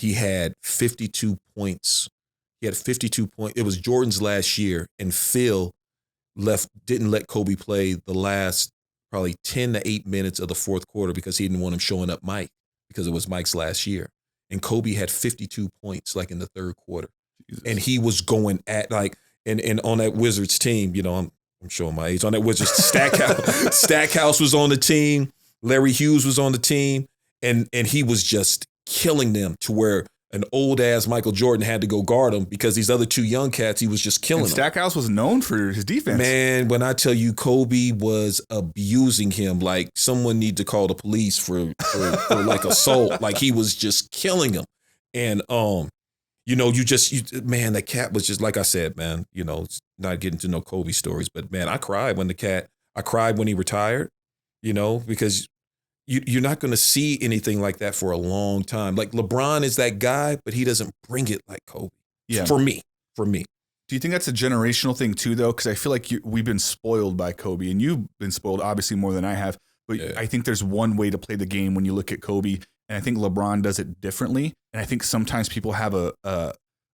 he had 52 points. He had 52 points. It was Jordan's last year, and Phil didn't let Kobe play the last probably 10 to 8 minutes of the fourth quarter because he didn't want him showing up Mike, because it was Mike's last year. And Kobe had 52 points like in the third quarter. Jesus. And he was going at like, and on that Wizards team, you know, I'm showing my age. On that Wizards, Stackhouse was on the team. Larry Hughes was on the team. And he was just killing them to where an old ass Michael Jordan had to go guard him because these other two young cats, he was just killing them. Stackhouse was known for his defense. Man, when I tell you Kobe was abusing him, like someone need to call the police for like assault. Like he was just killing him. And you know, man, that cat was just, like I said, man, you know, it's not getting to know Kobe stories, but man, I cried when he retired, you know, because you're not going to see anything like that for a long time. Like LeBron is that guy, but he doesn't bring it like Kobe. Yeah. For me. Do you think that's a generational thing too, though? Because I feel like we've been spoiled by Kobe, and you've been spoiled obviously more than I have. But yeah. I think there's one way to play the game when you look at Kobe, and I think LeBron does it differently. And I think sometimes people have a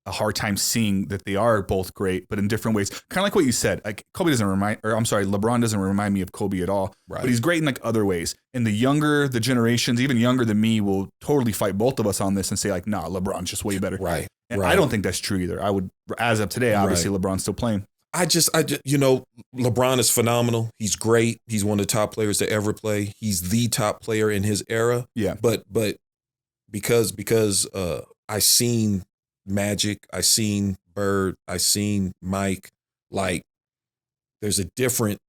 hard time seeing that they are both great, but in different ways. Kind of like what you said. Like LeBron doesn't remind me of Kobe at all. Right. But he's great in like other ways. And the generations, even younger than me, will totally fight both of us on this and say like, nah, LeBron's just way better. Right. And I don't think that's true either. I would, as of today, obviously LeBron's still playing. I just, you know, LeBron is phenomenal. He's great. He's one of the top players to ever play. He's the top player in his era. Yeah. But because I seen Magic, I seen Bird, I seen Mike, like there's a different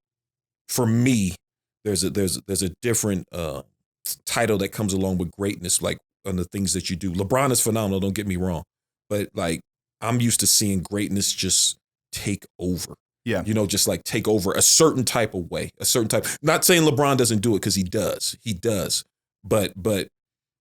title that comes along with greatness, like on the things that you do. LeBron is phenomenal, don't get me wrong. But like I'm used to seeing greatness just take over. Yeah. You know, just like take over a certain type of way, not saying LeBron doesn't do it, because he does. But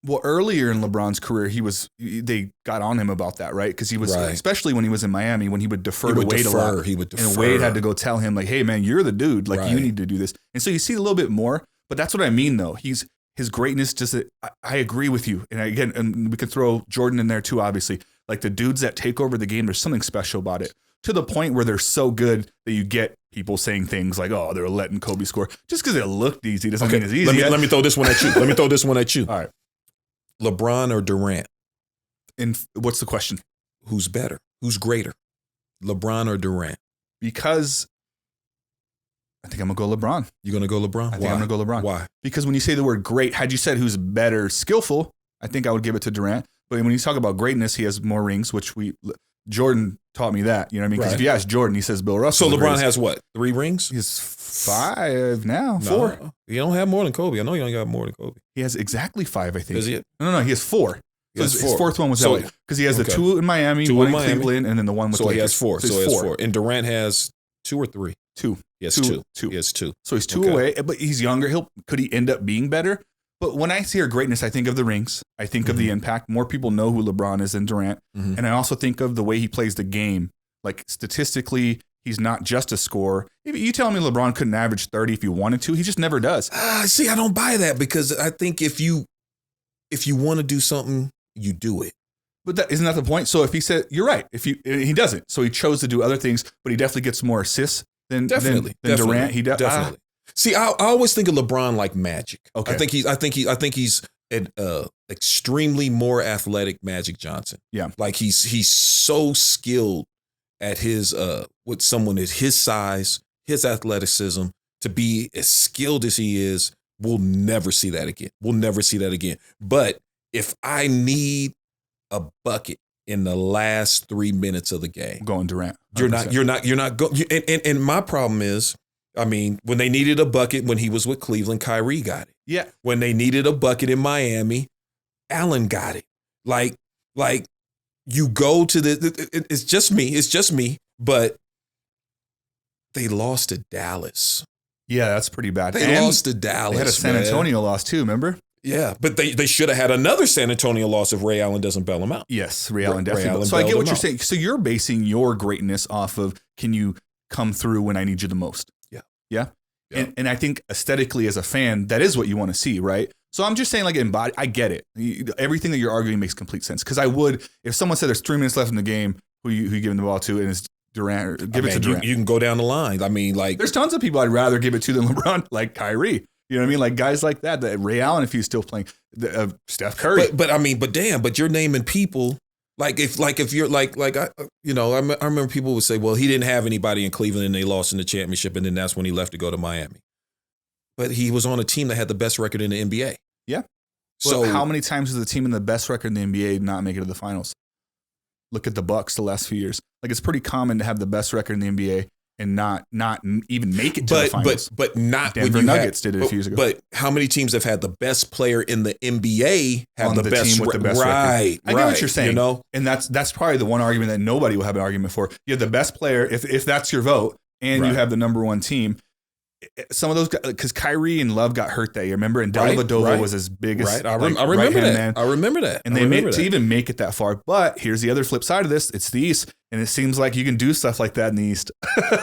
well, earlier in LeBron's career, they got on him about that, right? Because he was, especially when he was in Miami, when he would defer to Wade a lot. He would defer. And Wade had to go tell him, like, hey, man, you're the dude. Like, you need to do this. And so you see a little bit more. But that's what I mean, though. His greatness, I agree with you. And again, and we could throw Jordan in there, too, obviously. Like, the dudes that take over the game, there's something special about it. To the point where they're so good that you get people saying things like, oh, they're letting Kobe score. Just because it looked easy doesn't mean it's easy. Let me throw this one at you. All right. LeBron or Durant? And what's the question? Who's better? Who's greater? LeBron or Durant? Because I think I'm going to go LeBron. You're going to go LeBron? I think I'm going to go LeBron. Why? Because when you say the word great, had you said who's better skillful, I think I would give it to Durant. But when you talk about greatness, he has more rings, which Jordan taught me that. You know what I mean? Because if you ask Jordan, he says Bill Russell. So LeBron has what? 3 rings? He has 5 now. 4. You don't have more than Kobe. I know you don't got more than Kobe. He has exactly 5, I think. Does he? No, he has 4. So his 4th one was LA. Because he has the 2 in Miami, 1 in Cleveland, and then the 1 with Lakers. He has 4. So he has 4. And Durant has 2 or 3? 2. He has 2. He has 2. So he's 2 away, but he's younger. Could he end up being better? But when I see her greatness, I think of the rings. I think of the impact. More people know who LeBron is than Durant. Mm-hmm. And I also think of the way he plays the game. Like statistically, he's not just a scorer. If you tell me LeBron couldn't average 30 if he wanted to, he just never does. See, I don't buy that, because I think if you want to do something, you do it. But isn't that the point? So if he said, you're right, he doesn't. So he chose to do other things, but he definitely gets more assists than Durant. He definitely. See, I always think of LeBron like Magic. Okay. I think he's an extremely more athletic Magic Johnson. Yeah. Like he's so skilled at his with someone at his size, his athleticism, to be as skilled as he is. We'll never see that again. But if I need a bucket in the last 3 minutes of the game, going Durant. 100%. You're not going. And my problem is, I mean, when they needed a bucket when he was with Cleveland, Kyrie got it. Yeah. When they needed a bucket in Miami, Allen got it. Like you go to it's just me, but they lost to Dallas. Yeah, that's pretty bad. They lost to Dallas. They had a San Antonio loss too, remember? Yeah, but they should have had another San Antonio loss if Ray Allen doesn't bail them out. Yes, Ray Allen definitely. So I get what you're saying. So you're basing your greatness off of, can you come through when I need you the most? Yeah. Yeah? And I think aesthetically as a fan, that is what you want to see, right? So I'm just saying, like, I get it. Everything that you're arguing makes complete sense. Because I would, if someone said there's 3 minutes left in the game, who you giving the ball to, and it's Durant, or give it to Durant. You can go down the line. I mean, like, there's tons of people I'd rather give it to than LeBron, like Kyrie. You know what I mean? Like guys like that Ray Allen, if he's still playing, Steph Curry. But you're naming people. Like if you're like I remember people would say, well, he didn't have anybody in Cleveland and they lost in the championship, and then that's when he left to go to Miami. But he was on a team that had the best record in the NBA. Yeah. So how many times has the team in the best record in the NBA not make it to the finals? Look at the Bucks the last few years. Like it's pretty common to have the best record in the NBA and not even make it to the finals. But not Denver Nuggets did it a few years ago. But how many teams have had the best player in the NBA have the best team with the best record? Right. I get what you're saying. You know? And that's probably the one argument that nobody will have an argument for. You have the best player, if that's your vote, and you have the number one team. Some of those, because Kyrie and Love got hurt that year, remember? And Dellavedova was as big as I remember that. Man. I remember that. And they made to even make it that far. But here's the other flip side of this: it's the East, and it seems like you can do stuff like that in the East.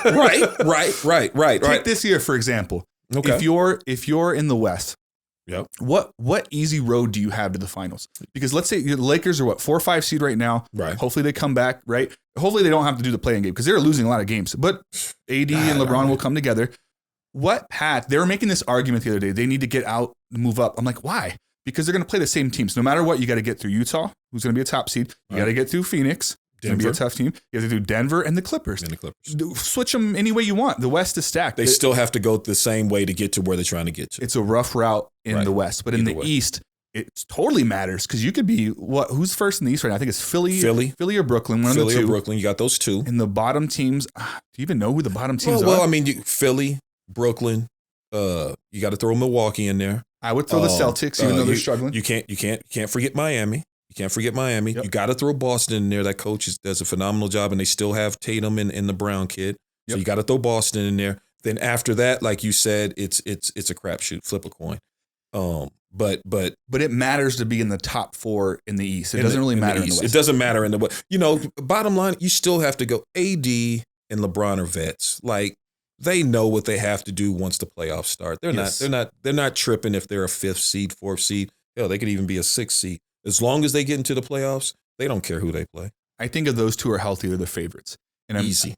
Right. Take this year for example. Okay. If you're in the West, yep. What easy road do you have to the finals? Because let's say the Lakers are 4 or 5 seed right now. Right. Hopefully they come back. Right. Hopefully they don't have to do the play-in game because they're losing a lot of games. But AD and LeBron will come together. What path? They were making this argument the other day. They need to get out, move up. I'm like, why? Because they're going to play the same teams. No matter what, you got to get through Utah, who's going to be a top seed. You got to get through Phoenix, going to be a tough team. You have to do Denver and the Clippers. Switch them any way you want. The West is stacked. They still have to go the same way to get to where they're trying to get to. It's a rough route in the West, but in the East, it totally matters because you could be who's first in the East right now? I think it's Philly or Brooklyn. One of the two. Philly or Brooklyn. You got those two. And the bottom teams. Do you even know who the bottom teams are? Well, I mean, Philly, Brooklyn. You got to throw Milwaukee in there. I would throw the Celtics, even though they're struggling. You can't forget Miami. You can't forget Miami. Yep. You got to throw Boston in there. That coach does a phenomenal job, and they still have Tatum and the Brown kid. So you got to throw Boston in there. Then after that, like you said, it's a crapshoot. Flip a coin. But it matters to be in the top 4 in the East. It doesn't really matter in the West. It doesn't matter in the West. Bottom line, you still have to go. AD and LeBron are vets. Like. They know what they have to do once the playoffs start. They're not tripping if they're a 5th seed, 4th seed. Hell, they could even be a 6th seed. As long as they get into the playoffs, they don't care who they play. I think if those two are healthy, they're the favorites. And easy.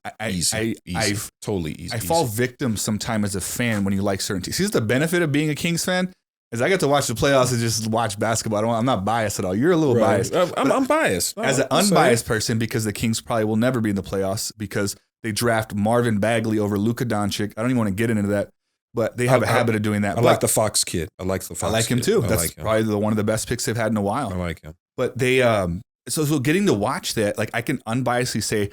Totally easy. I fall victim sometimes as a fan when you like certain teams. Here's the benefit of being a Kings fan is I get to watch the playoffs and just watch basketball. I'm not biased at all. You're a little biased. I'm biased. As an unbiased person, because the Kings probably will never be in the playoffs because they draft Marvin Bagley over Luka Doncic. I don't even want to get into that, but they have a habit of doing that. I like the Fox kid. I like him too. That's probably one of the best picks they've had in a while. I like him. But they, so getting to watch that, like I can unbiasedly say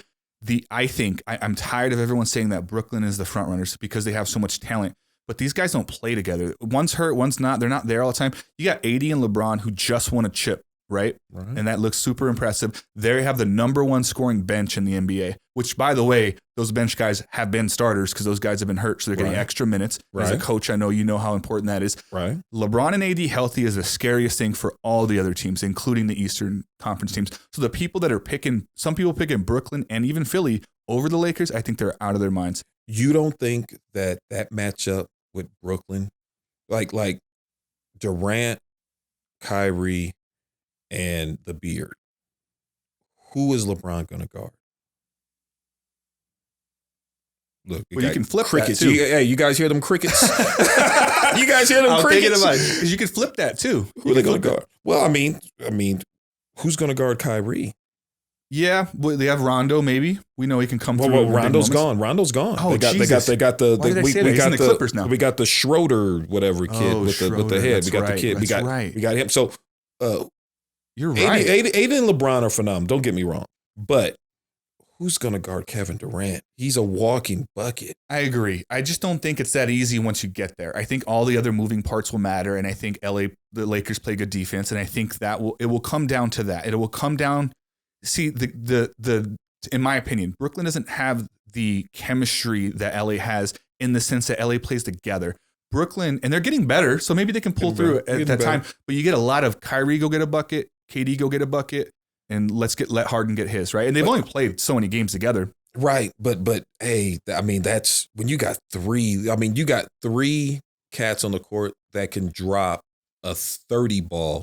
I'm tired of everyone saying that Brooklyn is the front runners because they have so much talent. But these guys don't play together. One's hurt, one's not. They're not there all the time. You got AD and LeBron who just won a chip. Right? And that looks super impressive. They have the number 1 scoring bench in the NBA, which, by the way, those bench guys have been starters because those guys have been hurt, so they're getting extra minutes. As a coach, I know you know how important that is. Right. LeBron and AD healthy is the scariest thing for all the other teams, including the Eastern Conference teams. So the people that are picking, some people picking Brooklyn and even Philly over the Lakers, I think they're out of their minds. You don't think that matchup with Brooklyn, like Durant, Kyrie, and the beard. Who is LeBron going to guard? Look, you can flip crickets. That too. Hey, you guys hear them crickets? You guys hear them crickets? Because you can flip that too. Who are they going to guard? Well, I mean, who's going to guard Kyrie? Yeah, they have Rondo. Maybe we know he can come through. Well, Rondo's gone. Oh, Jesus. They got the. Why did I say that? He's in the Clippers now. We got the Schroeder whatever kid with the head. We got the kid. We got him. So. You're right. AD and LeBron are phenomenal. Don't get me wrong. But who's going to guard Kevin Durant? He's a walking bucket. I agree. I just don't think it's that easy once you get there. I think all the other moving parts will matter. And I think the Lakers play good defense. And I think it will come down to that. It will come down. See, in my opinion, Brooklyn doesn't have the chemistry that LA has in the sense that LA plays together. Brooklyn, and they're getting better, so maybe they can pull through at that time. But you get a lot of Kyrie go get a bucket, KD go get a bucket, and let Harden get his, right? And they've only played so many games together. Right, but hey, I mean, that's when you got 3. I mean, you got 3 cats on the court that can drop a 30 ball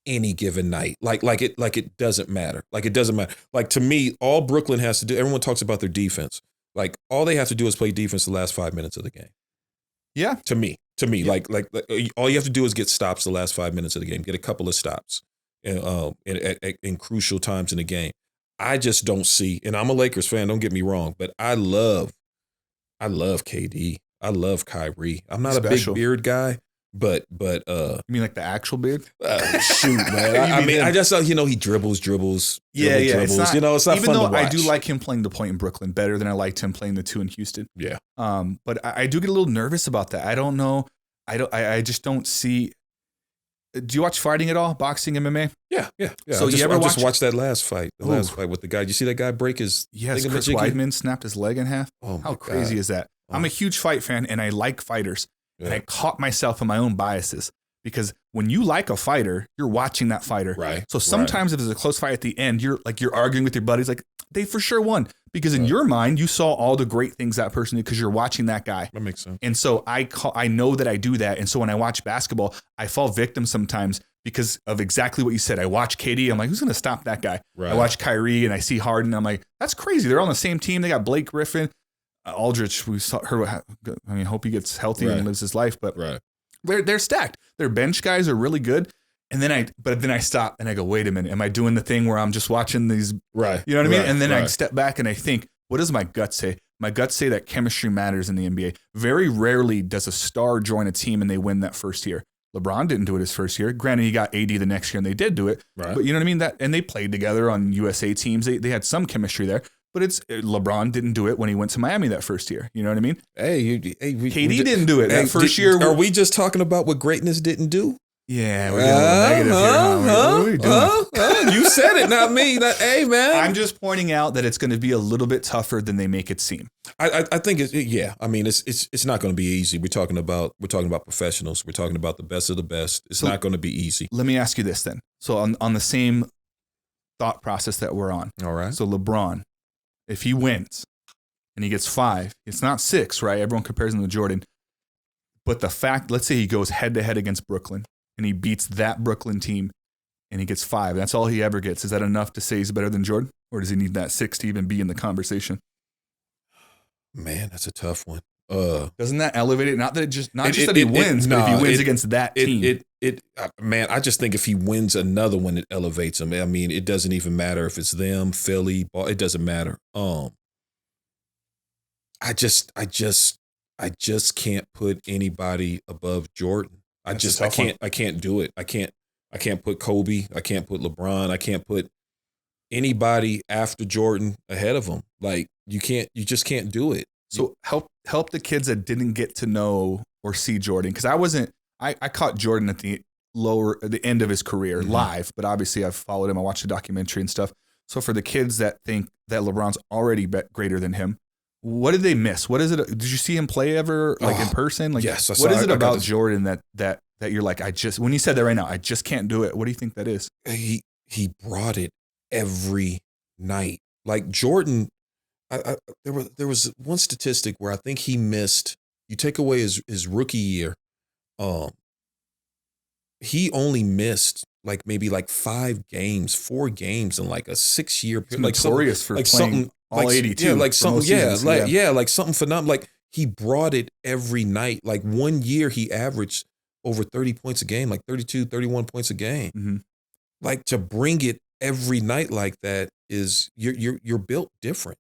any given night. Like it doesn't matter. Like it doesn't matter. Like to me, all Brooklyn has to do, everyone talks about their defense. Like all they have to do is play defense the last 5 minutes of the game. Yeah. To me, Yeah. like all you have to do is get stops the last 5 minutes of the game, get a couple of stops in crucial times in the game. I just don't see, and I'm a Lakers fan, don't get me wrong, but I love KD. I love Kyrie. I'm not Special. a big beard guy, but You mean like the actual beard? shoot, man. I mean, I just he dribbles. Yeah. Dribbles. It's not fun even though to watch. I do like him playing the point in Brooklyn better than I liked him playing the 2 in Houston. Yeah. But I do get a little nervous about that. I don't know. I just don't see. Do you watch fighting at all? Boxing, MMA? Yeah. So I just watched that last fight. The last fight with the guy. Did you see that guy break his? Yes, Chris Weidman snapped his leg in half. Oh, how crazy God. is that? Oh. I'm a huge fight fan, and I like fighters. Yeah. And I caught myself in my own biases because when you like a fighter, you're watching that fighter. Right. So sometimes if there's a close fight at the end, you're arguing with your buddies, like they for sure won because in your mind you saw all the great things that person did because you're watching that guy. That makes sense. And so I know that I do that, and so when I watch basketball, I fall victim sometimes because of exactly what you said. I watch KD, I'm like, who's going to stop that guy? Right. I watch Kyrie, and I see Harden, I'm like, that's crazy. They're on the same team. They got Blake Griffin. Aldridge, we saw her. I mean, hope he gets healthy and lives his life. But they're stacked. Their bench guys are really good. And then I stop and I go, wait a minute, am I doing the thing where I'm just watching these? Right. You know what I mean? And then I step back and I think, what does my gut say? My gut say that chemistry matters in the NBA. Very rarely does a star join a team and they win that first year. LeBron didn't do it his first year. Granted, he got AD the next year and they did do it. Right. But you know what I mean? And they played together on USA teams. They had some chemistry there. But LeBron didn't do it when he went to Miami that first year. You know what I mean? KD didn't do it that first year. Are we just talking about what greatness didn't do? Yeah, we're getting a little negative here. What are we doing? You said it, not me. Hey, man. I'm just pointing out that it's going to be a little bit tougher than they make it seem. I think I mean, it's not going to be easy. We're talking about professionals. We're talking about the best of the best. It's not going to be easy. Let me ask you this then. So on the same thought process that we're on. All right. So LeBron, if he wins and he gets 5, it's not 6, right? Everyone compares him to Jordan. But the fact, let's say he goes head to head against Brooklyn and he beats that Brooklyn team and he gets 5. That's all he ever gets. Is that enough to say he's better than Jordan? Or does he need that 6 to even be in the conversation? Man, that's a tough one. Doesn't that elevate it? Not just that he wins, but if he wins against that team. Man, I just think if he wins another one, it elevates him. I mean, it doesn't even matter if it's them, Philly, it doesn't matter. I just can't put anybody above Jordan. I can't do it. I can't put Kobe. I can't put LeBron. I can't put anybody after Jordan ahead of him. Like you just can't do it. So help the kids that didn't get to know or see Jordan. Cause I caught Jordan at the end of his career live, but obviously I've followed him. I watched the documentary and stuff. So for the kids that think that LeBron's already greater than him, what did they miss? What is it? Did you see him play ever in person? Like, yes. What is it about Jordan that you're like, when you said that right now, I just can't do it. What do you think that is? He brought it every night. Like Jordan, there was one statistic where I think he missed, you take away his rookie year, he only missed maybe 5 games, 4 games in like a 6-year period. Like notorious for playing all 82. Yeah, like something, something phenomenal. Like he brought it every night. Like one year he averaged over 30 points a game, like 32, 31 points a game. Mm-hmm. Like to bring it every night like that is you're built different.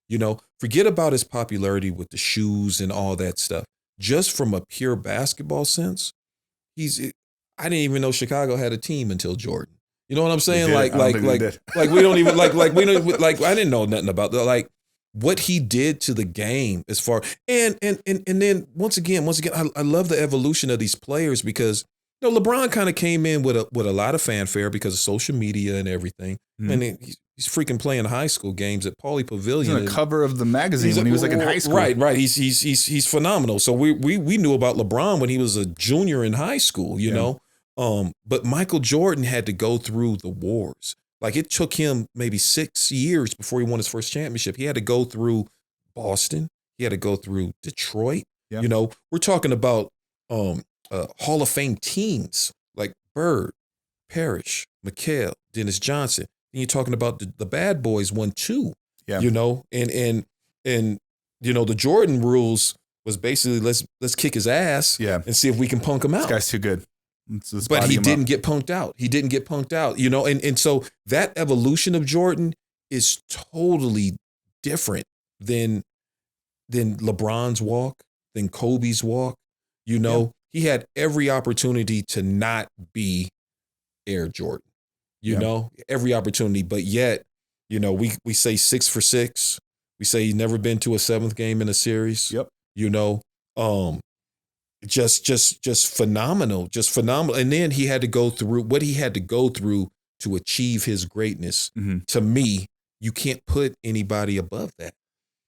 You know, forget about his popularity with the shoes and all that stuff. Just from a pure basketball sense, I didn't even know Chicago had a team until Jordan. You know what I'm saying? Like we don't even I didn't know nothing about that. Like what he did to the game as far and then once again, I love the evolution of these players because LeBron kind of came in with a lot of fanfare because of social media and everything. Mm-hmm. And he's freaking playing high school games at Pauley Pavilion. He's on the cover of the magazine when he was in high school. Right. He's phenomenal. So we knew about LeBron when he was a junior in high school, you know. But Michael Jordan had to go through the wars. Like it took him maybe 6 years before he won his first championship. He had to go through Boston. He had to go through Detroit. Yeah. You know, we're talking about Hall of Fame teams like Bird, Parrish, McHale, Dennis Johnson. And you're talking about the bad boys won 2. Yeah. You know, and you know, the Jordan rules was basically let's kick his ass and see if we can punk him out. This guy's too good. But he didn't get punked out. He didn't get punked out, you know, and so that evolution of Jordan is totally different than LeBron's walk, than Kobe's walk. You know, he had every opportunity to not be Air Jordan, you know, every opportunity. But yet, you know, we say 6 for 6. We say he's never been to a 7th game in a series. Yep. You know, just phenomenal, just phenomenal. And then he had to go through what he had to go through to achieve his greatness. Mm-hmm. To me, you can't put anybody above that.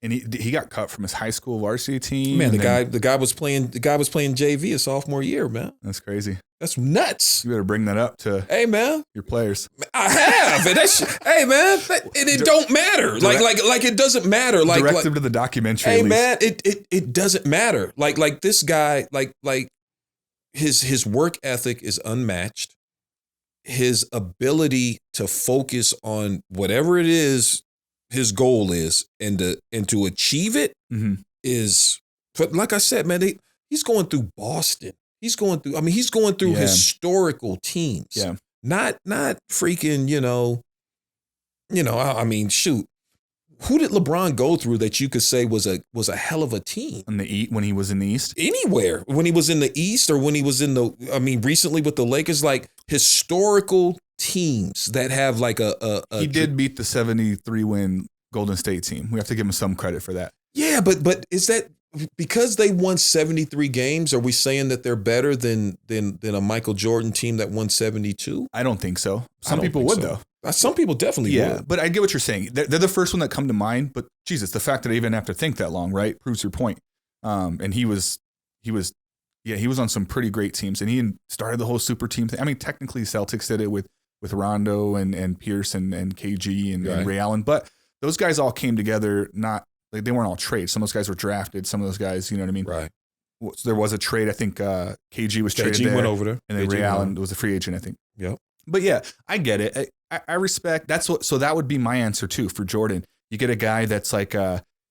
And he got cut from his high school varsity team. Man, the guy was playing JV his sophomore year, man. That's crazy. That's nuts. You better bring that up to your players. I have, and hey man, it don't matter. Like it doesn't matter. Like direct them to the documentary. Hey man, it doesn't matter. Like this guy, like his work ethic is unmatched. His ability to focus on whatever it is his goal is and to achieve it is, but like I said, man, he's going through Boston. He's going through historical teams. Yeah. Not freaking, you know, I mean, shoot. Who did LeBron go through that you could say was a hell of a team? When he was in the East? Anywhere. When he was in the East or when he was recently with the Lakers, like historical teams that have like he did beat the 73-win Golden State team. We have to give him some credit for that. Yeah, but is that because they won 73 games, are we saying that they're better than a Michael Jordan team that won 72? I don't think so. Some people would, though. Some people definitely would. But I get what you're saying. They're the first one that come to mind. But Jesus, the fact that I even have to think that long, right, proves your point. And he was on some pretty great teams, and he started the whole super team thing. I mean, technically, Celtics did it with Rondo and Pierce and KG and Ray Allen, but those guys all came together. Not like they weren't all trades. Some of those guys were drafted. Some of those guys, you know what I mean? Right. So there was a trade. I think KG was traded. KG went over there, and then Ray Allen was a free agent, I think. Yep. But yeah, I get it. I respect. So that would be my answer too for Jordan. You get a guy that's like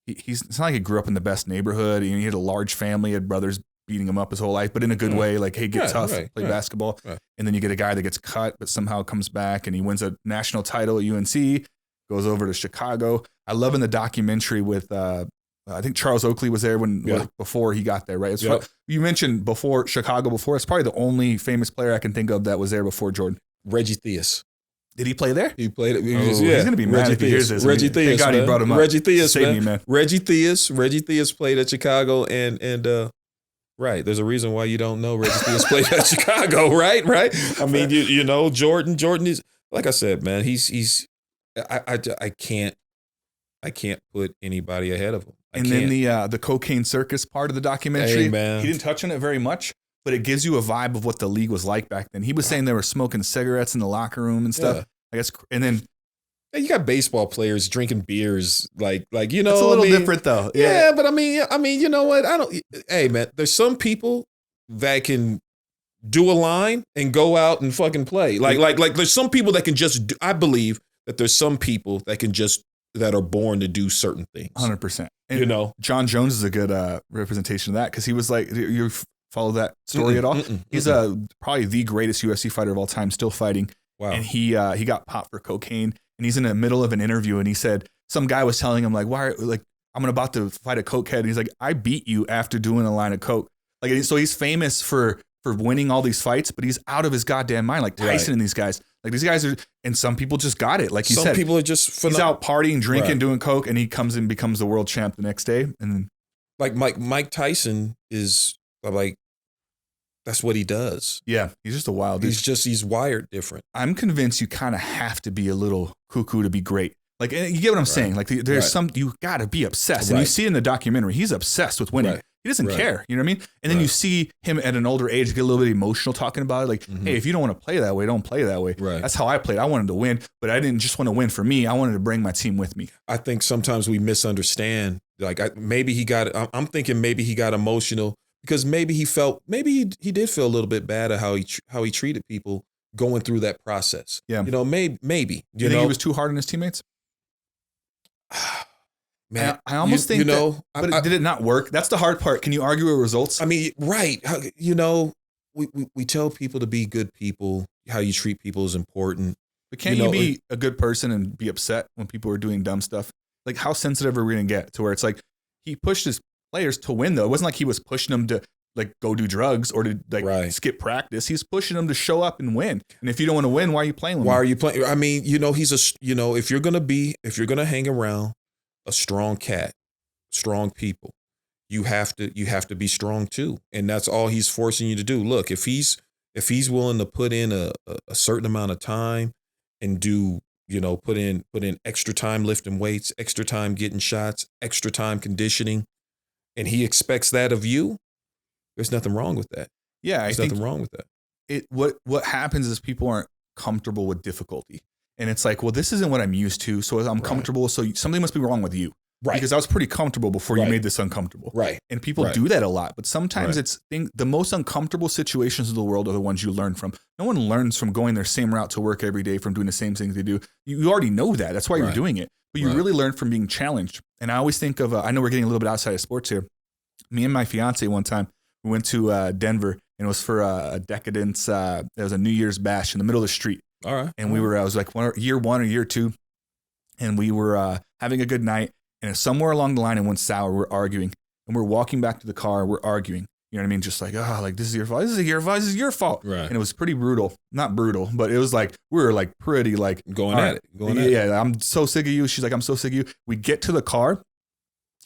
it's not like he grew up in the best neighborhood. He had a large family, had brothers beating him up his whole life, but in a good way. Like, hey, get tough, play basketball. Right. And then you get a guy that gets cut, but somehow comes back and he wins a national title at UNC, goes over to Chicago. I love in the documentary with I think Charles Oakley was there before he got there, right? You mentioned Chicago before. It's probably the only famous player I can think of that was there before Jordan. Reggie Theus. Did he play there? He played it. He's going to be mad if he hears this. Reggie Theus. Thank God he brought him up. Reggie Theus, Save me, man. Reggie Theus played at Chicago and right. There's a reason why you don't know Reggie Theus played at Chicago, right? I mean, you know, Jordan is, like I said, man, I can't put anybody ahead of him. Then the cocaine circus part of the documentary, he didn't touch on it very much, but it gives you a vibe of what the league was like back then. He was saying they were smoking cigarettes in the locker room and stuff. I guess, and then you got baseball players drinking beers, like you know, it's a little different though. Yeah, but I mean, you know what? Hey, man, there's some people that can do a line and go out and fucking play. Like there's some people that can just. I believe that there's some people that are born to do certain things. 100%. You know, John Jones is a good representation of that because he was like, you follow that story at all? He's probably the greatest UFC fighter of all time, still fighting. Wow. And he got popped for cocaine, and he's in the middle of an interview, and he said some guy was telling him like, I'm about to fight a cokehead, and he's like, I beat you after doing a line of coke. Like, so he's famous for winning all these fights, but he's out of his goddamn mind, like Tyson and these guys. Like these guys are, and some people just got it. Like you said, some people are just he's out partying, drinking, doing coke, and he comes and becomes the world champ the next day. And then, like Mike Tyson is like, that's what he does. Yeah, he's just a wild dude. He's wired different. I'm convinced you kind of have to be a little cuckoo to be great. Like, you get what I'm saying? Like, there's you got to be obsessed, and you see in the documentary, he's obsessed with winning. Right. He doesn't care, you know what I mean? And then you see him at an older age get a little bit emotional talking about it. Like, hey, if you don't want to play that way, don't play that way. Right. That's how I played. I wanted to win, but I didn't just want to win for me. I wanted to bring my team with me. I think sometimes we misunderstand. Like, I'm thinking maybe he got emotional because maybe he did feel a little bit bad at how he treated people going through that process. Yeah. Maybe. You think he was too hard on his teammates? Man, I almost think but did it not work? That's the hard part. Can you argue with results? I mean, right. We tell people to be good people. How you treat people is important. But can't you be a good person and be upset when people are doing dumb stuff? Like, how sensitive are we going to get to where it's like he pushed his players to win, though? It wasn't like he was pushing them to like go do drugs or to skip practice. He's pushing them to show up and win. And if you don't want to win, why are you playing with him? Why are you playing? I mean, if you're going to hang around a strong cat, strong people, you have to be strong too. And that's all he's forcing you to do. Look, if he's willing to put in a certain amount of time and do, put in extra time lifting weights, extra time getting shots, extra time conditioning, and he expects that of you, there's nothing wrong with that. Yeah, there's nothing wrong with that. What happens is people aren't comfortable with difficulty. And it's like, well, this isn't what I'm used to, so I'm comfortable, so something must be wrong with you. Right. Because I was pretty comfortable before you made this uncomfortable. Right. And people do that a lot. But sometimes the most uncomfortable situations of the world are the ones you learn from. No one learns from going their same route to work every day, from doing the same things they do. You already know that. That's why you're doing it. But you really learn from being challenged. And I always think of, I know we're getting a little bit outside of sports here. Me and my fiance one time, we went to Denver, and it was for a decadence. There was a New Year's bash in the middle of the street. All right. And I was like year one or year two, and we were having a good night. And somewhere along the line, it went sour. We're arguing, and we're walking back to the car. We're arguing. You know what I mean? Just like, this is your fault. This is your fault. This is your fault. Right. And it was pretty brutal. Not brutal, but it was like we were like pretty like going at it. Yeah, I'm so sick of you. She's like, I'm so sick of you. We get to the car,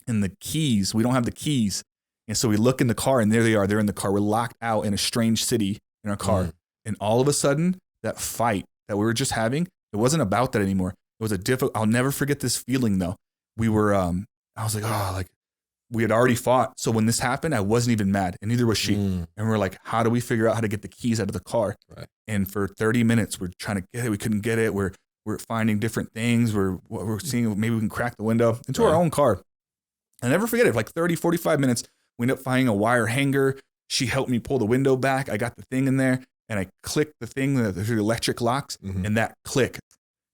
and the keys. We don't have the keys, and so we look in the car, and there they are. They're in the car. We're locked out in a strange city in our car, and all of a sudden, that fight that we were just having, it wasn't about that anymore. It was I'll never forget this feeling though. We were, I was like, we had already fought. So when this happened, I wasn't even mad, and neither was she. And we're like, how do we figure out how to get the keys out of the car? Right. And for 30 minutes, we're trying to get it. We couldn't get it. We're finding different things. We're seeing maybe we can crack the window into our own car. I'll never forget it. For like 30, 45 minutes, we ended up finding a wire hanger. She helped me pull the window back. I got the thing in there, and I clicked the thing, the electric locks, and that click,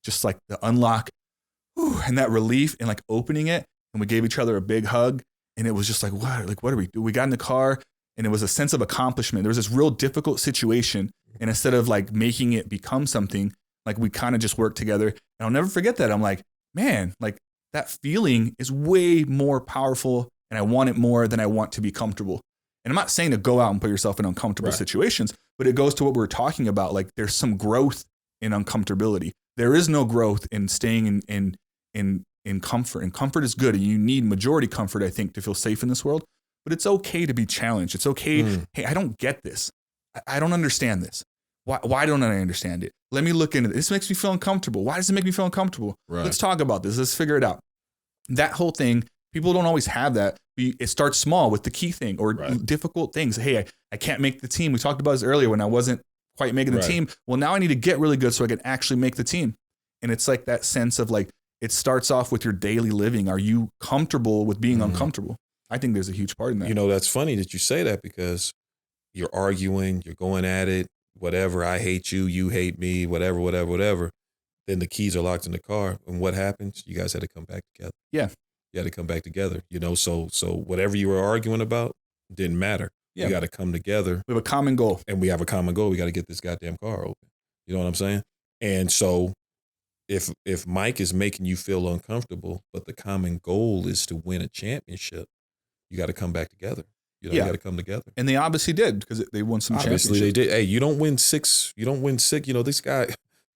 just like the unlock, and that relief and like opening it, and we gave each other a big hug, and it was just like, what do we do? We got in the car, and it was a sense of accomplishment. There was this real difficult situation, and instead of like making it become something, like we kind of just worked together. And I'll never forget that. I'm like, man, like that feeling is way more powerful, and I want it more than I want to be comfortable. And I'm not saying to go out and put yourself in uncomfortable situations, but it goes to what we were talking about. Like there's some growth in uncomfortability. There is no growth in staying in comfort, and comfort is good. And you need majority comfort, I think, to feel safe in this world, but it's okay to be challenged. It's okay. Hey, I don't get this. I don't understand this. Why don't I understand it? Let me look into this. This makes me feel uncomfortable. Why does it make me feel uncomfortable? Right. Let's talk about this. Let's figure it out. That whole thing, people don't always have that. It starts small with the key thing or difficult things. Hey, I can't make the team. We talked about this earlier when I wasn't quite making the team. Well, now I need to get really good so I can actually make the team. And it's like that sense of like, it starts off with your daily living. Are you comfortable with being uncomfortable? I think there's a huge part in that. That's funny that you say that, because you're arguing, you're going at it, whatever. I hate you, you hate me, whatever. Then the keys are locked in the car. And what happens? You guys had to come back together. Yeah. You had to come back together, so whatever you were arguing about didn't matter. Yeah. We got to come together. We have a common goal. And we have a common goal. We got to get this goddamn car open. You know what I'm saying? And so if Mike is making you feel uncomfortable, but the common goal is to win a championship, you got to come back together. You got to come together. And they obviously did, because they won some championships. Obviously they did. Hey, you don't win six. This guy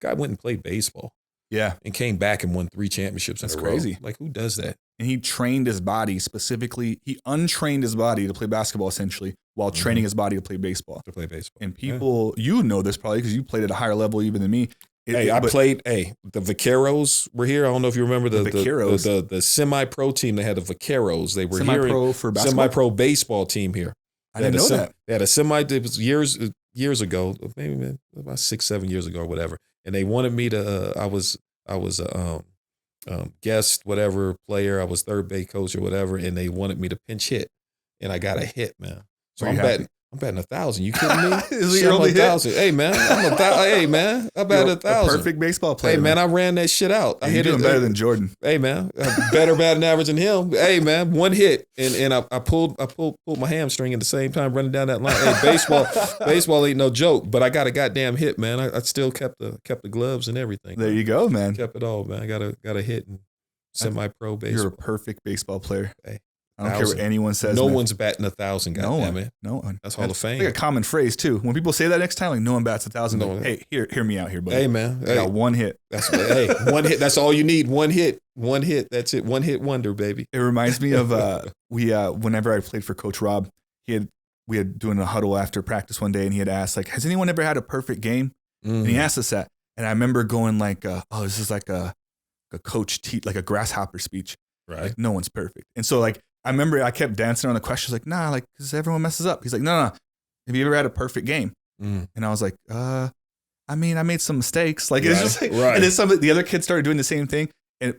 went and played baseball. Yeah. And came back and won 3 championships in a row. That's crazy. Like, who does that? And he trained his body specifically. He untrained his body to play basketball, essentially, while training his body to play baseball. And people, you know this probably because you played at a higher level even than me. I played, the Vaqueros were here. I don't know if you remember the semi-pro team. They had the Vaqueros. They were semi-pro for basketball? Semi-pro baseball team here. I didn't know that. They had it was years ago, maybe about 6-7 years ago or whatever. And they wanted me to, I was a guest, whatever player. I was third base coach or whatever. And they wanted me to pinch hit. And I got a hit, man. So I'm betting 1,000. You kidding me? Is it your only hit? 1,000. Hey man, hey man, I bet 1,000. Perfect baseball player. Hey man, I ran that shit out. I hit doing it better than Jordan. Hey man, better batting average than him. Hey man, one hit and I pulled my hamstring at the same time running down that line. Hey, baseball ain't no joke, but I got a goddamn hit, man. I still kept the gloves and everything. There you go, man. Kept it all, man. I got a hit in semi-pro baseball. You're a perfect baseball player. Hey. I don't care what anyone says. No one's batting 1,000. Goddamn No one. That's Hall of Fame. Like a common phrase too. When people say that next time, like no one bats 1,000. No, hey, hear me out here, buddy. Hey man, I got one hit. One hit. That's all you need. One hit. That's it. One hit wonder, baby. It reminds me of whenever I played for Coach Rob, we had doing a huddle after practice one day, and he had asked like, "Has anyone ever had a perfect game?" And he asked us that, and I remember going like, "Oh, this is like a coach like a grasshopper speech. Right? Like, no one's perfect." And so like. I remember I kept dancing on the questions like, nah, like, because everyone messes up. He's like, no. Have you ever had a perfect game? And I was like, I mean, I made some mistakes. Like, it's just like, and then the other kids started doing the same thing.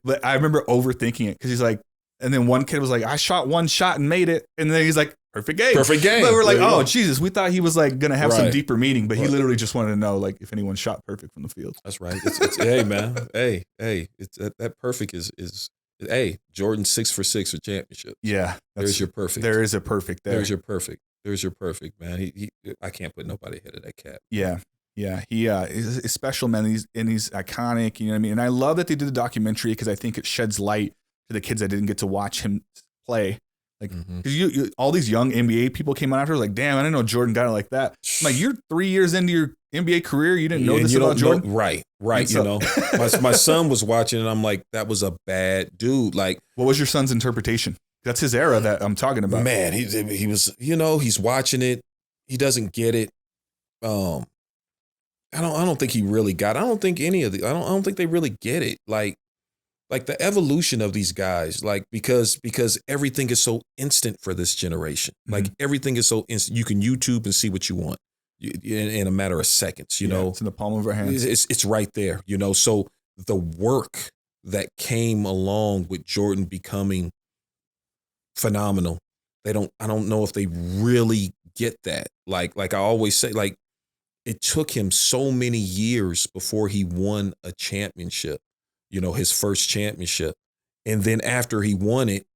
But I remember overthinking it because he's like, and then one kid was like, I shot one shot and made it. And then he's like, perfect game. Perfect game. But we're like, oh, Jesus, we thought he was like going to have some deeper meaning, but he literally just wanted to know like if anyone shot perfect from the field. That's right. It's hey, man. Hey. It's that perfect is hey, Jordan 6 for 6 for championship. Yeah. There's your perfect. There is a perfect there. There's your perfect, man. He I can't put nobody ahead of that cat. Yeah. Yeah. He is special, man. He's iconic, you know what I mean? And I love that they did the documentary because I think it sheds light to the kids that didn't get to watch him play. Like, because you all these young NBA people came on after, like, damn, I didn't know Jordan got it like that. I'm like, you're 3 years into your NBA career, you didn't know this about Jordan? Right. So, you know, my son was watching, and I'm like, that was a bad dude. Like, what was your son's interpretation? That's his era that I'm talking about. Man, he was, you know, he's watching it, he doesn't get it. I don't think he really got it. I don't think any of the, I don't think they really get it. Like the evolution of these guys, like, because everything is so instant for this generation. Like, everything is so instant. You can YouTube and see what you want in a matter of seconds, you know. It's in the palm of our hands. It's right there, you know. So the work that came along with Jordan becoming phenomenal, I don't know if they really get that. Like I always say, like, it took him so many years before he won a championship. You know, his first championship. And then after he won it,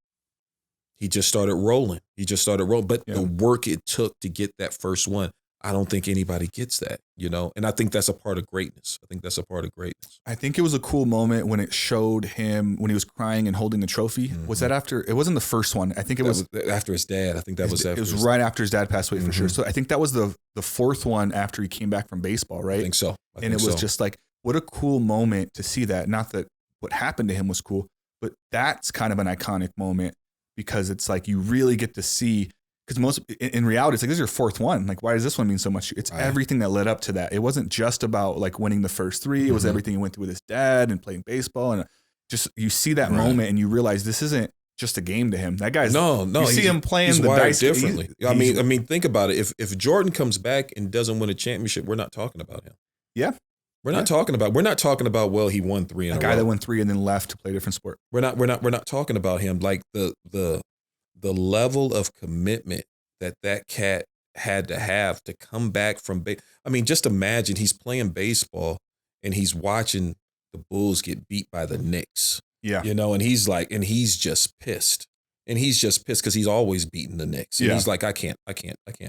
he just started rolling. But the work it took to get that first one, I don't think anybody gets that, you know? And I think that's a part of greatness. I think it was a cool moment when it showed him when he was crying and holding the trophy. Was that after? It wasn't the first one. I think it was after his dad. I think that was after. It was right after his dad passed away for sure. So I think that was the fourth one after he came back from baseball, right? I think so. And it was just like, what a cool moment to see that. Not that what happened to him was cool, but that's kind of an iconic moment because it's like you really get to see, because in reality, it's like, this is your fourth one. Like, why does this one mean so much? It's everything that led up to that. It wasn't just about like winning the first three. It was everything he went through with his dad and playing baseball. And just, you see that moment and you realize this isn't just a game to him. That guy's no. You see him playing the dice differently. I mean, think about it. If Jordan comes back and doesn't win a championship, we're not talking about him. Yeah. We're not talking about, well, he won 3 in a row. A guy that won 3 and then left to play a different sport. We're not talking about him. Like the level of commitment that cat had to have to come back from I mean, just imagine he's playing baseball and he's watching the Bulls get beat by the Knicks. Yeah. You know, and he's just pissed. And he's just pissed because he's always beating the Knicks. And he's like, I can't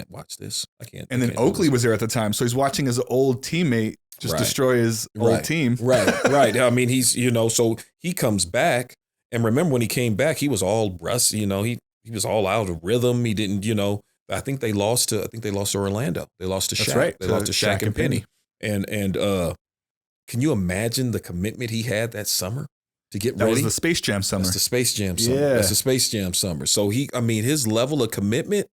watch this. I can't. And then Oakley was there at the time. So he's watching his old teammate destroy his old team. Right. I mean, he's, you know, so he comes back. And remember when he came back, he was all rusty, you know, he was all out of rhythm. He didn't, you know, I think they lost to Orlando. They lost to Shaq. That's right. They lost to Shaq and Penny. And can you imagine the commitment he had that summer to get ready? That was the Space Jam summer. That's the Space Jam summer. Yeah. That's the Space Jam summer. So his level of commitment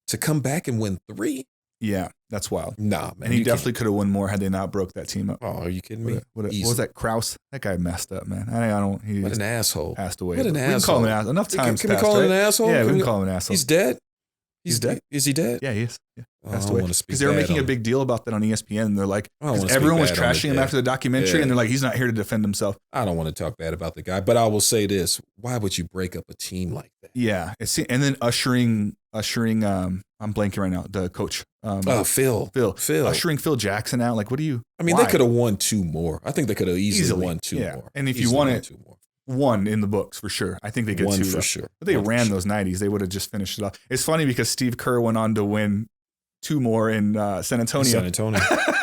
to come back and win 3. Yeah, that's wild. Nah, man. And he definitely could have won more had they not broke that team up. Oh, are you kidding me? What was that, Krause? That guy messed up, man. What an asshole. Passed away. What an asshole. We can call him an asshole. Enough times Can we call him an asshole? Yeah, we can call him an asshole. He's dead? He's dead. Is he dead? Yeah, he is. Yeah. passed away. Because they were making a big deal about that on ESPN. They're like, everyone was trashing him after the documentary, and they're like, he's not here to defend himself. I don't want to talk bad about the guy, but I will say this: why would you break up a team like that? Yeah, and then ushering. I'm blanking right now. The coach. Phil. Ushering Phil Jackson out. Like, what do you? I mean, they could have won 2 more. I think they could have easily won 2 more. And if you won it, 1 in the books for sure. I think they get 2 for sure. But they ran those 90s. They would have just finished it off. It's funny because Steve Kerr went on to win 2 more in San Antonio.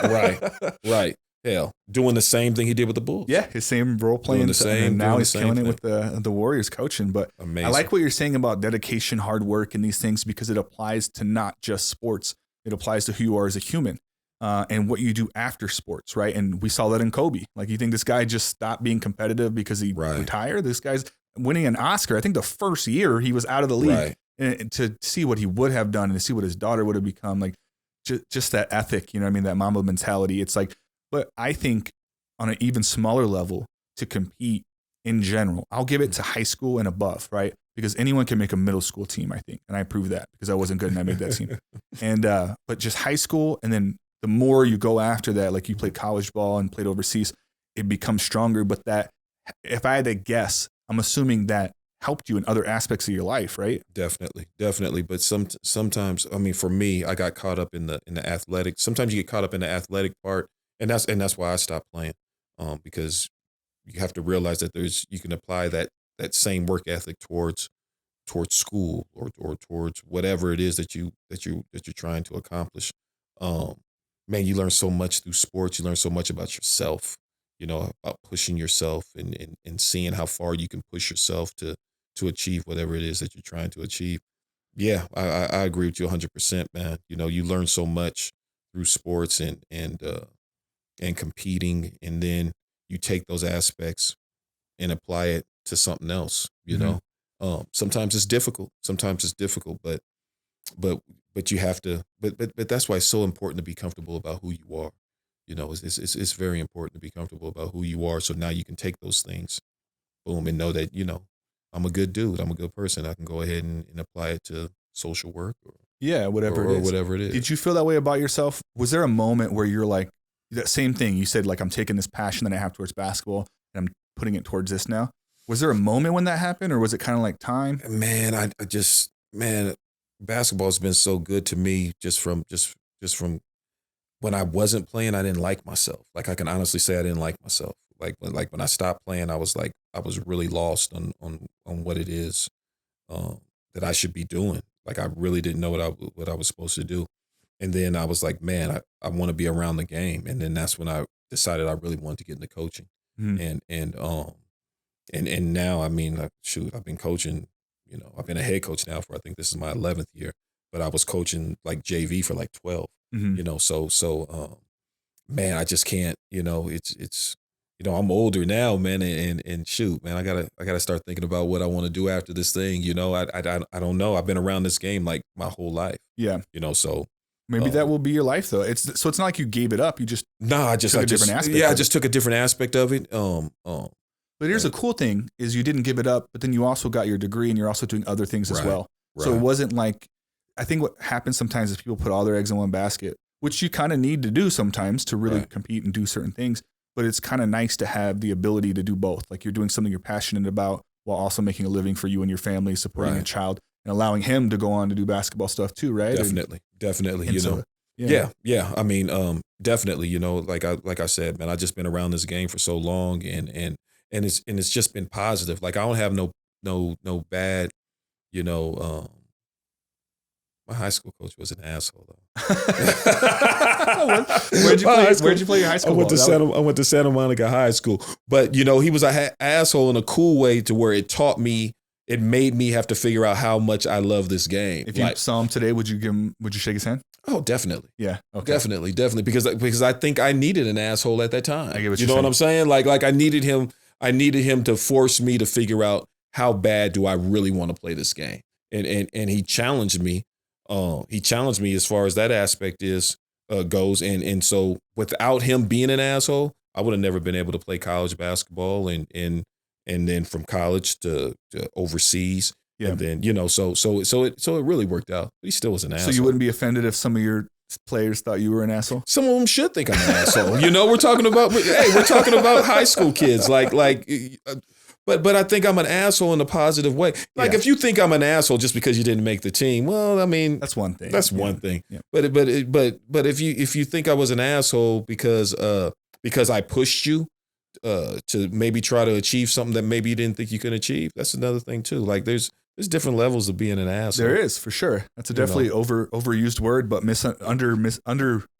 Right. Hell, doing the same thing he did with the Bulls. Yeah, his same role playing. And now he's killing it with the Warriors coaching. But amazing. I like what you're saying about dedication, hard work, and these things because it applies to not just sports. It applies to who you are as a human and what you do after sports, right? And we saw that in Kobe. Like, you think this guy just stopped being competitive because he retired? This guy's winning an Oscar. I think the first year he was out of the league. Right. And to see what he would have done and to see what his daughter would have become, like just that ethic, you know what I mean? That Mamba mentality. It's like, but I think on an even smaller level to compete in general, I'll give it to high school and above, right? Because anyone can make a middle school team, I think. And I proved that because I wasn't good and I made that team. And, but just high school. And then the more you go after that, like you played college ball and played overseas, it becomes stronger. But that, if I had to guess, I'm assuming that helped you in other aspects of your life, right? Definitely. But sometimes, I mean, for me, I got caught up in the athletic. Sometimes you get caught up in the athletic part. And that's why I stopped playing, because you have to realize that you can apply that same work ethic towards school or towards whatever it is that you're trying to accomplish. Man, you learn so much through sports. You learn so much about yourself, about pushing yourself and seeing how far you can push yourself to achieve whatever it is that you're trying to achieve. Yeah, I agree with you 100%, man. You learn so much through sports and competing, and then you take those aspects and apply it to something else, sometimes it's difficult, but you have to, but that's why it's so important to be comfortable about who you are. It's very important to be comfortable about who you are. So now you can take those things, boom, and know that, I'm a good dude. I'm a good person. I can go ahead and apply it to social work or whatever it is. Did you feel that way about yourself? Was there a moment where you're like, that same thing you said, like, I'm taking this passion that I have towards basketball and I'm putting it towards this now. Was there a moment when that happened, or was it kind of like time? Man, I just basketball has been so good to me just from when I wasn't playing, I didn't like myself. Like, I can honestly say I didn't like myself. Like when I stopped playing, I was really lost on what it is that I should be doing. Like, I really didn't know what I was supposed to do. And then I was like, man, I want to be around the game. And then that's when I decided I really wanted to get into coaching. And now, I mean, I've been coaching, I've been a head coach now for, I think this is my 11th year, but I was coaching like JV for like 12, so man, I just can't, it's I'm older now, man. And shoot, man, I gotta start thinking about what I want to do after this thing. I don't know. I've been around this game like my whole life. Yeah. So maybe that will be your life though. It's not like you gave it up. You just I just took a different aspect of it. But here's a cool thing is you didn't give it up, but then you also got your degree and you're also doing other things as well. Right. So it wasn't like, I think what happens sometimes is people put all their eggs in one basket, which you kind of need to do sometimes to really compete and do certain things. But it's kind of nice to have the ability to do both. Like, you're doing something you're passionate about while also making a living for you and your family, supporting a child and allowing him to go on to do basketball stuff too, right? Definitely. Yeah. I mean, definitely, like I said, man, I just been around this game for so long and it's just been positive. Like, I don't have no bad, my high school coach was an asshole though. Where'd you play your high school? I went to Santa Monica High School, but he was an asshole in a cool way to where it made me have to figure out how much I love this game. If you saw him today, would you shake his hand? Oh, definitely. Yeah. Okay. Definitely. Because I think I needed an asshole at that time. I get what you know what I'm saying? Like I needed him to force me to figure out how bad do I really want to play this game. And he challenged me. He challenged me as far as that aspect goes. And so without him being an asshole, I would have never been able to play college basketball and then from college to overseas. Yeah. And then, you know, so it really worked out. He still was an asshole. So you wouldn't be offended if some of your players thought you were an asshole? Some of them should think I'm an asshole. You know, we're talking about high school kids. But I think I'm an asshole in a positive way. Like if you think I'm an asshole just because you didn't make the team, well, I mean, that's one thing. That's one thing. Yeah. But if you think I was an asshole because I pushed you to maybe try to achieve something that maybe you didn't think you could achieve, that's another thing too. Like there's different levels of being an asshole. There is, for sure. That's a definitely overused word, but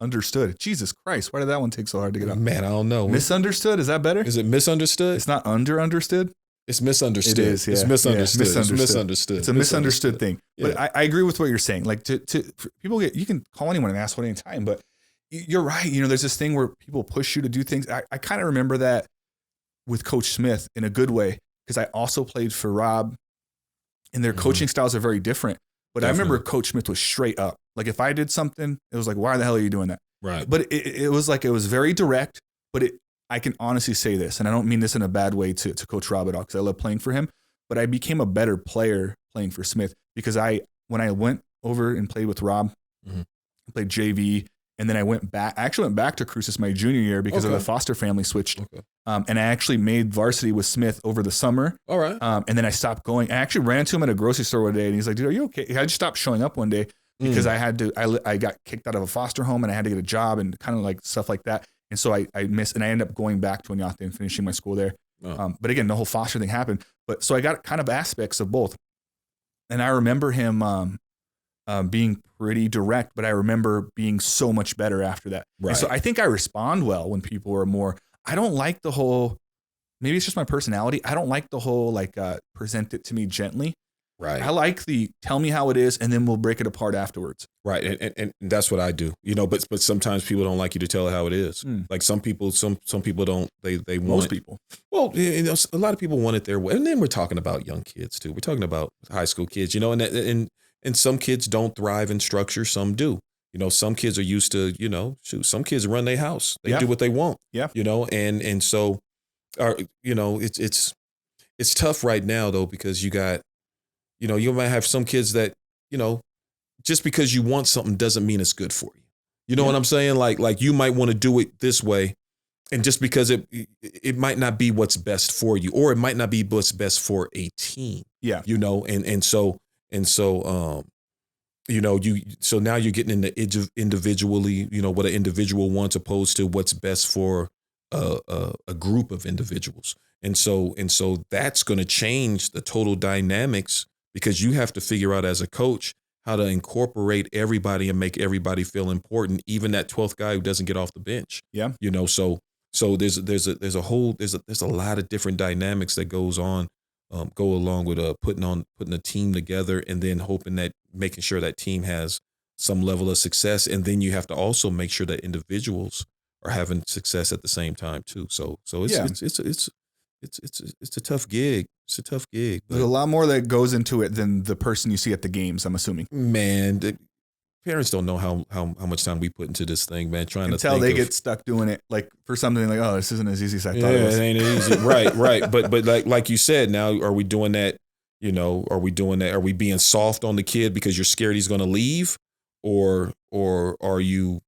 understood. Jesus Christ, why did that one take so hard to get out? Man, I don't know. Misunderstood, is that better? Is it misunderstood? It's not understood. It's misunderstood. It is, yeah. It's misunderstood. Yeah, It's misunderstood. It's a misunderstood thing. Yeah. But I agree with what you're saying. Like people you can call anyone an asshole at any time, but you're right. You know, there's this thing where people push you to do things. I kind of remember that with Coach Smith in a good way, because I also played for Rob, and their coaching styles are very different. But I remember Coach Smith was straight up. Like if I did something, it was like, why the hell are you doing that? Right. But it was like, it was very direct, but I can honestly say this, and I don't mean this in a bad way to Coach Rob at all, because I love playing for him, but I became a better player playing for Smith because when I went over and played with Rob, I played JV, and then I actually went back to Cruces my junior year because of the foster family switched. Okay. And I actually made varsity with Smith over the summer. All right. And then I stopped going. I actually ran into him at a grocery store one day, and he's like, dude, are you okay? I just stopped showing up one day because I got kicked out of a foster home, and I had to get a job and kind of like stuff like that. And so I missed, and I ended up going back to Unrest and finishing my school there. Oh. But again, the whole foster thing happened. But so I got kind of aspects of both. And I remember him being pretty direct, but I remember being so much better after that. Right. And so I think I respond well when people are more, I don't like the whole, maybe it's just my personality. I don't like the whole present it to me gently. Right. I like the tell me how it is, and then we'll break it apart afterwards. Right. And that's what I do, you know, but sometimes people don't like you to tell it how it is. Like some people don't, they want most people. Well, you know, a lot of people want it their way. And then we're talking about young kids too. We're talking about high school kids, you know, and some kids don't thrive in structure. Some do. You know, some kids are used to, you know, some kids run their house. They do what they want. Yeah. You know, and so, you know, it's tough right now though, because you got, you know, you might have some kids that, you know, just because you want something doesn't mean it's good for you. You know what I'm saying? Like you might want to do it this way, and just because it might not be what's best for you, or it might not be what's best for a team. Yeah. You know, and so you know, so now you're getting into individually, you know, what an individual wants opposed to what's best for a group of individuals. And so that's going to change the total dynamics, because you have to figure out as a coach how to incorporate everybody and make everybody feel important, even that 12th guy who doesn't get off the bench. Yeah. You know, so there's a lot of different dynamics that go along with putting a team together, and then making sure that team has some level of success. And then you have to also make sure that individuals are having success at the same time too. So it's a tough gig. It's a tough gig. There's a lot more that goes into it than the person you see at the games, I'm assuming. Man, parents don't know how much time we put into this thing, man. Until they get stuck doing it, like for something like, oh, this isn't as easy as I thought it was. It ain't easy. Right. But like you said, now are we doing that? You know, are we doing that? Are we being soft on the kid because you're scared he's going to leave, or are you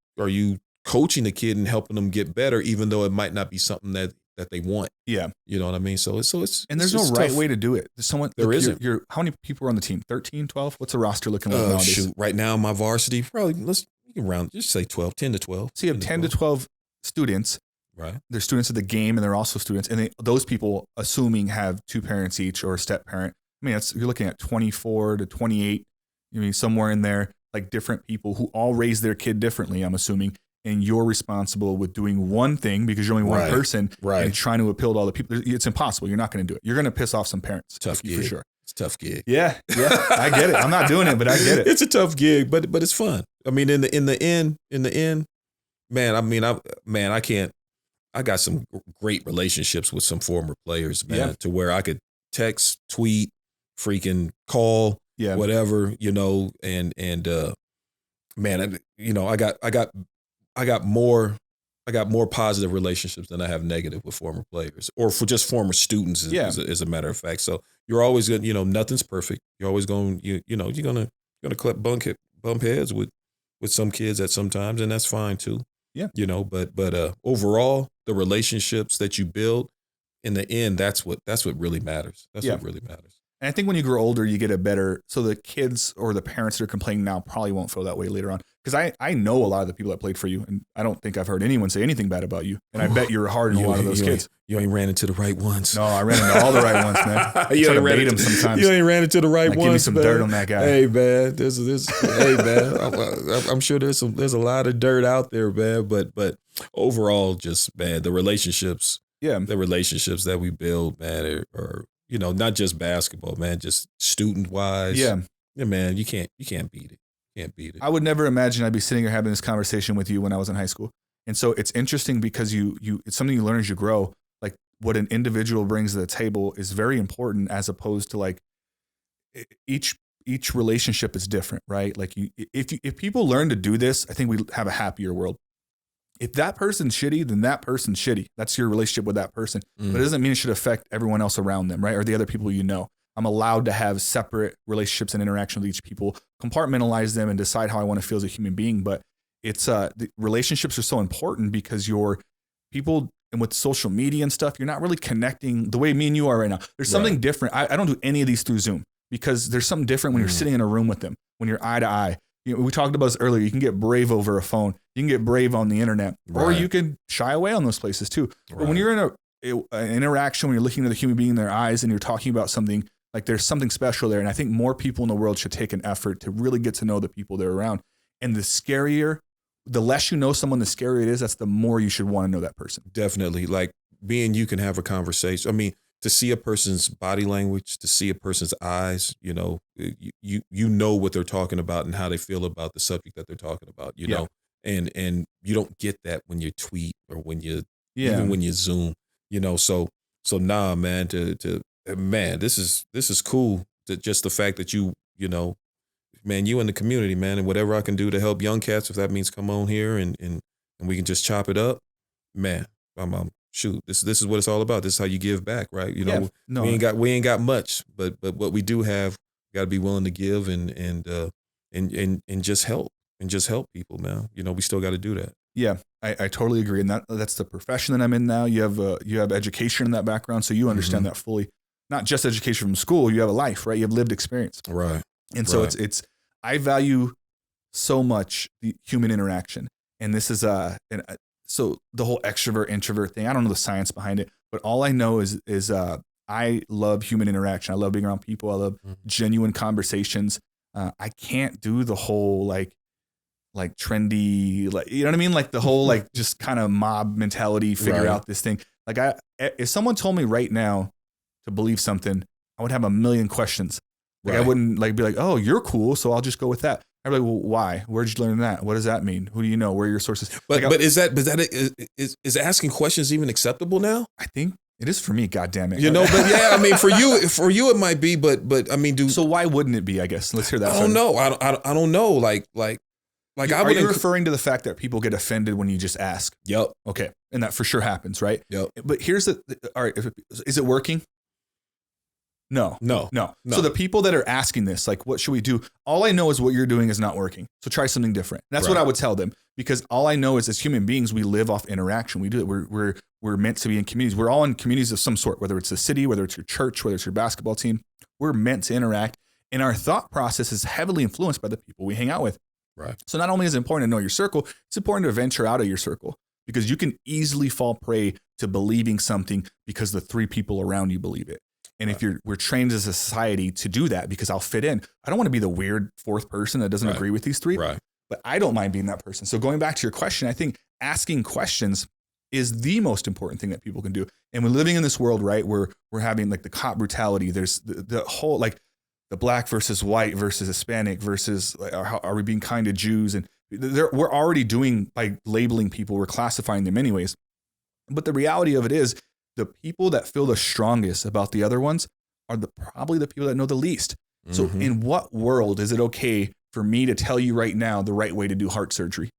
coaching the kid and helping them get better, even though it might not be something that they want? Yeah. You know what I mean? So it's and there's no right way to do it. There isn't. How many people are on the team? 13, 12? What's the roster looking like nowadays? Shoot, right now my varsity, probably just say 12, 10 to 12. So you have 10 to 12 students. Right. They're students of the game, and they're also students. And those people, assuming, have two parents each or a step parent. I mean, you're looking at 24 to 28, I mean, somewhere in there, like different people who all raise their kid differently, I'm assuming. And you're responsible with doing one thing because you're only one person, and trying to appeal to all the people. It's impossible. You're not going to do it. You're going to piss off some parents. Tough gig. For sure. It's a tough gig. Yeah. I get it. I'm not doing it, but I get it. It's a tough gig, but it's fun. I mean, in the end, man, I mean, I can't. I got some great relationships with some former players, man, to where I could text, tweet, freaking call, whatever, you know, and man, you know, I got more I got more positive relationships than I have negative with former players or for just former students, as a matter of fact. So you're always going to, nothing's perfect. You're always going, you're going to bump heads with some kids at some times, and that's fine too. Yeah. But overall, the relationships that you build in the end, that's what really matters. That's what really matters. And I think when you grow older, you get a better, so the kids or the parents that are complaining now probably won't feel that way later on. Because I know a lot of the people that played for you, and I don't think I've heard anyone say anything bad about you. And I bet you're hard on a lot of those kids. You ain't ran into the right ones. No, I ran into all the right ones, man. You ain't ran into sometimes. You ain't ran into the right ones. Give me some dirt on that guy. Hey man, hey man, I'm sure there's a lot of dirt out there, man. But overall, just man, the relationships that we build, man, are not just basketball, man, just student wise. Yeah, man, you can't beat it. I would never imagine I'd be sitting here having this conversation with you when I was in high school. And so it's interesting because it's something you learn as you grow. Like what an individual brings to the table is very important, as opposed to like each relationship is different, right? Like if people learn to do this, I think we have a happier world. If that person's shitty, then that person's shitty. That's your relationship with that person. But it doesn't mean it should affect everyone else around them, right? Or the other people you know. I'm allowed to have separate relationships and interaction with each people, compartmentalize them, and decide how I want to feel as a human being. But it's the relationships are so important because you're people, and with social media and stuff, you're not really connecting the way me and you are right now. There's something different. I don't do any of these through Zoom because there's something different when you're sitting in a room with them, when you're eye to eye. We talked about this earlier. You can get brave over a phone. You can get brave on the internet, or you can shy away on those places too. But when you're in an interaction, when you're looking at the human being in their eyes and you're talking about something, like there's something special there. And I think more people in the world should take an effort to really get to know the people they're around. And the less you know someone, the scarier it is. That's the more you should want to know that person. Definitely. Like me and you can have a conversation. I mean, to see a person's body language, to see a person's eyes, you know what they're talking about and how they feel about the subject that they're talking about, you know, and you don't get that when you tweet or when you, even when you Zoom, so nah, man, man, this is cool. Just the fact that you man, you in the community, man, and whatever I can do to help young cats, if that means come on here and we can just chop it up, man. Shoot, this is what it's all about. This is how you give back, right? We ain't got much, but what we do have, got to be willing to give and just help people, man. We still got to do that. Yeah, I totally agree, and that's the profession that I'm in now. You have education in that background, so you understand that fully. Not just education from school, you have a life, right? You have lived experience. Right. And so it's I value so much the human interaction. And this is so the whole extrovert introvert thing, I don't know the science behind it, but all I know is I love human interaction. I love being around people. I love genuine conversations. I can't do the whole like trendy, like, you know what I mean? Like the whole, like just kind of mob mentality, figure out this thing. Like if someone told me right now to believe something, I would have a million questions. Like I wouldn't like be like, oh, you're cool, so I'll just go with that. I'd be like, well, why? Where'd you learn that? What does that mean? Who do you know? Where are your sources? But is asking questions even acceptable now? I think it is for me. God damn it. But yeah, I mean, for you it might be, but I mean, so why wouldn't it be? I guess let's hear that. I don't know. I don't know. Like are you referring to the fact that people get offended when you just ask? Yep. Okay, and that for sure happens, right? Yep. But here's all right. Is it working? No. So the people that are asking this, like, what should we do? All I know is what you're doing is not working. So try something different. And that's what I would tell them, because all I know is as human beings, we live off interaction. We do it. We're meant to be in communities. We're all in communities of some sort, whether it's a city, whether it's your church, whether it's your basketball team. We're meant to interact. And our thought process is heavily influenced by the people we hang out with. Right. So not only is it important to know your circle, it's important to venture out of your circle, because you can easily fall prey to believing something because the three people around you believe it. And if we're trained as a society to do that because I'll fit in. I don't want to be the weird fourth person that doesn't agree with these three, but I don't mind being that person. So going back to your question, I think asking questions is the most important thing that people can do. And we're living in this world, right, where we're having like the cop brutality. There's the whole, like the black versus white versus Hispanic versus like, are we being kind to Jews? And we're already doing, by labeling people, we're classifying them anyways. But the reality of it is, the people that feel the strongest about the other ones are probably the people that know the least. So in what world is it okay for me to tell you right now the right way to do heart surgery?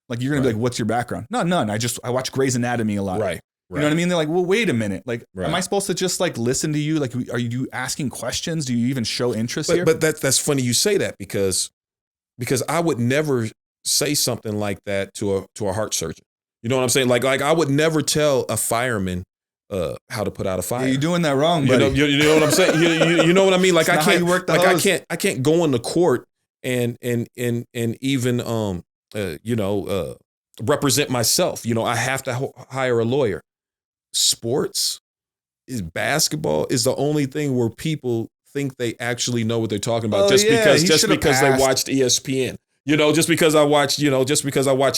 Like you're gonna be like, what's your background? No, none. I watch Grey's Anatomy a lot. Right. You know what I mean? They're like, well, wait a minute. Like, Right. am I supposed to just like listen to you? Like, are you asking questions? Do you even show interest here? But that's funny you say that because I would never say something like that to a heart surgeon. You know what I'm saying? Like I would never tell a fireman how to put out a fire. Yeah, you're doing that wrong, buddy. You know what I'm saying? You know what I mean? Like I can't work the hose. I can't go into court and even represent myself. You know, I have to hire a lawyer. Sports is basketball is the only thing where people think they actually know what they're talking about just because they watched ESPN. You know, just because I watched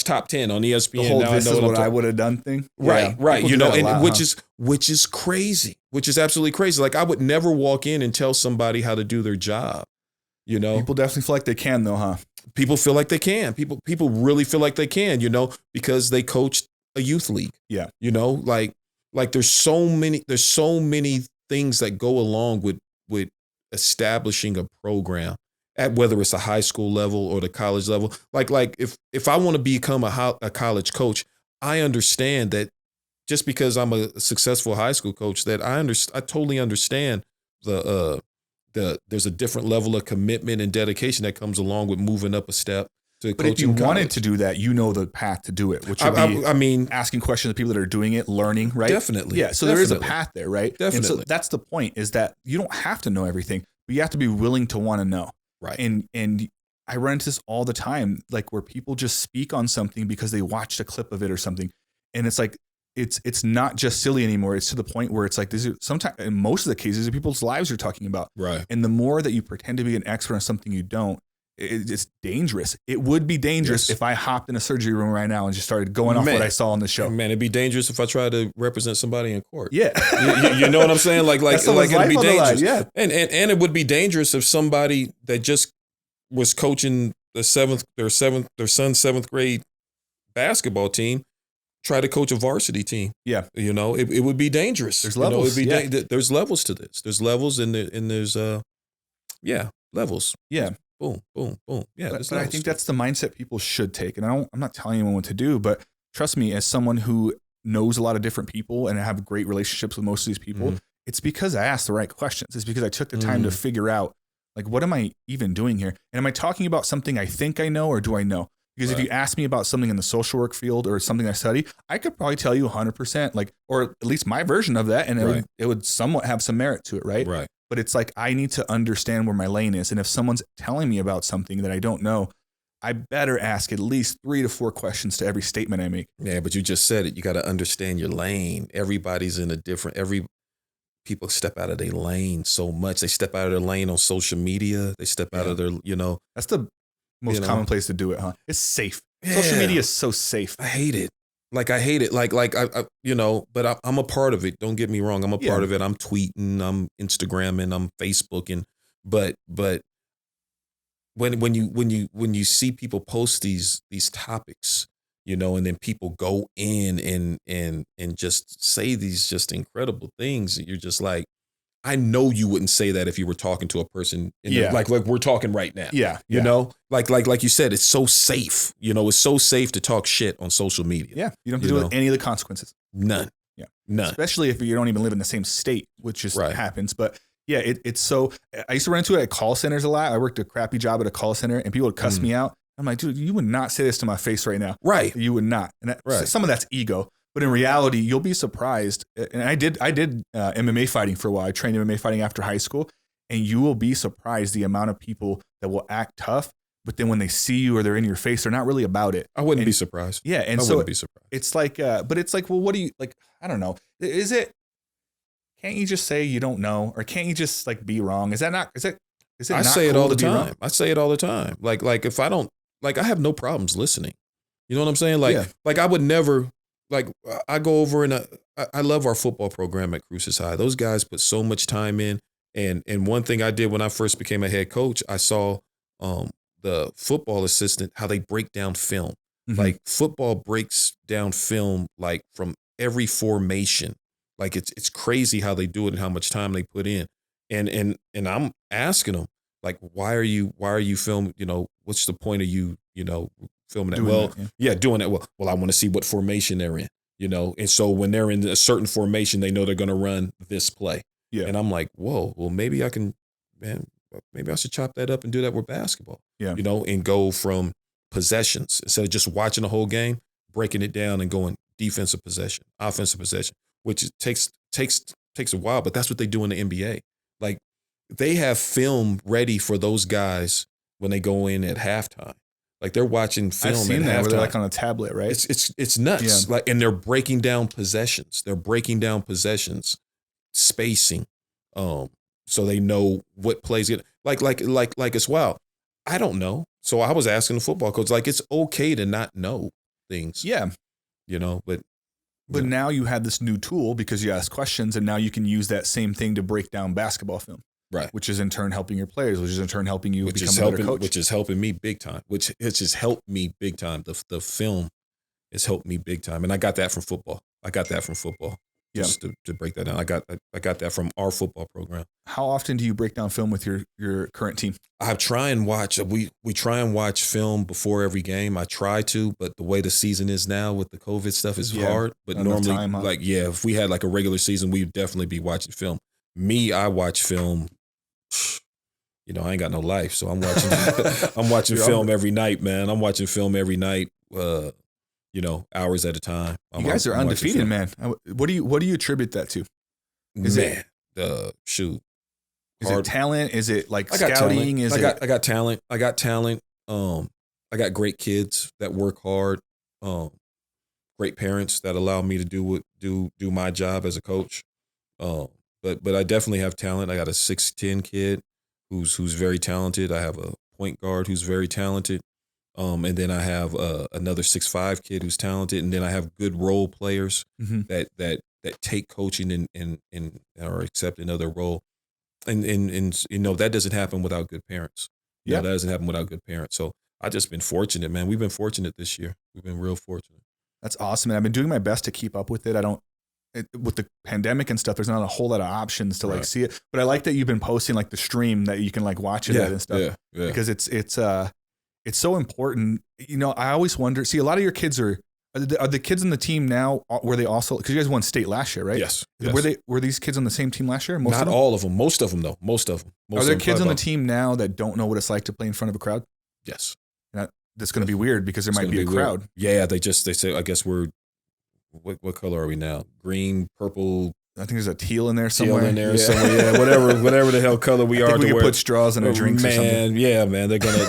Top 10 on ESPN. The whole now this I know is what I'm I would have done thing. Right, Yeah, right. You know, and lot, which is crazy, which is absolutely crazy. Like I would never walk in and tell somebody how to do their job. You know, people definitely feel like they can though, huh? People feel like they can. People really feel like they can, you know, because they coached a youth league. Yeah. You know, like there's so many things that go along with establishing a program at whether it's a high school level or the college level. Like if I want to become a college coach, I understand that just because I'm a successful high school coach, that I totally understand there's a different level of commitment and dedication that comes along with moving up a step to But if you wanted to do that, you know the path to do it, which would be I mean, asking questions of people that are doing it, learning, right? Definitely. Yeah. So there is a path there, right? Definitely. And so that's the point, is that you don't have to know everything, but you have to be willing to want to know. Right. And I run into this all the time, like where people just speak on something because they watched a clip of it or something. And it's like, it's not just silly anymore. It's to the point where it's like, sometimes in most of the cases, these are people's lives you're talking about. Right. And the more that you pretend to be an expert on something you don't, it's dangerous. It would be dangerous if I hopped in a surgery room right now and just started going off what I saw on the show. Man, it'd be dangerous if I tried to represent somebody in court. Yeah. you know what I'm saying? Like it'd be dangerous. Yeah. And it would be dangerous if somebody that just was coaching their son's seventh grade basketball team try to coach a varsity team. Yeah. You know, it would be dangerous. There's levels. There's levels to this. There's levels and there's levels. Yeah. Boom, boom, boom. Yeah. But I think that's the mindset people should take. And I'm not telling anyone what to do, but trust me, as someone who knows a lot of different people and have great relationships with most of these people, it's because I asked the right questions. It's because I took the time to figure out, like, what am I even doing here? And am I talking about something I think I know, or do I know? Because if you ask me about something in the social work field or something I study, I could probably tell you 100%, like, or at least my version of that, and it would somewhat have some merit to it, right? Right. But it's like, I need to understand where my lane is. And if someone's telling me about something that I don't know, I better ask at least 3 to 4 questions to every statement I make. Yeah, but you just said it. You got to understand your lane. Everybody's in a different, people step out of their lane so much. They step out of their lane on social media. They step out of their, That's the most common place to do it, huh? It's safe. Social media is so safe. I hate it. I hate it. But I'm a part of it. Don't get me wrong. I'm a part of it. I'm tweeting, I'm Instagramming, I'm Facebooking. But when you see people post these topics, and then people go in and just say these just incredible things, you're just like, I know you wouldn't say that if you were talking to a person like we're talking right now. Yeah. You know, like you said, it's so safe. It's so safe to talk shit on social media. Yeah. You don't have to deal with any of the consequences. None. Yeah. None. Especially if you don't even live in the same state, which just happens. But yeah, it's so, I used to run into it at call centers a lot. I worked a crappy job at a call center and people would cuss me out. I'm like, dude, you would not say this to my face right now. Right. You would not. And some of that's ego. But in reality, you'll be surprised. And I did MMA fighting for a while. I trained MMA fighting after high school. And you will be surprised the amount of people that will act tough, but then when they see you or they're in your face, they're not really about it. I wouldn't be surprised. Yeah. And I wouldn't be surprised. It's like, but it's like, well, what do you, like, I don't know. Can't you just say you don't know? Or can't you just like be wrong? Is it not I say it all the time. I say it all the time. Like if I don't, like I have no problems listening. You know what I'm saying? Like I would never, like I go over and I love our football program at Cruces High. Those guys put so much time in. And one thing I did when I first became a head coach, I saw the football assistant, how they break down film. Mm-hmm. Like football breaks down film like from every formation. Like it's crazy how they do it and how much time they put in. And I'm asking them, like, why are you filming? What's the point of you filming that. Doing Well, that, yeah, doing that. Well, I want to see what formation they're in, and so when they're in a certain formation, they know they're going to run this play. Yeah. And I'm like, whoa, well, maybe I can, man, maybe I should chop that up and do that with basketball. Yeah. And go from possessions instead of just watching the whole game, breaking it down and going defensive possession, offensive possession, which takes a while, but that's what they do in the NBA. Like, they have film ready for those guys when they go in at halftime. Like, they're watching film. I've seen at that halftime. where they're like on a tablet, right? It's nuts. Yeah. Like, and they're breaking down possessions. Spacing, so they know what plays get like as well. I don't know. So I was asking the football coach, like, it's okay to not know things. Yeah. But now you have this new tool because you ask questions, and now you can use that same thing to break down basketball film. Right. Which is in turn helping your players, which is in turn helping you become a better coach. Which is helping me big time. It's just helped me big time. The film has helped me big time. And I got that from football. Just to break that down. I got that from our football program. How often do you break down film with your current team? I try and watch. We try and watch film before every game. I try to, but the way the season is now with the COVID stuff is hard. But normally, time, huh? if we had like a regular season, we'd definitely be watching film. Me, I watch film. I ain't got no life, so I'm watching. I'm watching film every night, man. I'm watching film every night. Hours at a time. You guys are undefeated, man. What do you attribute that to? Shoot. Is it talent? Is it like scouting? Talent. I got talent. I got talent. I got great kids that work hard. Great parents that allow me to do my job as a coach. But I definitely have talent. I got a 6'10" kid who's very talented. I have a point guard who's very talented. And then I have another 6'5" kid who's talented, and then I have good role players that take coaching and are accepting of their role, and that doesn't happen without good parents. That doesn't happen without good parents. So I just been fortunate, man. We've been fortunate this year. We've been real fortunate. That's awesome, and I've been doing my best to keep up with it. With the pandemic and stuff, there's not a whole lot of options to see it, but I like that you've been posting like the stream that you can like watch it at and stuff. Yeah. Because it's so important. I always wonder, see, a lot of your kids are the kids in the team now, were they also, because you guys won state last year, right? Yes. Were these kids on the same team last year? Not all of them. Most of them, though. Most of them. Are there kids on the team now that don't know what it's like to play in front of a crowd? Yes. That's going to be weird because there might be a crowd. Weird. Yeah, they say, I guess we're, what color are we now? Green, purple. I think there's a teal in there somewhere. Yeah, whatever the hell color we are. We can put straws in our drinks or something. Yeah, man, they're gonna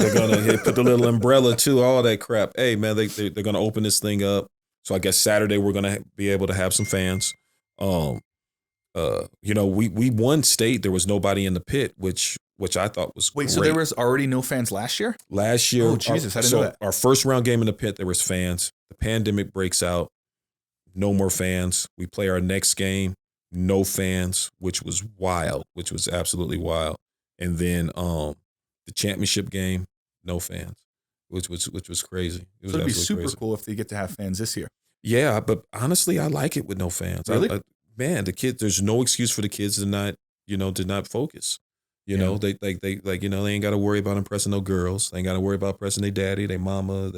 put the little umbrella too, all that crap. Hey, man, they're gonna open this thing up. So I guess Saturday we're gonna be able to have some fans. We won state. There was nobody in the pit, which I thought was great. So there was already no fans last year? Last year, oh Jesus, I didn't know that. Our first round game in the pit, there was fans. The pandemic breaks out. No more fans. We play our next game. No fans, which was wild, which was absolutely wild. And then the championship game, no fans, which was crazy. So it'd be super cool if they get to have fans this year. Yeah, but honestly, I like it with no fans. Really? Man, the kids, there's no excuse for the kids to not focus. They ain't got to worry about impressing no girls. They ain't got to worry about impressing their daddy, their mama,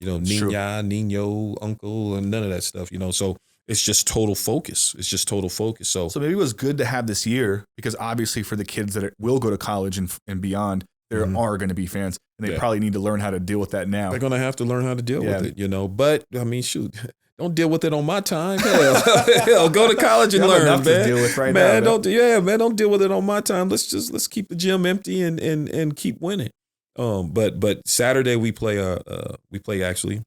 Nino, uncle, and none of that stuff. So it's just total focus. So maybe it was good to have this year because obviously for the kids that will go to college and beyond, there are going to be fans, and they probably need to learn how to deal with that now. They're going to have to learn how to deal with it, But I mean, shoot, don't deal with it on my time. Hell, go to college and learn, man. To deal with right man, now, don't deal with it on my time. Let's keep the gym empty and keep winning. But Saturday we play actually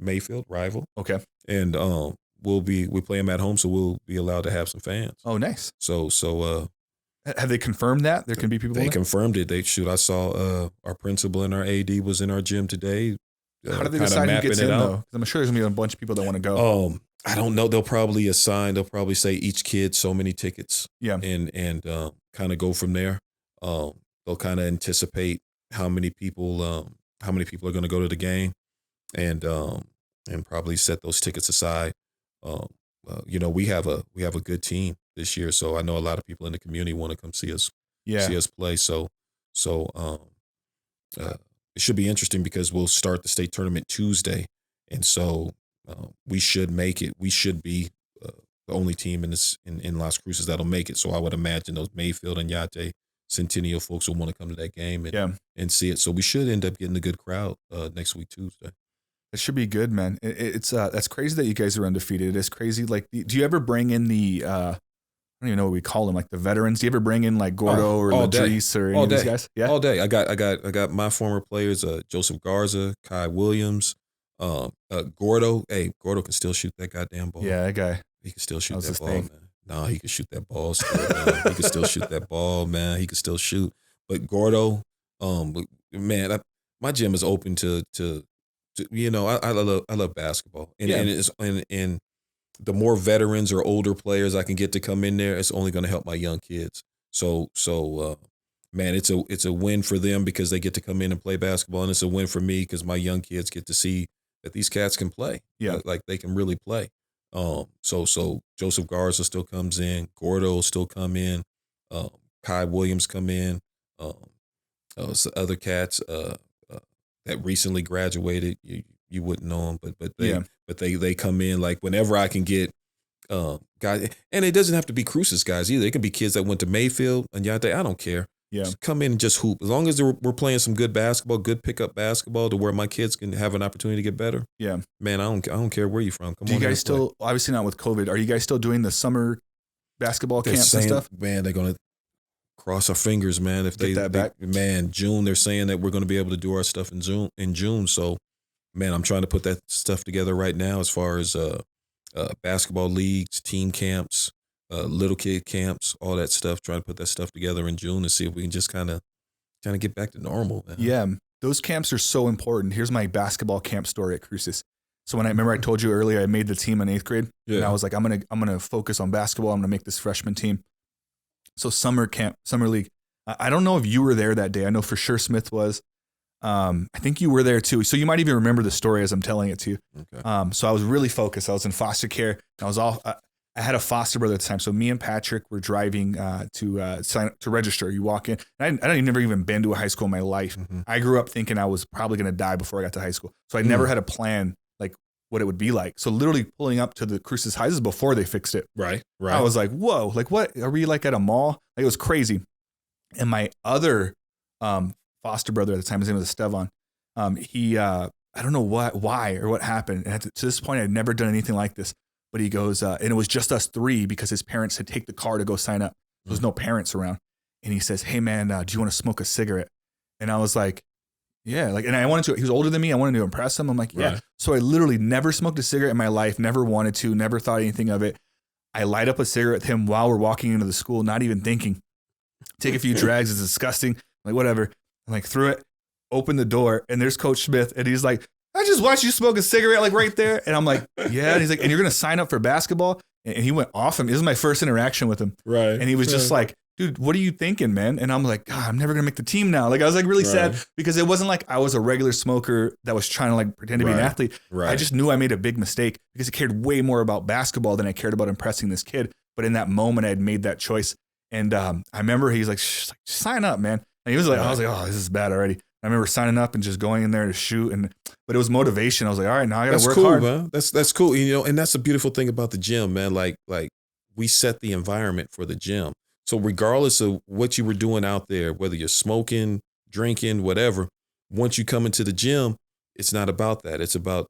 Mayfield rival. Okay. And we play them at home, so we'll be allowed to have some fans. Oh, nice. So have they confirmed that there can be people? They confirmed it. I saw our principal and our AD was in our gym today. How do they decide who gets in though? Because I'm sure there's gonna be a bunch of people that want to go. I don't know. They'll probably say each kid so many tickets. Yeah. And kind of go from there. They'll kind of anticipate how many people are going to go to the game, and probably set those tickets aside. We have a good team this year, so I know a lot of people in the community want to come see us play. So it it should be interesting because we'll start the state tournament Tuesday, and so we should make it. We should be the only team in Las Cruces that'll make it. So I would imagine those Mayfield and G.O.A.T Centennial folks will want to come to that game and see it. So we should end up getting a good crowd next week Tuesday. It should be good, man. It's that's crazy that you guys are undefeated. It's crazy. Like, do you ever bring in the I don't even know what we call them, like the veterans? Do you ever bring in like Gordo or Ladrice or any of these guys? Yeah, all day. I got my former players, Joseph Garza, Kai Williams, Gordo. Hey, Gordo can still shoot that goddamn ball. Yeah, that guy. He can still shoot that ball, man. No, he can shoot that ball still, man. He can still shoot that ball, man. He can still shoot. But Gordo, man, my gym is open to I love basketball. And the more veterans or older players I can get to come in there, it's only going to help my young kids. So man, it's a win for them because they get to come in and play basketball, and it's a win for me because my young kids get to see that these cats can play. Yeah, like they can really play. So Joseph Garza still comes in, Gordo still come in, Kai Williams come in, other cats that recently graduated. You wouldn't know them, but they come in like whenever I can get guys, and it doesn't have to be Cruces guys either. It can be kids that went to Mayfield and G.O.A.T. I don't care. Yeah, just come in and just hoop. As long as we're playing some good basketball, good pickup basketball to where my kids can have an opportunity to get better. Yeah, man, I don't care where you're from. Come on. Do you guys still, obviously not with COVID, are you guys still doing the summer basketball camps and stuff? Man, they're gonna cross our fingers, man. If they back, man, June they're saying that we're gonna be able to do our stuff in June. So, man, I'm trying to put that stuff together right now as far as basketball leagues, team camps. Little kid camps, all that stuff, trying to put that stuff together in June and see if we can just kind of get back to normal. Man. Yeah, those camps are so important. Here's my basketball camp story at Cruces. So when I remember I told you earlier, I made the team in 8th grade, and I was like, I'm gonna focus on basketball. I'm gonna make this freshman team. So summer camp, summer league. I don't know if you were there that day. I know for sure Smith was. I think you were there too. So you might even remember the story as I'm telling it to you. Okay. So I was really focused. I was in foster care. I was I had a foster brother at the time. So me and Patrick were driving to register. You walk in. And I never even been to a high school in my life. Mm-hmm. I grew up thinking I was probably going to die before I got to high school. So I never had a plan like what it would be like. So literally pulling up to the Cruces High, this is before they fixed it. Right. I was like, whoa, like what? Are we like at a mall? Like it was crazy. And my other foster brother at the time, his name was Estevan. He, I don't know why or what happened. And to this point, I'd never done anything like this. But he goes, and it was just us three because his parents had taken the car to go sign up. There was no parents around. And he says, hey man, do you want to smoke a cigarette? And I was like, yeah. Like, and I wanted to, he was older than me. I wanted to impress him. I'm like, yeah. Right. So I literally never smoked a cigarette in my life, never wanted to, never thought anything of it. I light up a cigarette with him while we're walking into the school, not even thinking. Take a few drags. It's disgusting. I'm like, whatever. I'm like, threw it, opened the door, and there's Coach Smith. And he's like, I just watched you smoke a cigarette like right there. And I'm like, yeah. And he's like, and you're going to sign up for basketball? And he went off him. This is my first interaction with him. Right. And he was just like, dude, what are you thinking, man? And I'm like, God, I'm never going to make the team now. Like, I was like really sad because it wasn't like I was a regular smoker that was trying to like pretend to be an athlete. Right. I just knew I made a big mistake because I cared way more about basketball than I cared about impressing this kid. But in that moment, I had made that choice. And I remember he's like, sign up, man. And he was like, I was like, oh, this is bad already. I remember signing up and just going in there to shoot, but it was motivation. I was like, all right, now I got to work hard. Man. That's cool. And that's the beautiful thing about the gym, man. Like we set the environment for the gym. So regardless of what you were doing out there, whether you're smoking, drinking, whatever, once you come into the gym, it's not about that. It's about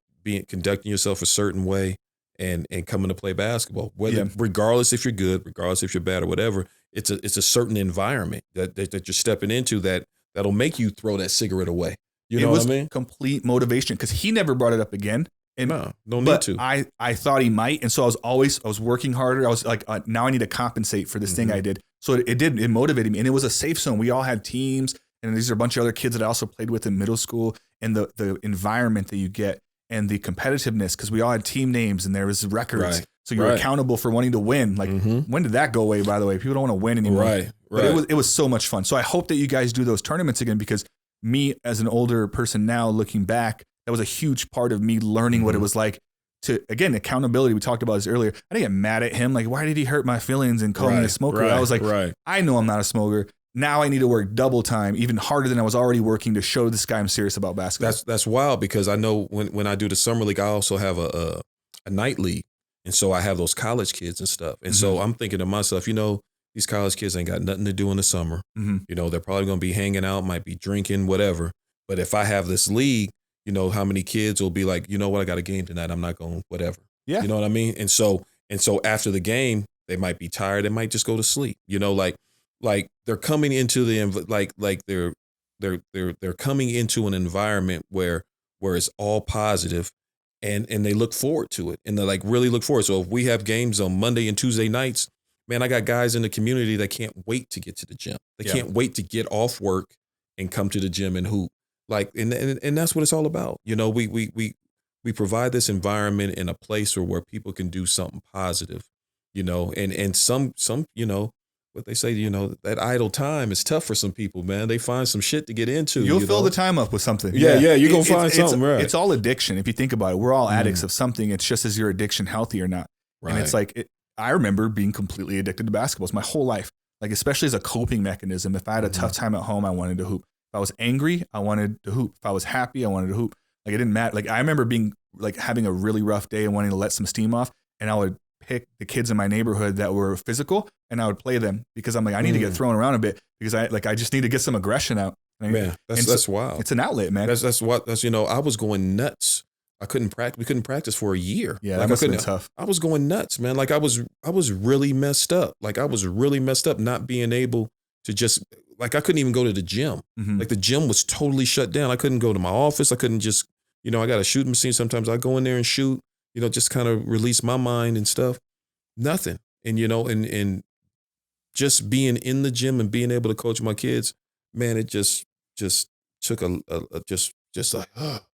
conducting yourself a certain way and coming to play basketball. Regardless if you're good, regardless if you're bad or whatever, it's a certain environment that you're stepping into that'll make you throw that cigarette away. You know what I mean? Complete motivation because he never brought it up again. And no need to. I thought he might, and so I was working harder. I was like, now I need to compensate for this thing I did. So it motivated me, and it was a safe zone. We all had teams, and these are a bunch of other kids that I also played with in middle school, and the environment that you get and the competitiveness because we all had team names and there was records. Right. So you're accountable for wanting to win. Like when did that go away? By the way, people don't want to win anymore. Right. But it was so much fun. So I hope that you guys do those tournaments again because me as an older person now looking back, that was a huge part of me learning what it was like to, again, accountability. We talked about this earlier. I didn't get mad at him. Like, why did he hurt my feelings and call me a smoker? I was like, I know I'm not a smoker. now I need to work double time, even harder than I was already working to show this guy I'm serious about basketball. That's wild because I know when I do the summer league, I also have a night league. And so I have those college kids and stuff. And so I'm thinking to myself, these college kids ain't got nothing to do in the summer. They're probably going to be hanging out, might be drinking, whatever. But if I have this league, how many kids will be like, you know what, I got a game tonight. I'm not going, whatever. Yeah. You know what I mean? And so after the game, they might be tired. They might just go to sleep. Like they're coming into they're coming into an environment where it's all positive, and they look forward to it, and they like really look forward. So if we have games on Monday and Tuesday nights, man, I got guys in the community that can't wait to get to the gym. They can't wait to get off work and come to the gym and hoop. Like and that's what it's all about. We provide this environment in a place where people can do something positive, and some what they say, that idle time is tough for some people, man. They find some shit to get into. You'll fill the time up with something. Yeah, you're going to find something, right? It's all addiction. If you think about it, we're all addicts of something. It's just, is your addiction healthy or not? Right. And it's like, I remember being completely addicted to basketball. It's my whole life. Like, especially as a coping mechanism. If I had a tough time at home, I wanted to hoop. If I was angry, I wanted to hoop. If I was happy, I wanted to hoop. Like, it didn't matter. Like, I remember being like having a really rough day and wanting to let some steam off. And I would pick the kids in my neighborhood that were physical and I would play them because I'm like, I need to get thrown around a bit because I just need to get some aggression out. Man, that's wild. It's an outlet, man. That's I was going nuts. We couldn't practice for a year. Yeah, that must have been tough. I was going nuts, man. Like I was really messed up. Like I was really messed up not being able to just, like I couldn't even go to the gym. Like the gym was totally shut down. I couldn't go to my office. I couldn't just, I got a shooting machine. Sometimes I go in there and shoot, just kind of release my mind and stuff. Nothing. And, and just being in the gym and being able to coach my kids, man, it just took just like,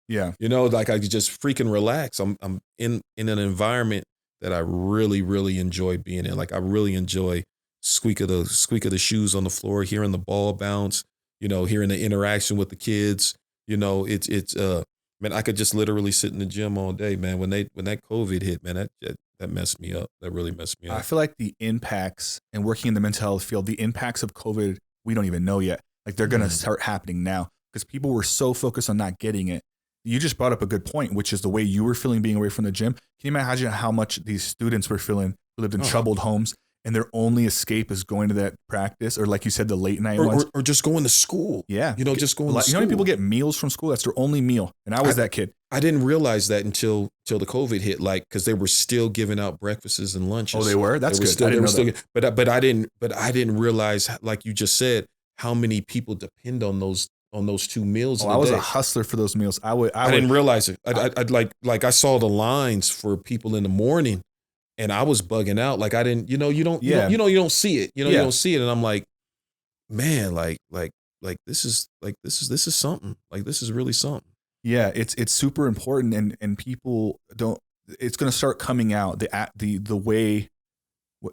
yeah. Like I could just freaking relax. I'm in an environment that I really, really enjoy being in. Like I really enjoy squeak of the shoes on the floor, hearing the ball bounce, hearing the interaction with the kids. It's man, I could just literally sit in the gym all day, man. When that COVID hit, man, that messed me up. That really messed me up. I feel like the impacts, and working in the mental health field, the impacts of COVID, we don't even know yet. Like they're going to start happening now because people were so focused on not getting it. You just brought up a good point, which is the way you were feeling being away from the gym. Can you imagine how much these students were feeling who lived in troubled homes and their only escape is going to that practice, or like you said, the late night ones, or just going to school. Yeah, just going to school. You know how many people get meals from school? That's their only meal. And I was that kid. I didn't realize that until the COVID hit, like because they were still giving out breakfasts and lunches. Oh, they were. That's good. I didn't know that. But I didn't realize, like you just said, how many people depend on those 2 meals. I was a hustler for those meals. I didn't realize it. I saw the lines for people in the morning, and I was bugging out. Like I didn't, you don't see it. You don't see it, and I'm like, man, like this is something. Like this is really something. Yeah, it's super important, and people don't. It's going to start coming out the way,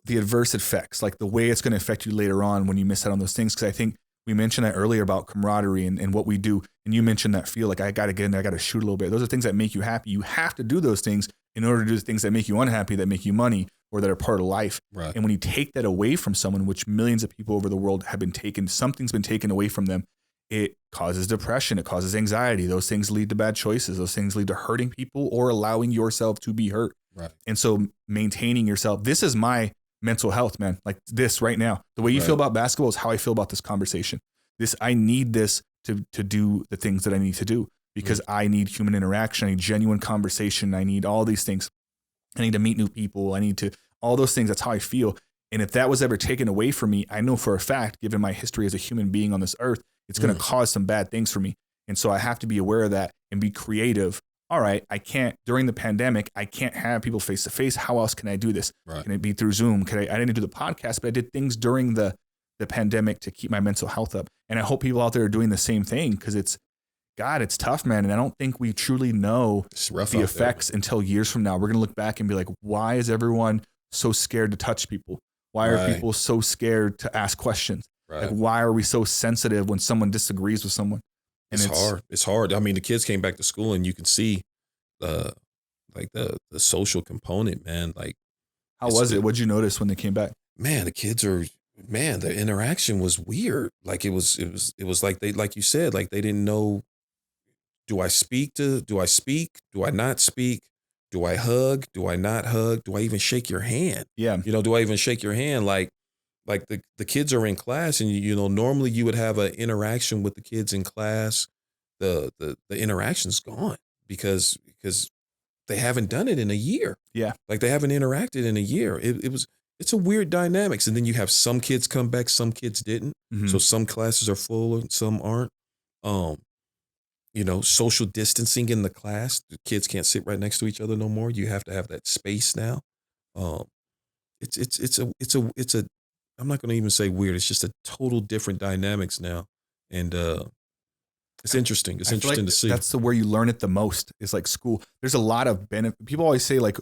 the adverse effects, like the way it's going to affect you later on when you miss out on those things. Because I think we mentioned that earlier about camaraderie and what we do, and you mentioned that feel like I got to get in there, I got to shoot a little bit. Those are things that make you happy. You have to do those things in order to do the things that make you unhappy, that make you money, or that are part of life. Right. And when you take that away from someone, which millions of people over the world have been taken, something's been taken away from them. It causes depression. It causes anxiety. Those things lead to bad choices. Those things lead to hurting people or allowing yourself to be hurt. Right. And so maintaining yourself, this is my mental health, man. Like this right now, the way you feel about basketball is how I feel about this conversation. I need this to do the things that I need to do because I need human interaction. I need genuine conversation. I need all these things. I need to meet new people. I need to, all those things. That's how I feel. And if that was ever taken away from me, I know for a fact, given my history as a human being on this earth, it's going to cause some bad things for me. And so I have to be aware of that and be creative. All right, I can't, during the pandemic, I can't have people face to face. How else can I do this? Right. Can it be through Zoom? I didn't do the podcast, but I did things during the pandemic to keep my mental health up. And I hope people out there are doing the same thing because it's tough, man. And I don't think we truly know the effects until years from now. We're going to look back and be like, why is everyone so scared to touch people? Why are people so scared to ask questions? Right. Like, why are we so sensitive when someone disagrees with someone? And it's hard. It's hard. I mean, the kids came back to school and you can see the social component, man. Like, how was it? What'd you notice when they came back? Man, the kids are man, the interaction was weird. Like it was like like you said, like they didn't know, do I speak? Do I not speak? Do I hug? Do I not hug? Do I even shake your hand? Yeah. Do I even shake your hand? Like the kids are in class, and normally you would have an interaction with the kids in class. The interaction's gone because they haven't done it in a year. Yeah. Like they haven't interacted in a year. It's a weird dynamics. And then you have some kids come back, some kids didn't. Mm-hmm. So some classes are full and some aren't. Social distancing in the class. The kids can't sit right next to each other no more. You have to have that space now. It's a I'm not going to even say weird. It's just a total different dynamics now. And it's interesting. It's interesting to see. That's where you learn it the most, is like school. There's a lot of benefit. People always say like,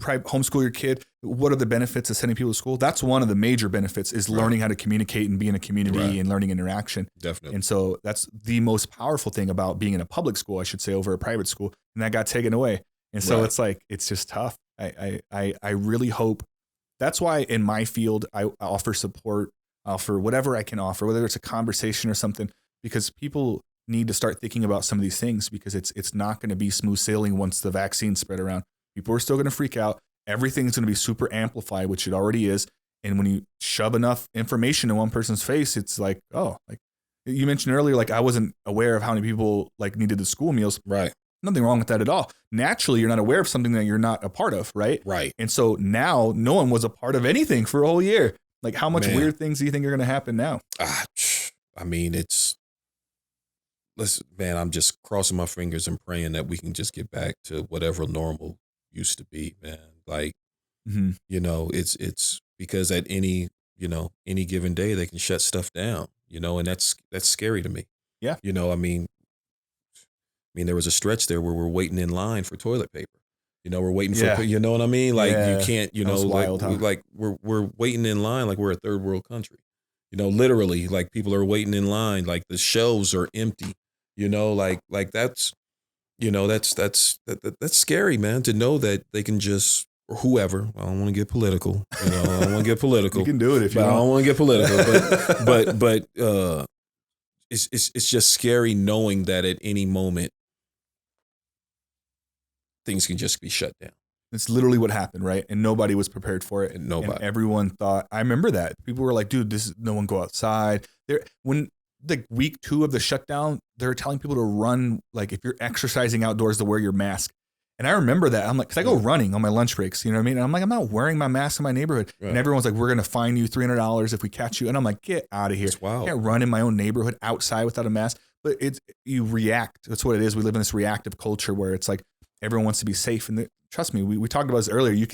homeschool your kid. What are the benefits of sending people to school? That's one of the major benefits, is learning how to communicate and be in a community and learning interaction. Definitely. And so that's the most powerful thing about being in a public school, I should say, over a private school. And that got taken away. And so it's like, it's just tough. I really hope. That's why in my field, I offer support, offer whatever I can offer, whether it's a conversation or something, because people need to start thinking about some of these things, because it's not going to be smooth sailing once the vaccine spread around. People are still going to freak out. Everything's going to be super amplified, which it already is. And when you shove enough information in one person's face, it's like, oh, like you mentioned earlier, like I wasn't aware of how many people like needed the school meals. Right. Nothing wrong with that at all. Naturally, you're not aware of something that you're not a part of, right? Right. And so now no one was a part of anything for a whole year. Like how much weird things do you think are going to happen now? I mean, I'm just crossing my fingers and praying that we can just get back to whatever normal used to be, man. Like, it's because at any given day they can shut stuff down, and that's scary to me. Yeah. I mean, there was a stretch there where we're waiting in line for toilet paper. We're waiting for, you know what I mean? Like you can't, wild, like we're waiting in line like we're a third world country. Literally, like people are waiting in line, like the shelves are empty. Like that's scary, man, to know that they can just, or whoever, I don't want to get political, I don't want to get political. You can do it if you want. I don't want to get political, but it's just scary knowing that at any moment things can just be shut down. It's literally what happened, right? And nobody was prepared for it. And everyone thought, I remember that. People were like, dude, no one go outside. When the week 2 of the shutdown, they're telling people to run, like if you're exercising outdoors, to wear your mask. And I remember that. I'm like, because I go running on my lunch breaks, you know what I mean? And I'm like, I'm not wearing my mask in my neighborhood. Right. And everyone's like, we're going to fine you $300 if we catch you. And I'm like, get out of here. Wow. I can't run in my own neighborhood outside without a mask. But you react. That's what it is. We live in this reactive culture where it's like everyone wants to be safe. And trust me, we talked about this earlier.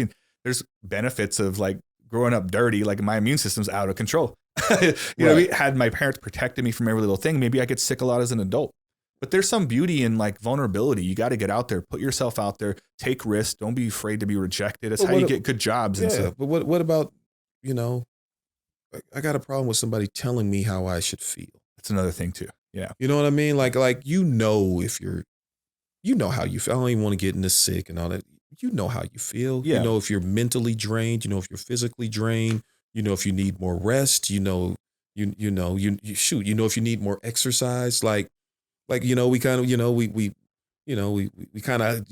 There's benefits of like growing up dirty. Like my immune system's out of control. you know what I mean? Had my parents protected me from every little thing, maybe I get sick a lot as an adult. But there's some beauty in like vulnerability. You got to get out there, put yourself out there, take risks. Don't be afraid to be rejected. That's how you get good jobs. And stuff. But what about, I got a problem with somebody telling me how I should feel. That's another thing too. Yeah. You know what I mean? Like if how you feel. I don't even want to get into sick and all that. You know how you feel. Yeah. If you're mentally drained, if you're physically drained, if you need more rest, if you need more exercise, we kind of,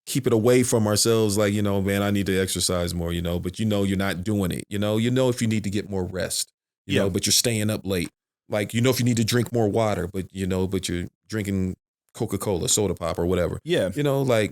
keep it away from ourselves. Like, man, I need to exercise more, but you're not doing it. If you need to get more rest, but you're staying up late. Like, if you need to drink more water, but you're drinking Coca-Cola, soda pop or whatever. Yeah. So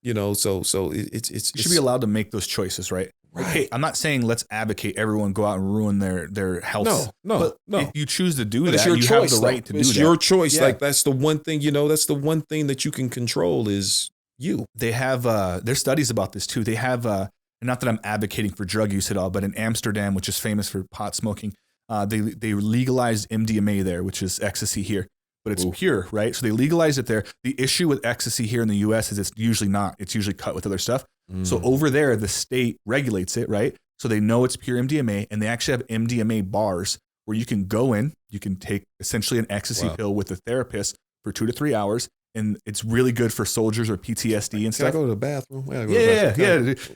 it's you should be allowed to make those choices, right? Right. Like, hey, I'm not saying let's advocate everyone go out and ruin their health. No. If you choose to do that, it's your you choice, have the right to do that. It's your choice. Yeah. Like that's the one thing, that's the one thing that you can control is you. They have there's studies about this too. They have not that I'm advocating for drug use at all, but in Amsterdam, which is famous for pot smoking, they legalized MDMA there, which is ecstasy here. But it's pure, right? So they legalized it there. The issue with ecstasy here in the US is it's usually not. It's usually cut with other stuff. So over there, the state regulates it, right? So they know it's pure MDMA, and they actually have MDMA bars where you can go in, you can take essentially an ecstasy pill with a therapist for 2 to 3 hours, and it's really good for soldiers or PTSD and stuff. Can I go to the bathroom?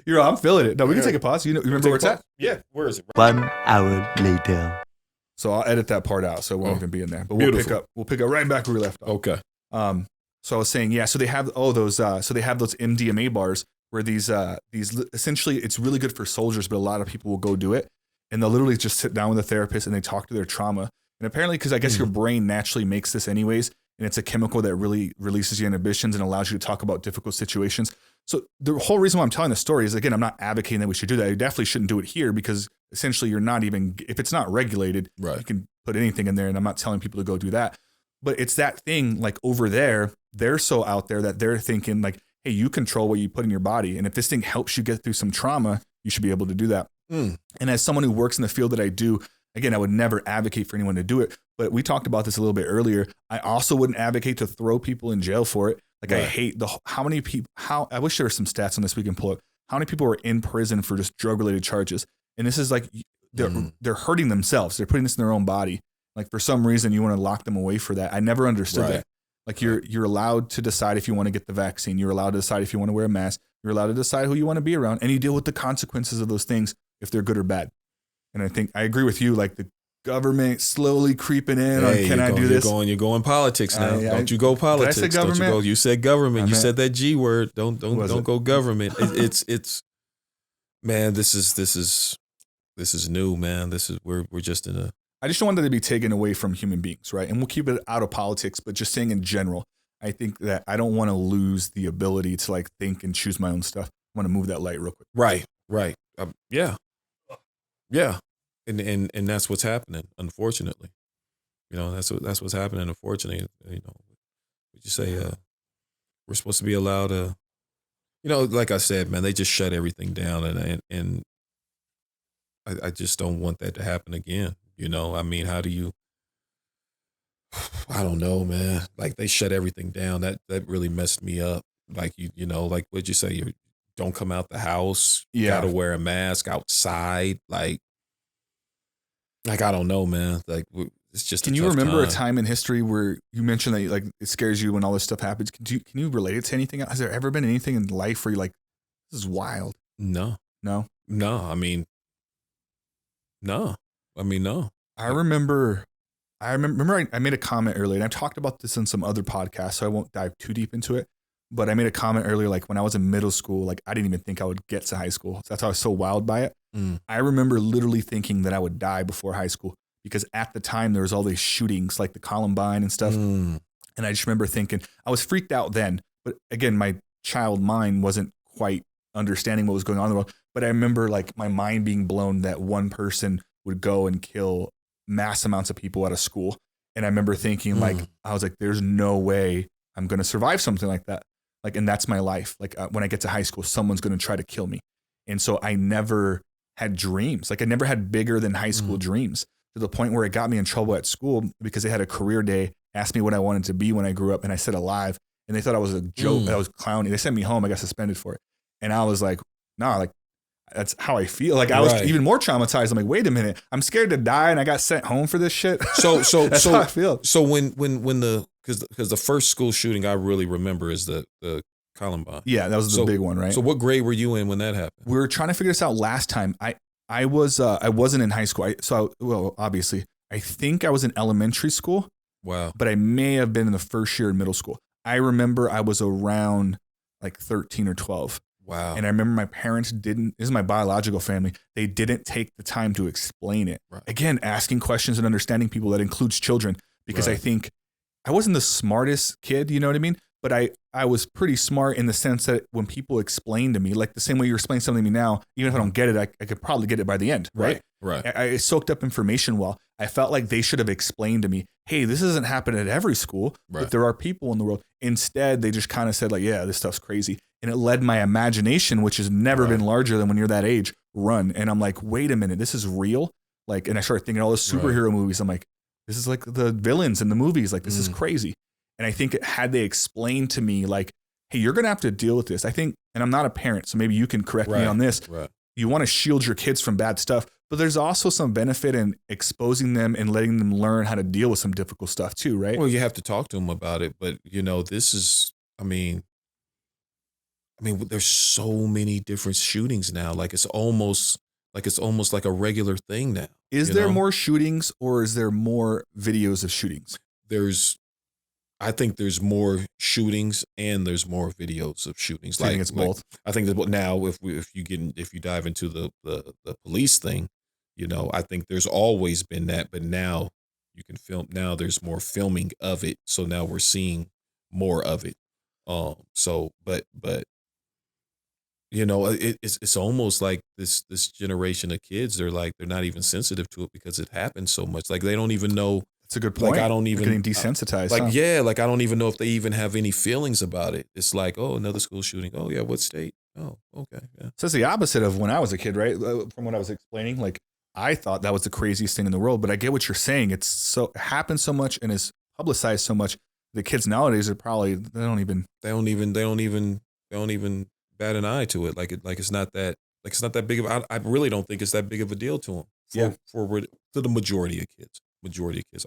Yeah. I'm feeling it. No, we can take a pause. You remember where it's at? Yeah. Where is it? 1 hour later. So I'll edit that part out, so it won't even be in there. But we'll pick up right back where we left off. Okay. So I was saying, so they have those MDMA bars where these essentially it's really good for soldiers, but a lot of people will go do it, and they'll literally just sit down with a therapist and they talk to their trauma. And apparently, because I guess your brain naturally makes this anyways, and it's a chemical that really releases your inhibitions and allows you to talk about difficult situations. So the whole reason why I'm telling the story is, again, I'm not advocating that we should do that. I definitely shouldn't do it here because essentially you're not even, if it's not regulated, right, you can put anything in there, and I'm not telling people to go do that. But it's that thing, like over there, they're so out there that they're thinking like, hey, you control what you put in your body. And if this thing helps you get through some trauma, you should be able to do that. And as someone who works in the field that I do, again, I would never advocate for anyone to do it. But we talked about this a little bit earlier. I also wouldn't advocate to throw people in jail for it. Like I hate how many people, I wish there were some stats on this we can pull up. How many people are in prison for just drug related charges? And this is like, they're hurting themselves. They're putting this in their own body. Like for some reason you want to lock them away for that. I never understood that. Like you're allowed to decide if you want to get the vaccine. You're allowed to decide if you want to wear a mask. You're allowed to decide who you want to be around, and you deal with the consequences of those things if they're good or bad. And I think I agree with you. Like the government slowly creeping in on can I do this? You're going politics now. Don't you go politics? Did I say government? You said government. You said that G word. Don't go government. It's man. This is new, man. We're just in a. I just don't want that to be taken away from human beings, right? And we'll keep it out of politics, but just saying in general, I think that I don't want to lose the ability to like think and choose my own stuff. I want to move that light real quick. Right. Yeah. And that's what's happening, unfortunately. That's what's happening, unfortunately. Would you say we're supposed to be allowed to, like I said, man, they just shut everything down, and I just don't want that to happen again. I mean, how do you? I don't know, man. Like they shut everything down. That really messed me up. Like like what'd you say? You don't come out the house. You gotta wear a mask outside. Like I don't know, man. Like it's just. Can you remember a time in history where you mentioned that like it scares you when all this stuff happens? Can you relate it to anything? Has there ever been anything in life where you're like, this is wild? No. I mean, no. I remember I made a comment earlier, and I've talked about this in some other podcasts, so I won't dive too deep into it. But I made a comment earlier, like when I was in middle school, like I didn't even think I would get to high school. So that's why I was so wowed by it. I remember literally thinking that I would die before high school because at the time there was all these shootings, like the Columbine and stuff. And I just remember thinking I was freaked out then. But again, my child mind wasn't quite understanding what was going on in the world. But I remember like my mind being blown that one person would go and kill mass amounts of people at a school. And I remember thinking like, I was like, there's no way I'm going to survive something like that. Like, and that's my life. Like when I get to high school, someone's going to try to kill me. And so I never had dreams. Like I never had bigger than high school dreams to the point where it got me in trouble at school because they had a career day, asked me what I wanted to be when I grew up. And I said alive. And they thought I was a joke. I was clowning. They sent me home. I got suspended for it. And I was like, nah, like that's how I feel. Like I was even more traumatized. I'm like, wait a minute, I'm scared to die, and I got sent home for this shit. So that's how I feel. So when because the first school shooting I really remember is the Columbine. Yeah, that was the big one, right? So what grade were you in when that happened? We were trying to figure this out last time. I wasn't in high school. Obviously, I think I was in elementary school. Wow. But I may have been in the first year in middle school. I remember I was around like 13 or 12. Wow. And I remember my parents this is my biological family, they didn't take the time to explain it. Right. Again, asking questions and understanding people, that includes children, because I think I wasn't the smartest kid, you know what I mean? But I was pretty smart in the sense that when people explain to me, like the same way you explain something to me now, even if I don't get it, I could probably get it by the end, right? I soaked up information well. I felt like they should have explained to me, hey, this doesn't happen at every school, but there are people in the world. Instead, they just kind of said like, yeah, this stuff's crazy. And it led my imagination, which has never been larger than when you're that age, run. And I'm like, wait a minute, this is real? Like, and I started thinking all the superhero movies. I'm like, this is like the villains in the movies. Like, this is crazy. And I think had they explained to me like, hey, you're going to have to deal with this. I think, and I'm not a parent, so maybe you can correct me on this. you want to shield your kids from bad stuff, but there's also some benefit in exposing them and letting them learn how to deal with some difficult stuff too, right? Well, you have to talk to them about it, but this is, there's so many different shootings now. Like it's almost like a regular thing now. Is there more shootings or is there more videos of shootings? I think there's more shootings and there's more videos of shootings. I think it's both. I think that now, if you dive into the police thing, I think there's always been that, but now you can film. Now there's more filming of it, so now we're seeing more of it. It's almost like this generation of kids. They're not even sensitive to it because it happens so much. Like they don't even know. That's a good point. Like I don't even getting desensitized. Like I don't even know if they even have any feelings about it. It's like, oh, another school shooting. Oh yeah, what state? Oh, okay. Yeah. So it's the opposite of when I was a kid, right? From what I was explaining, like I thought that was the craziest thing in the world, but I get what you're saying. It happens so much and is publicized so much. The kids nowadays are probably they don't even bat an eye to it. Like it's not that big of. I really don't think it's that big of a deal to them. To the majority of kids.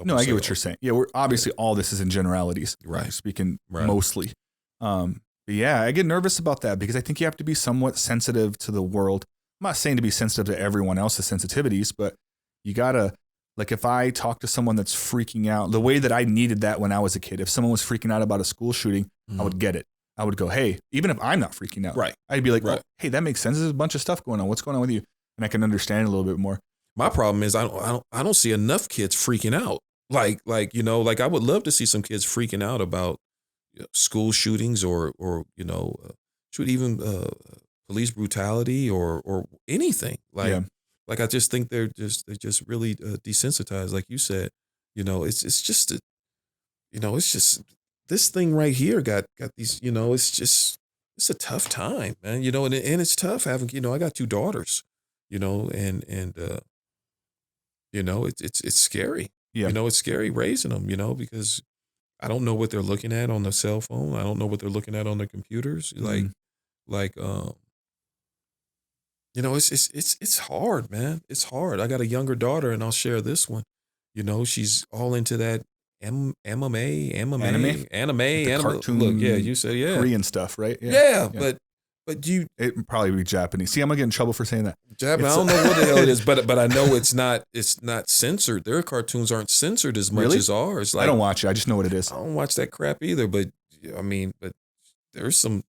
No, I get what you're saying. Yeah, we're obviously all this is in generalities, right? Speaking mostly. But yeah, I get nervous about that because I think you have to be somewhat sensitive to the world. I'm not saying to be sensitive to everyone else's sensitivities, but you gotta, like, if I talk to someone that's freaking out, the way that I needed that when I was a kid, if someone was freaking out about a school shooting, I would get it. I would go, hey, even if I'm not freaking out, right? I'd be like, oh, hey, that makes sense. There's a bunch of stuff going on. What's going on with you? And I can understand it a little bit more. My problem is I don't see enough kids freaking out. Like I would love to see some kids freaking out about school shootings or police brutality or anything. Like I just think they're just really desensitized. Like you said, it's just this thing right here got these. It's a tough time, man. And it's tough having. I got 2 daughters. It's scary. Yeah. It's scary raising them, because I don't know what they're looking at on their cell phone. I don't know what they're looking at on their computers. It's hard, man. It's hard. I got a younger daughter and I'll share this one. She's all into that anime. Cartoon. Look, yeah, you said, yeah. Korean stuff, right? Yeah. But it probably be Japanese. See, I'm gonna get in trouble for saying that. Japanese. I don't know what the hell it is, but I know it's not censored. Their cartoons aren't censored as much as ours. I don't watch it. I just know what it is. I don't watch that crap either. But but there's some,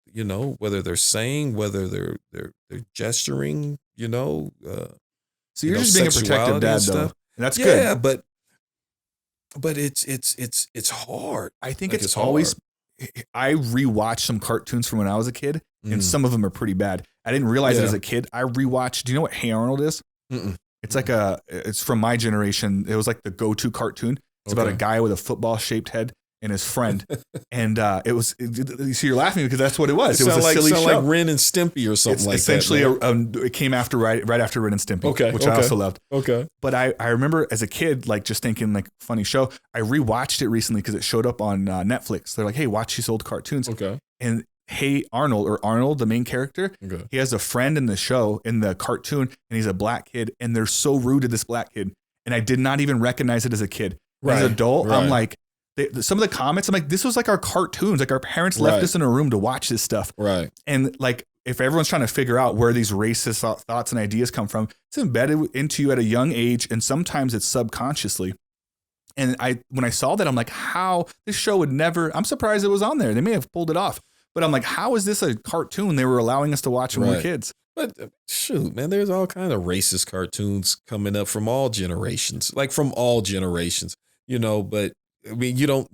whether they're saying, whether they're gesturing, So you're just being a protective dad, though. And that's good. Yeah, but it's hard. I think it's always. I rewatched some cartoons from when I was a kid, and some of them are pretty bad. I didn't realize it as a kid. I rewatched. Do you know what Hey Arnold is? Mm-mm. It's like it's from my generation. It was like the go-to cartoon. It's about a guy with a football-shaped head and his friend, and it was. So you're laughing because that's what it was. It was a silly show, like Ren and Stimpy or something like essentially that. Essentially, it came after right after Ren and Stimpy, which I also loved. Okay, but I remember as a kid, like just thinking like funny show. I rewatched it recently because it showed up on Netflix. They're like, hey, watch these old cartoons. Okay, and Hey Arnold, the main character, he has a friend in the show, in the cartoon, and he's a black kid, and they're so rude to this black kid. And I did not even recognize it as a kid. As an adult, I'm like, some of the comments, I'm like, this was like our cartoons. Like our parents left us in a room to watch this stuff. Right. And like, if everyone's trying to figure out where these racist thoughts and ideas come from, it's embedded into you at a young age, and sometimes it's subconsciously. And when I saw that, I'm like, how this show would never, I'm surprised it was on there. They may have pulled it off. But I'm like, how is this a cartoon they were allowing us to watch when we were kids? But shoot, man, there's all kind of racist cartoons coming up from all generations, But I mean, you don't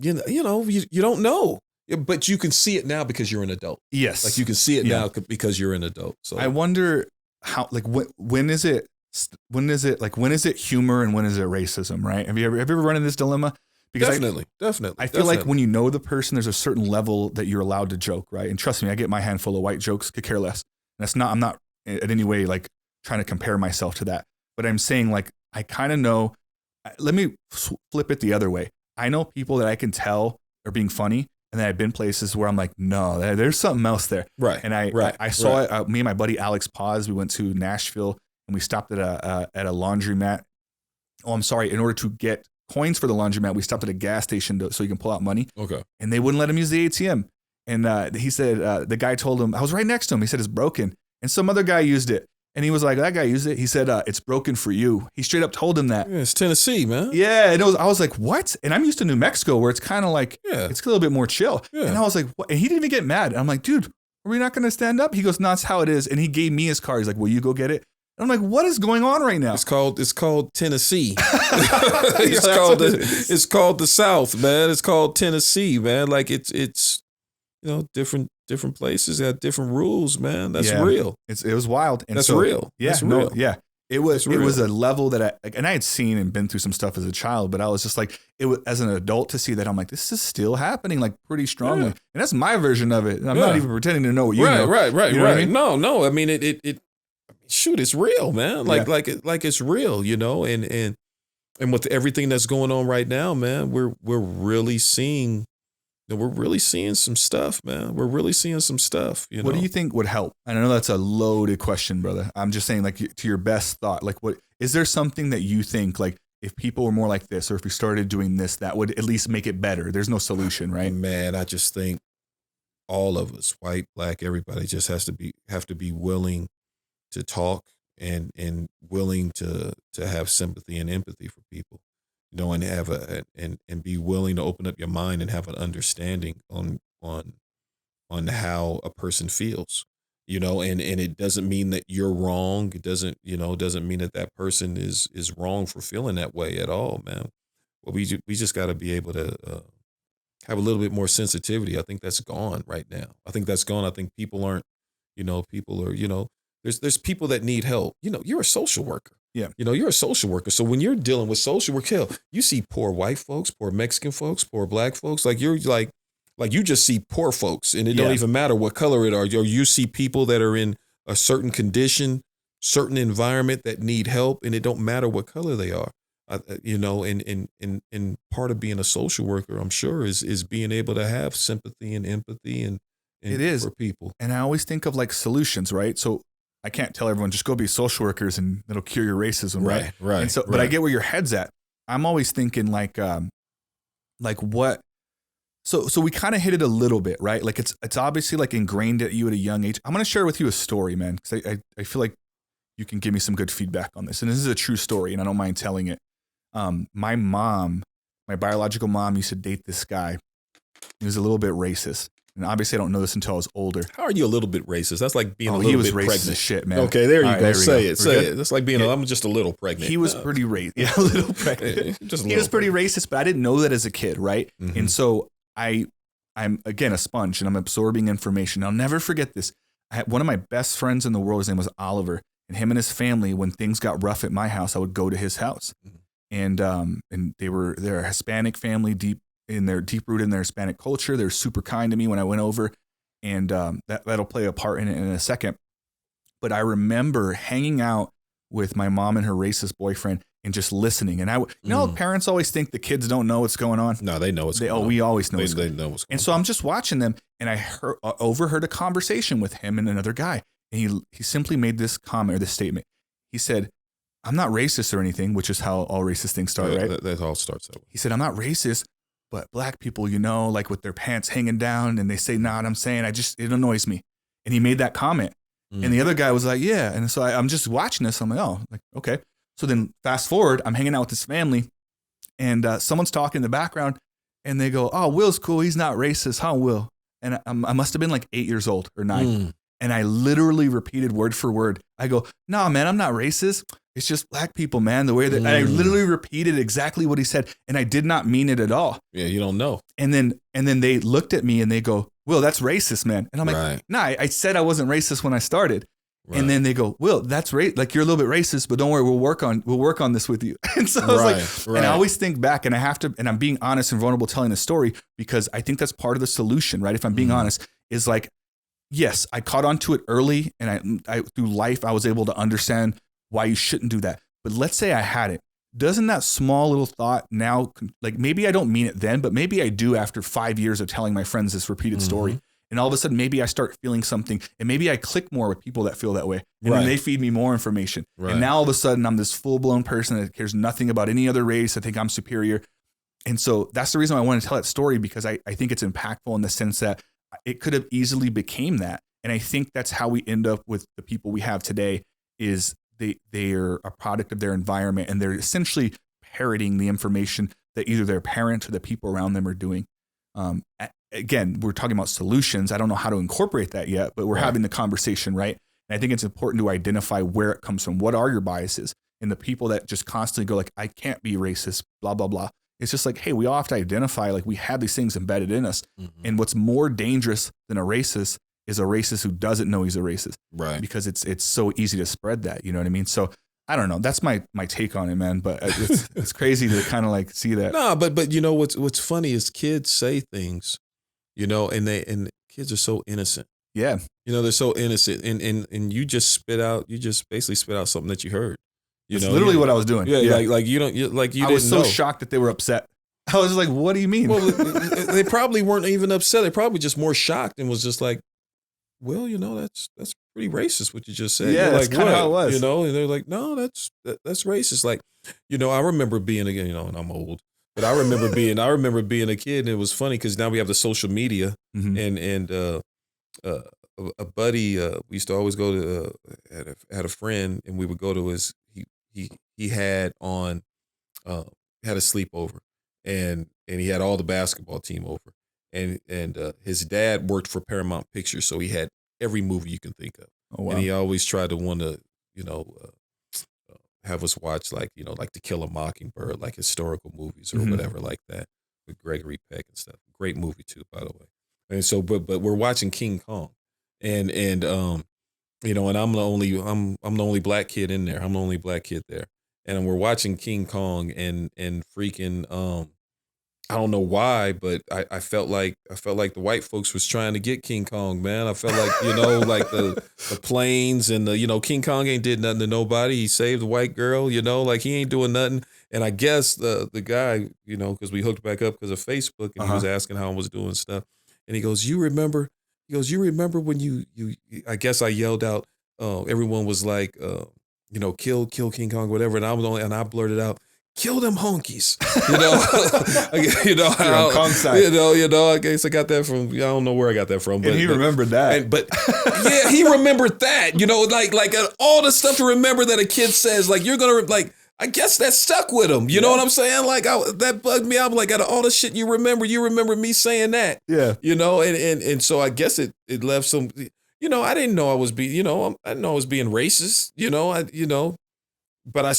know, but you can see it now because you're an adult. Yes, like you can see it now because you're an adult. So I wonder how, like, when is it humor and when is it racism? Right? Have you ever run into this dilemma? Because definitely. I feel like when you know the person, there's a certain level that you're allowed to joke, right? And trust me, I get my handful of white jokes, could care less. And I'm not in any way like trying to compare myself to that. But I'm saying like, I kind of know, let me flip it the other way. I know people that I can tell are being funny, And then I've been places where I'm like, no, there's something else there. Right. And I saw it. Me and my buddy Alex Paz, we went to Nashville and we stopped at a laundromat. Oh, I'm sorry. In order to get coins for the laundromat, we stopped at a gas station so you can pull out money. Okay. And they wouldn't let him use the ATM. And he said, the guy told him, I was right next to him. He said, it's broken. And some other guy used it. And he was like, that guy used it. He said, it's broken for you. He straight up told him that. Yeah, it's Tennessee, man. Yeah. And I was like, what? And I'm used to New Mexico where it's kind of like, Yeah. it's a little bit more chill. Yeah. And I was like, what? And he didn't even get mad. And I'm like, dude, are we not going to stand up? He goes, no, that's how it is. And he gave me his card. He's like, will you go get it? And I'm like, what is going on right now? It's called Tennessee. It's called the South, man. It's called Tennessee, man. Like it's different places have different rules, man. That's real. It was wild. And that's real. Yeah, that's real. Yeah. It was a level that I had seen and been through some stuff as a child, but I was just like, it was as an adult to see that I'm like, this is still happening like pretty strongly. Yeah. And that's my version of it. And I'm not even pretending to know what you know. Right. You know what I mean? No. I mean it's real, man. Like it's real, and with everything that's going on right now, man, we're really seeing some stuff, man. We're really seeing some stuff. What do you think would help? I know that's a loaded question, brother. I'm just saying, like, to your best thought, like, what is there something that you think, like, if people were more like this, or if we started doing this, that would at least make it better? There's no solution, right? Man, I just think all of us, white, black, everybody, just have to be willing to talk and willing to have sympathy and empathy for people. And have and be willing to open up your mind and have an understanding on how a person feels, and it doesn't mean that you're wrong. It doesn't mean that person is wrong for feeling that way at all, man. Well, we just got to be able to have a little bit more sensitivity. I think that's gone right now. I think people aren't, people are, there's people that need help. You're a social worker. Yeah. You're a social worker. So when you're dealing with social work, hell, you see poor white folks, poor Mexican folks, poor black folks. Like you're like you just see poor folks, and it don't even matter what color it are. Or you see people that are in a certain condition, certain environment that need help, and it don't matter what color they are. And part of being a social worker, I'm sure, is being able to have sympathy and empathy and it is for people. And I always think of like solutions, right? So I can't tell everyone just go be social workers and it'll cure your racism, right? Right. And so, but I get where your head's at. I'm always thinking like what? So we kind of hit it a little bit, right? Like it's obviously like ingrained at you at a young age. I'm gonna share with you a story, man, because I feel like you can give me some good feedback on this. And this is a true story, and I don't mind telling it. My mom, my biological mom, used to date this guy. He was a little bit racist. And obviously, I don't know this until I was older. How are you a little bit racist? That's like being a little bit pregnant. He was racist as shit, man. Okay, there you go. Say it. Good? That's like being I'm just a little pregnant. He was pretty racist. Yeah, a little pregnant. He was pretty racist, but I didn't know that as a kid, right? Mm-hmm. And so I'm, again, a sponge, and I'm absorbing information. I'll never forget this. I had one of my best friends in the world, his name was Oliver. And him and his family, when things got rough at my house, I would go to his house. Mm-hmm. And they're a Hispanic family, deep rooted in their Hispanic culture. They're super kind to me when I went over. And that'll play a part in it in a second. But I remember hanging out with my mom and her racist boyfriend and just listening. And how parents always think the kids don't know what's going on. No, they know what's going on. We always know what's going on. They know what's going on. And so I'm just watching them, and I overheard a conversation with him and another guy. And he simply made this comment or this statement. He said, "I'm not racist or anything," which is how all racist things start, right? That all starts that way. He said, "I'm not racist, but black people, like with their pants hanging down and they say, nah, I'm saying, it annoys me." And he made that comment. Mm. And the other guy was like, yeah. And so I'm just watching this. I'm like, oh, like, okay. So then fast forward, I'm hanging out with this family, and someone's talking in the background, and they go, "Oh, Will's cool. He's not racist, huh, Will?" And I must have been like 8 years old or 9. Mm. And I literally repeated word for word. I go, "Nah, man, I'm not racist. It's just black people, man. The way that I literally repeated exactly what he said, and I did not mean it at all." Yeah, you don't know. And then they looked at me and they go, "Will, that's racist, man." And I'm like, "Nah, I said I wasn't racist when I started." Right. And then they go, "Will, that's like you're a little bit racist, but don't worry, we'll work on this with you." And so I was and I always think back, and I'm being honest and vulnerable telling the story, because I think that's part of the solution, right? If I'm being honest, is like, yes, I caught on to it early, and I through life I was able to understand why you shouldn't do that. But let's say I hadn't. doesn't that small little thought now, like maybe I don't mean it then, but maybe I do after 5 years of telling my friends this repeated story. And all of a sudden, maybe I start feeling something, and maybe I click more with people that feel that way. And then they feed me more information. Right. And now all of a sudden, I'm this full-blown person that cares nothing about any other race. I think I'm superior. And so that's the reason I want to tell that story, because I think it's impactful in the sense that it could have easily became that. And I think that's how we end up with the people we have today is they're a product of their environment, and they're essentially parroting the information that either their parents or the people around them are doing. Again, we're talking about solutions. I don't know how to incorporate that yet, but we're having the conversation, right? And I think it's important to identify where it comes from. What are your biases? And the people that just constantly go like, I can't be racist, blah, blah, blah. It's just like, hey, we all have to identify, like we have these things embedded in us. And what's more dangerous than a racist is a racist who doesn't know he's a racist. Right. Because it's so easy to spread that, you know what I mean? So I don't know. That's my take on it, man. But it's crazy to kind of like see that. No, but you know, what's funny is kids say things, you know, and kids are so innocent. Yeah. You know, they're so innocent. And you just basically spit out something that you heard. That's literally what I was doing. Yeah. Like you don't, like you I didn't was so know. shocked that they were upset. I was like, what do you mean? Well, they probably weren't even upset. They're probably just more shocked and was just like, well, you know, that's pretty racist what you just said. Yeah, that's like, kind of how it was. You know, and they're like, no, that's racist. Like, you know, I remember being again, you know, and I'm old, but I remember being a kid, and it was funny because now we have the social media, and a buddy we used to always go to had a friend, and we would go to his he had on had a sleepover, and he had all the basketball team over. And his dad worked for Paramount Pictures, so he had every movie you can think of. Oh, wow. And he always tried to want to, you know, have us watch like, you know, like To Kill a Mockingbird, like historical movies or whatever like that with Gregory Peck and stuff. Great movie too, by the way. And so, but we're watching King Kong, and you know, and I'm the only black kid in there. I'm the only black kid there, and we're watching King Kong, and freaking I don't know why, but I felt like the white folks was trying to get King Kong, man. I felt like, you know, like the planes and the, you know, King Kong ain't did nothing to nobody. He saved the white girl, you know, like he ain't doing nothing. And I guess the guy, you know, because we hooked back up because of Facebook, and he was asking how I was doing stuff. And he goes, you remember when you I guess I yelled out, everyone was like, you know, kill King Kong, whatever. And I blurted out, kill them honkies, you know. You know, you're on Kong's side. You know. I guess I got that from. I don't know where I got that from, but he remembered that. But yeah, he remembered that. You know, like all the stuff to remember that a kid says. Like you're gonna like. I guess that stuck with him. You know what I'm saying? Like that bugged me out. Like out of all the shit you remember me saying that. Yeah. You know, and so I guess it left some. You know, I didn't know I was being. You know, I didn't know I was being racist. You know, But I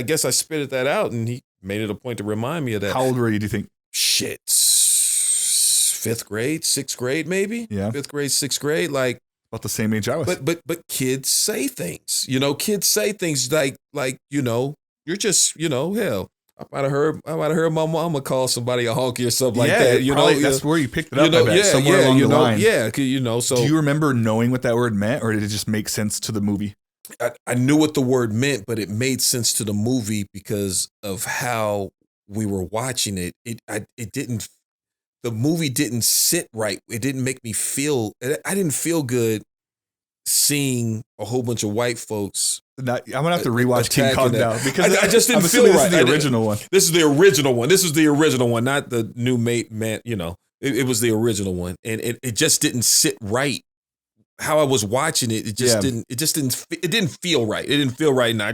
guess I spitted that out, and he made it a point to remind me of that. How old were you, do you think? Shit, 5th grade, 6th grade, maybe. Yeah, 5th grade, 6th grade, like about the same age I was. But kids say things, you know. Kids say things like you know, you're just, you know, hell. I might have heard my mama call somebody a honky or something like that. You know, that's where you picked it up. I bet, somewhere along the line. Yeah, you know. So, do you remember knowing what that word meant, or did it just make sense to the movie? I knew what the word meant, but it made sense to the movie because of how we were watching it. The movie didn't sit right. It didn't make me feel. I didn't feel good seeing a whole bunch of white folks. I'm gonna have to rewatch King Kong now because I just didn't feel right. This is the original one. This is the original one. This was the original one, not the new man. You know, it was the original one, and it just didn't sit right. How I was watching it, it didn't feel right. It didn't feel right, and I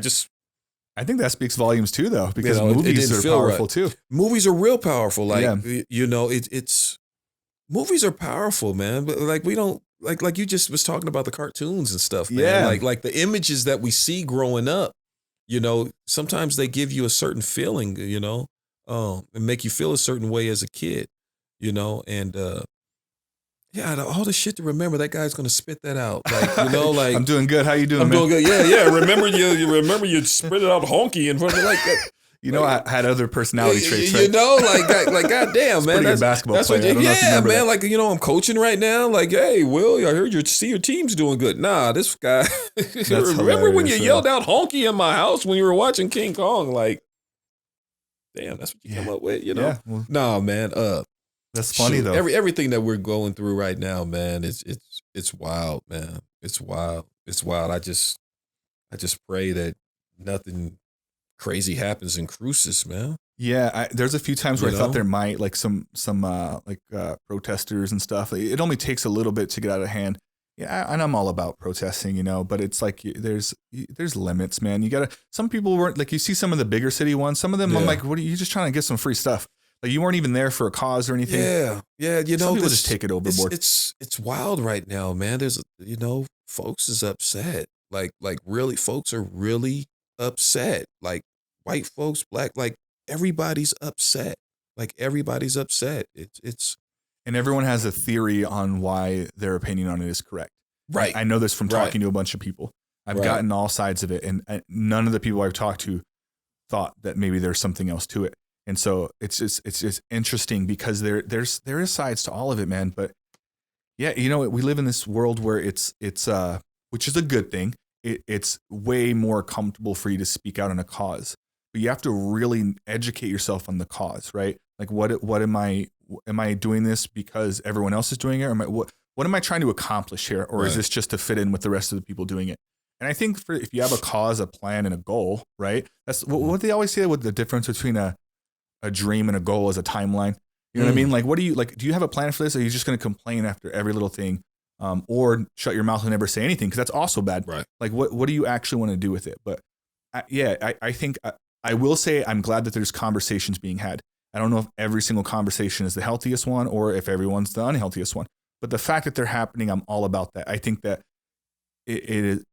think that speaks volumes too, though, because movies are powerful too. Movies are real powerful. Like you know, it's movies are powerful, man. But like we don't like you just was talking about the cartoons and stuff, man. Yeah. Like the images that we see growing up, you know, sometimes they give you a certain feeling, you know, and make you feel a certain way as a kid, you know, and. Yeah, all the shit to remember. That guy's gonna spit that out. Like, you know, like I'm doing good. How you doing? I'm doing good. Yeah. Remember you spit it out honky in front of like that. You know, I had other personality traits. Right? You know, like goddamn, man. That's basketball player. Yeah, man. That. Like, you know, I'm coaching right now. Like, hey, Will, I heard your team's doing good. Nah, this guy. Remember when you yelled out honky in my house when you were watching King Kong? Like, damn, that's what you come up with, Yeah, well, no, man. That's funny though. Everything that we're going through right now, man, it's wild, man. It's wild. It's wild. I just pray that nothing crazy happens in Cruces, man. Yeah, there's a few times where I thought there might, like some protesters and stuff. It only takes a little bit to get out of hand. Yeah, and I'm all about protesting, but it's like there's limits, man. You gotta. Some people weren't like, you see some of the bigger city ones. Some of them, I'm like, what are you just trying to get some free stuff? Like you weren't even there for a cause or anything. Yeah. Some people just take it overboard. It's wild right now, man. There's folks is upset. Like really, folks are really upset. Like white folks, black, like everybody's upset. Like everybody's upset. It's and everyone has a theory on why their opinion on it is correct. Right. I know this from talking to a bunch of people. I've gotten all sides of it, and none of the people I've talked to thought that maybe there's something else to it. And so it's just interesting because there is sides to all of it, man. But yeah, we live in this world where it's which is a good thing. It's way more comfortable for you to speak out on a cause, but you have to really educate yourself on the cause, right? Like what am I doing this because everyone else is doing it? Or what am I trying to accomplish here? Or is this just to fit in with the rest of the people doing it? And I think if you have a cause, a plan, and a goal, right? That's what they always say with the difference between a dream and a goal is a timeline. You know what I mean? Like, what do you have a plan for this? Or are you just going to complain after every little thing? Or shut your mouth and never say anything? Because that's also bad. Right. Like, what do you actually want to do with it? But I think I will say I'm glad that there's conversations being had. I don't know if every single conversation is the healthiest one or if everyone's the unhealthiest one. But the fact that they're happening, I'm all about that. I think that it is,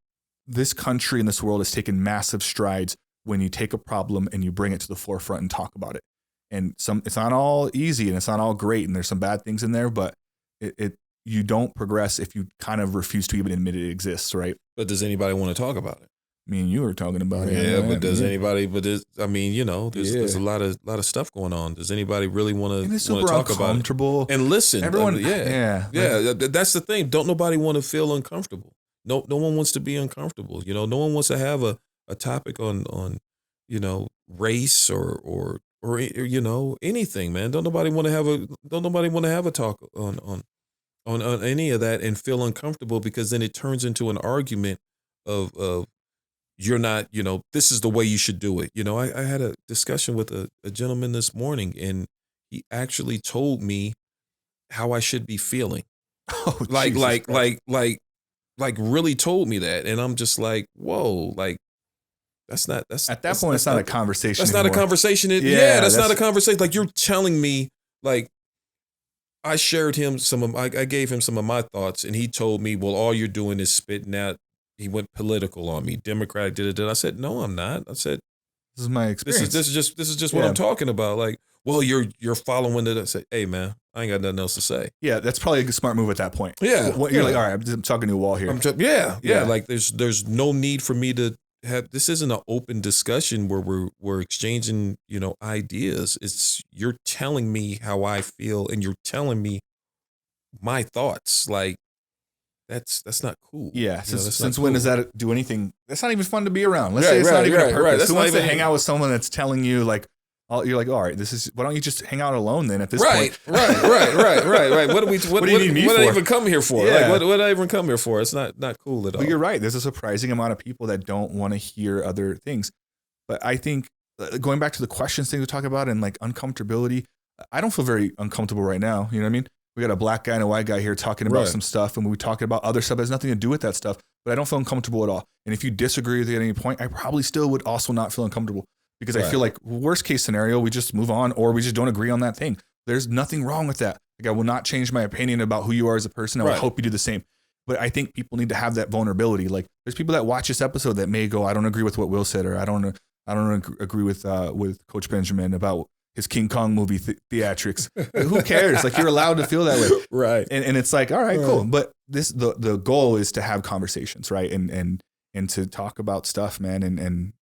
this country and this world has taken massive strides when you take a problem and you bring it to the forefront and talk about it. And it's not all easy and it's not all great and there's some bad things in there, but you don't progress if you kind of refuse to even admit it exists, right? But does anybody want to talk about it? Me and you were talking about it. Yeah, but does anybody? But there's a lot of stuff going on. Does anybody really want to talk about it and listen? Everyone, that's the thing. Don't nobody want to feel uncomfortable. No one wants to be uncomfortable. No one wants to have a topic on race or anything, man. Don't nobody want to have a talk on any of that and feel uncomfortable, because then it turns into an argument of you're not, this is the way you should do it. I had a discussion with a gentleman this morning, and he actually told me how I should be feeling. Oh, like really told me that. And I'm just like, whoa, like that's at that point, it's not a conversation. That's anymore. not a conversation. That's not a conversation. Like, you're telling me, like, I shared him I gave him some of my thoughts, and he told me, well, all you're doing is spitting out. He went political on me, Democratic, did. I said, no, I'm not. I said, this is my experience. This is just what I'm talking about. Like, well, you're following it. I said, hey, man, I ain't got nothing else to say. Yeah, that's probably a smart move at that point. Yeah. You're like, all right, I'm talking to a wall here. Yeah. Like, there's no need for me to have, this isn't an open discussion where we're exchanging, ideas. It's, you're telling me how I feel and you're telling me my thoughts. Like, that's not cool. Yeah. Since when does that do anything? That's not even fun to be around. Let's say it's not even a purpose. Who wants to hang out with someone that's telling you, like, you're like, all right, why don't you just hang out alone then at this point? Right. What do you need me for? What did I even come here for? Yeah. Like, what did I even come here for? It's not cool at all. But you're right. There's a surprising amount of people that don't want to hear other things. But I think going back to the questions thing we talk about and like uncomfortability, I don't feel very uncomfortable right now. You know what I mean? We got a black guy and a white guy here talking about some stuff, and we talking about other stuff that has nothing to do with that stuff, but I don't feel uncomfortable at all. And if you disagree with it at any point, I probably still would also not feel uncomfortable, because I feel like worst case scenario, we just move on, or we just don't agree on that thing. There's nothing wrong with that. Like, I will not change my opinion about who you are as a person. I would hope you do the same. But I think people need to have that vulnerability. Like, there's people that watch this episode that may go, I don't agree with what Will said, or I don't agree with Coach Benjamin about his King Kong movie theatrics. Like, who cares? Like, you're allowed to feel that way. Right. And it's like, all right, cool. But the goal is to have conversations, right? And to talk about stuff, man, and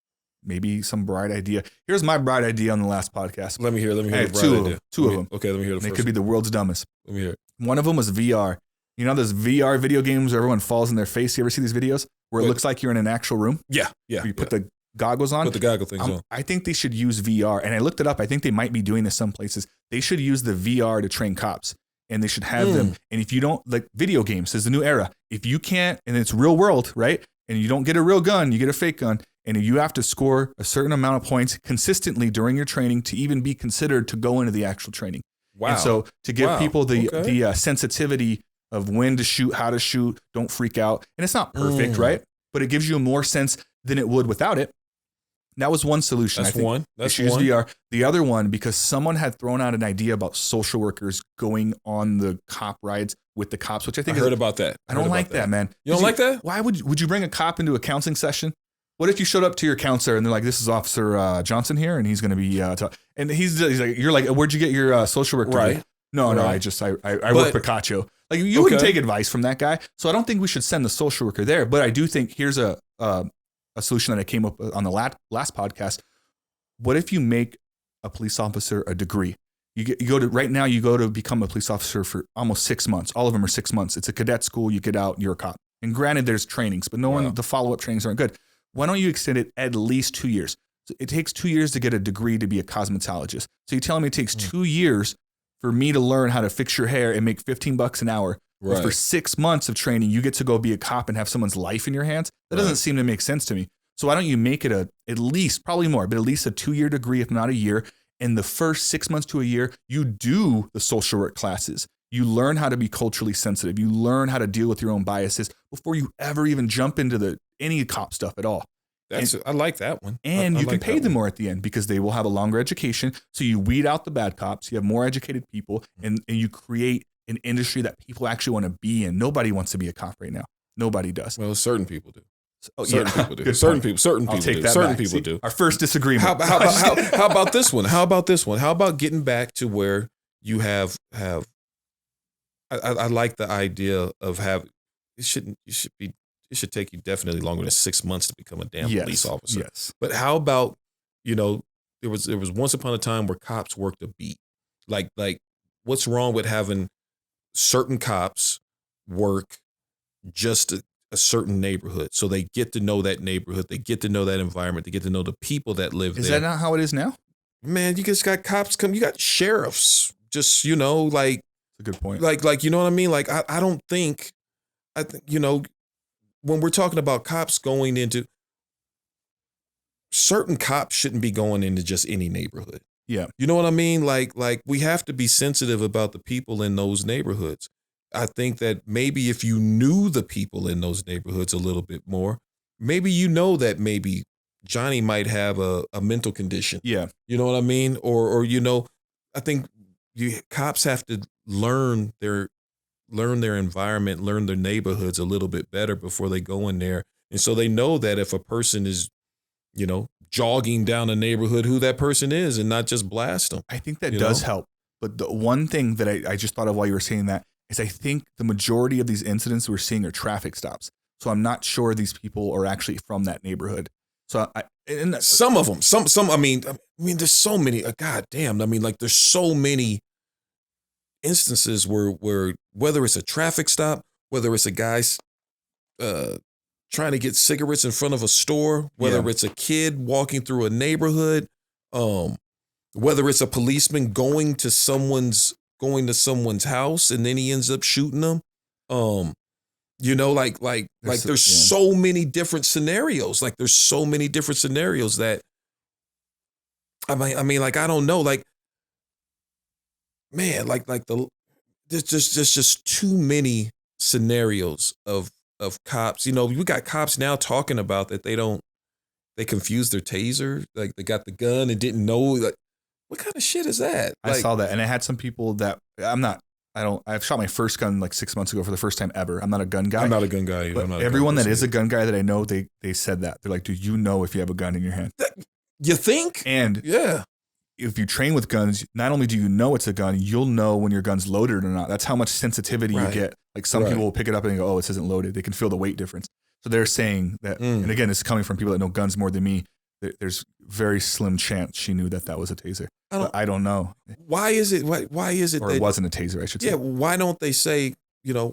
maybe some bright idea. Here's my bright idea on the last podcast. Let me hear the bright idea. Two of them. Okay, let me hear the first. It could be the world's dumbest. Let me hear it. One of them was VR. You know those VR video games where everyone falls in their face? You ever see these videos where it looks like you're in an actual room? Yeah. You put the goggles on. Put the goggle things on. I think they should use VR. And I looked it up. I think they might be doing this some places. They should use the VR to train cops. And they should have them. And if you don't, like video games is the new era. If you can't, and it's real world, right? And you don't get a real gun, you get a fake gun. And you have to score a certain amount of points consistently during your training to even be considered to go into the actual training. Wow. And so to give people the sensitivity of when to shoot, how to shoot, don't freak out. And it's not perfect, right? But it gives you more sense than it would without it. That was one solution. That's one. That's use one. VR. The other one, because someone had thrown out an idea about social workers going on the cop rides with the cops, which I think I heard about that. I don't like that, man. You don't like that? Why would you bring a cop into a counseling session? What if you showed up to your counselor and they're like, "This is Officer Johnson here, and he's going to be," and he's like, "You're like, where'd you get your social work degree?" Right. No, I work Picacho. Like you wouldn't take advice from that guy. So I don't think we should send the social worker there. But I do think here's a solution that I came up with on the last podcast. What if you make a police officer a degree? You go to become a police officer for almost 6 months. All of them are 6 months. It's a cadet school. You get out, you're a cop. And granted, there's trainings, but the follow-up trainings aren't good. Why don't you extend it at least 2 years? So it takes 2 years to get a degree to be a cosmetologist. So you're telling me it takes 2 years for me to learn how to fix your hair and make $15 an hour. Right. But for 6 months of training, you get to go be a cop and have someone's life in your hands. That doesn't seem to make sense to me. So why don't you make it at least, probably more, but at least a 2-year degree, if not a year. In the first 6 months to a year, you do the social work classes. You learn how to be culturally sensitive. You learn how to deal with your own biases before you ever even jump into any cop stuff at all. I like that one. And you can pay them more at the end because they will have a longer education. So you weed out the bad cops. You have more educated people, and you create an industry that people actually want to be in. Nobody wants to be a cop right now. Nobody does. Well, certain people do. Certain people do. Certain people I'll take do. that Certain back. people See, do. Our first disagreement. How about this one? How about getting back to where you have I like the idea of it should take you definitely longer than 6 months to become a damn police officer. Yes. But how about, there was once upon a time where cops worked a beat. Like what's wrong with having certain cops work just a certain neighborhood, so they get to know that neighborhood, they get to know that environment, they get to know the people that live there. Is that not how it is now? Man, you just got cops you got sheriffs, just, like. That's a good point. Like, you know what I mean? Like, I don't think, when we're talking about cops going into, certain cops shouldn't be going into just any neighborhood. Yeah. You know what I mean? Like we have to be sensitive about the people in those neighborhoods. I think that maybe if you knew the people in those neighborhoods a little bit more, maybe that maybe Johnny might have a mental condition. Yeah. You know what I mean? Or I think cops have to learn their environment, learn their neighborhoods a little bit better before they go in there. And so they know that if a person is, jogging down a neighborhood, who that person is, and not just blast them. I think that does help. But the one thing that I just thought of while you were saying that is I think the majority of these incidents we're seeing are traffic stops. So I'm not sure these people are actually from that neighborhood. So some of them, I mean, there's so many, goddamn. I mean, like there's so many instances where whether it's a traffic stop, whether it's a guy's trying to get cigarettes in front of a store, whether it's a kid walking through a neighborhood, whether it's a policeman going to someone's house and then he ends up shooting them. There's so many different scenarios. Like there's so many different scenarios that I mean, like, I don't know, like, man, there's just too many scenarios of cops. We got cops now talking about that they confused their taser. Like they got the gun and didn't know, like, what kind of shit is that? I saw that. And I had some people that I've shot my first gun like 6 months ago for the first time ever. I'm not a gun guy. I'm not a gun guy either. But everyone that is a gun guy that I know, they said that. They're like, do you know if you have a gun in your hand? You think? And yeah. If you train with guns, not only do you know it's a gun, you'll know when your gun's loaded or not. That's how much sensitivity you get. Like some people will pick it up and go, oh, this isn't loaded. They can feel the weight difference. So they're saying that, and again, this is coming from people that know guns more than me. There's very slim chance she knew that was a taser. I don't know. Why is it? Why is it? Or it wasn't a taser, I should say. Yeah. Why don't they say,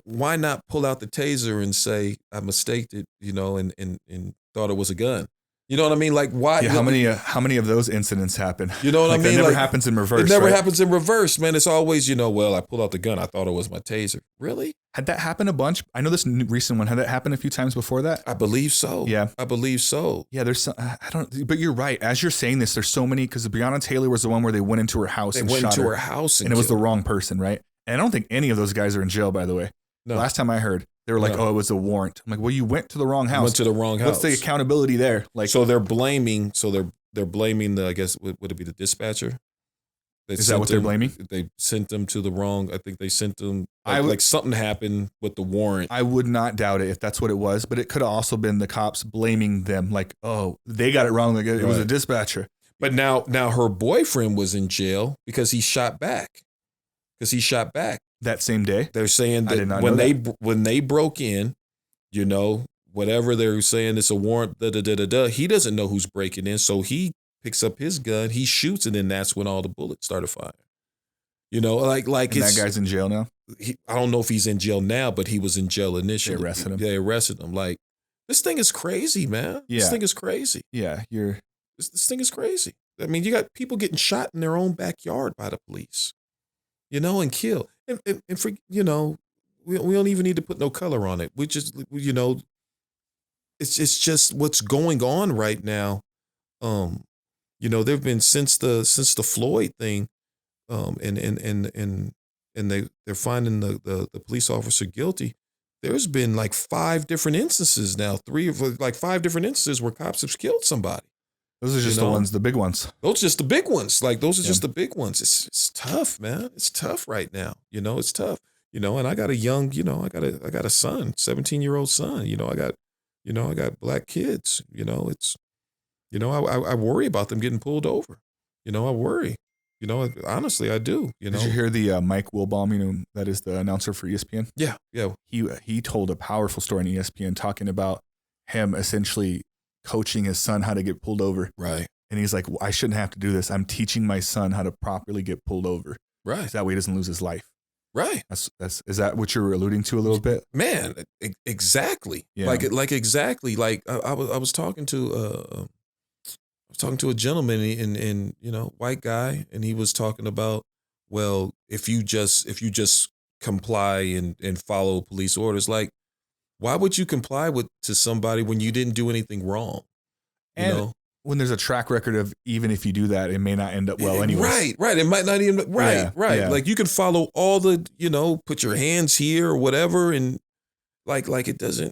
why not pull out the taser and say, I mistaked it, and thought it was a gun? You know what I mean? Like why? Yeah, how many of those incidents happen? You know what I mean? That never like, happens in reverse. It never right? happens in reverse, man. It's always, well, I pulled out the gun. I thought it was my taser. Really? Had that happened a bunch? I know this recent one. Had that happened a few times before that? I believe so. Yeah. I believe so. Yeah, there's some, I don't, but you're right. As you're saying this, there's so many, because Breonna Taylor was the one where they went into her house and shot her. And it was the wrong person, right? And I don't think any of those guys are in jail, by the way. No. Last time I heard, they were like, "Oh, it was a warrant." I'm like, "Well, you went to the wrong house. Went to the wrong house. What's the accountability there?" Like, so they're blaming. So they're blaming the. I guess would it be the dispatcher? Is that what they're blaming? They sent them to the wrong. I think they sent them. Like something happened with the warrant. I would not doubt it if that's what it was, but it could have also been the cops blaming them. Like, "Oh, they got it wrong. Like, it was a dispatcher." But now her boyfriend was in jail because he shot back. That same day. They're saying that when they broke in, whatever they're saying, it's a warrant. He doesn't know who's breaking in, so he picks up his gun, he shoots, and then that's when all the bullets started firing. And that guy's in jail now. I don't know if he's in jail now, but he was in jail initially. They arrested him. Like, this thing is crazy, man. Yeah. This thing is crazy. Yeah, this thing is crazy. I mean, you got people getting shot in their own backyard by the police, and killed. And for, we don't even need to put no color on it. We just, it's just what's going on right now. There've been since the Floyd thing, and they're finding the police officer guilty. There's been like 5 different instances now, 5 different instances where cops have killed somebody. Those are just the big ones. Those are just the big ones. Like, those are just the big ones. It's tough, man. It's tough right now. It's tough. And I got a young, I got a son, 17-year-old son. I got black kids. It's, I worry about them getting pulled over. I worry. Honestly, I do. Did you hear the Mike Wilbaum? That is the announcer for ESPN. Yeah. He told a powerful story on ESPN talking about him essentially coaching his son how to get pulled over. Right. And he's like, well, I shouldn't have to do this. I'm teaching my son how to properly get pulled over. Right. So that way he doesn't lose his life. Right. Is that what you're alluding to a little bit? Man, exactly. Yeah. Like exactly. Like I was talking to a gentleman and white guy, and he was talking about, well, if you just comply and follow police orders, like, why would you comply to somebody when you didn't do anything wrong? When there's a track record of, even if you do that, it may not end up well anyway. Right. It might not even, right. Yeah. Like, you can follow all the, put your hands here or whatever. And like it doesn't,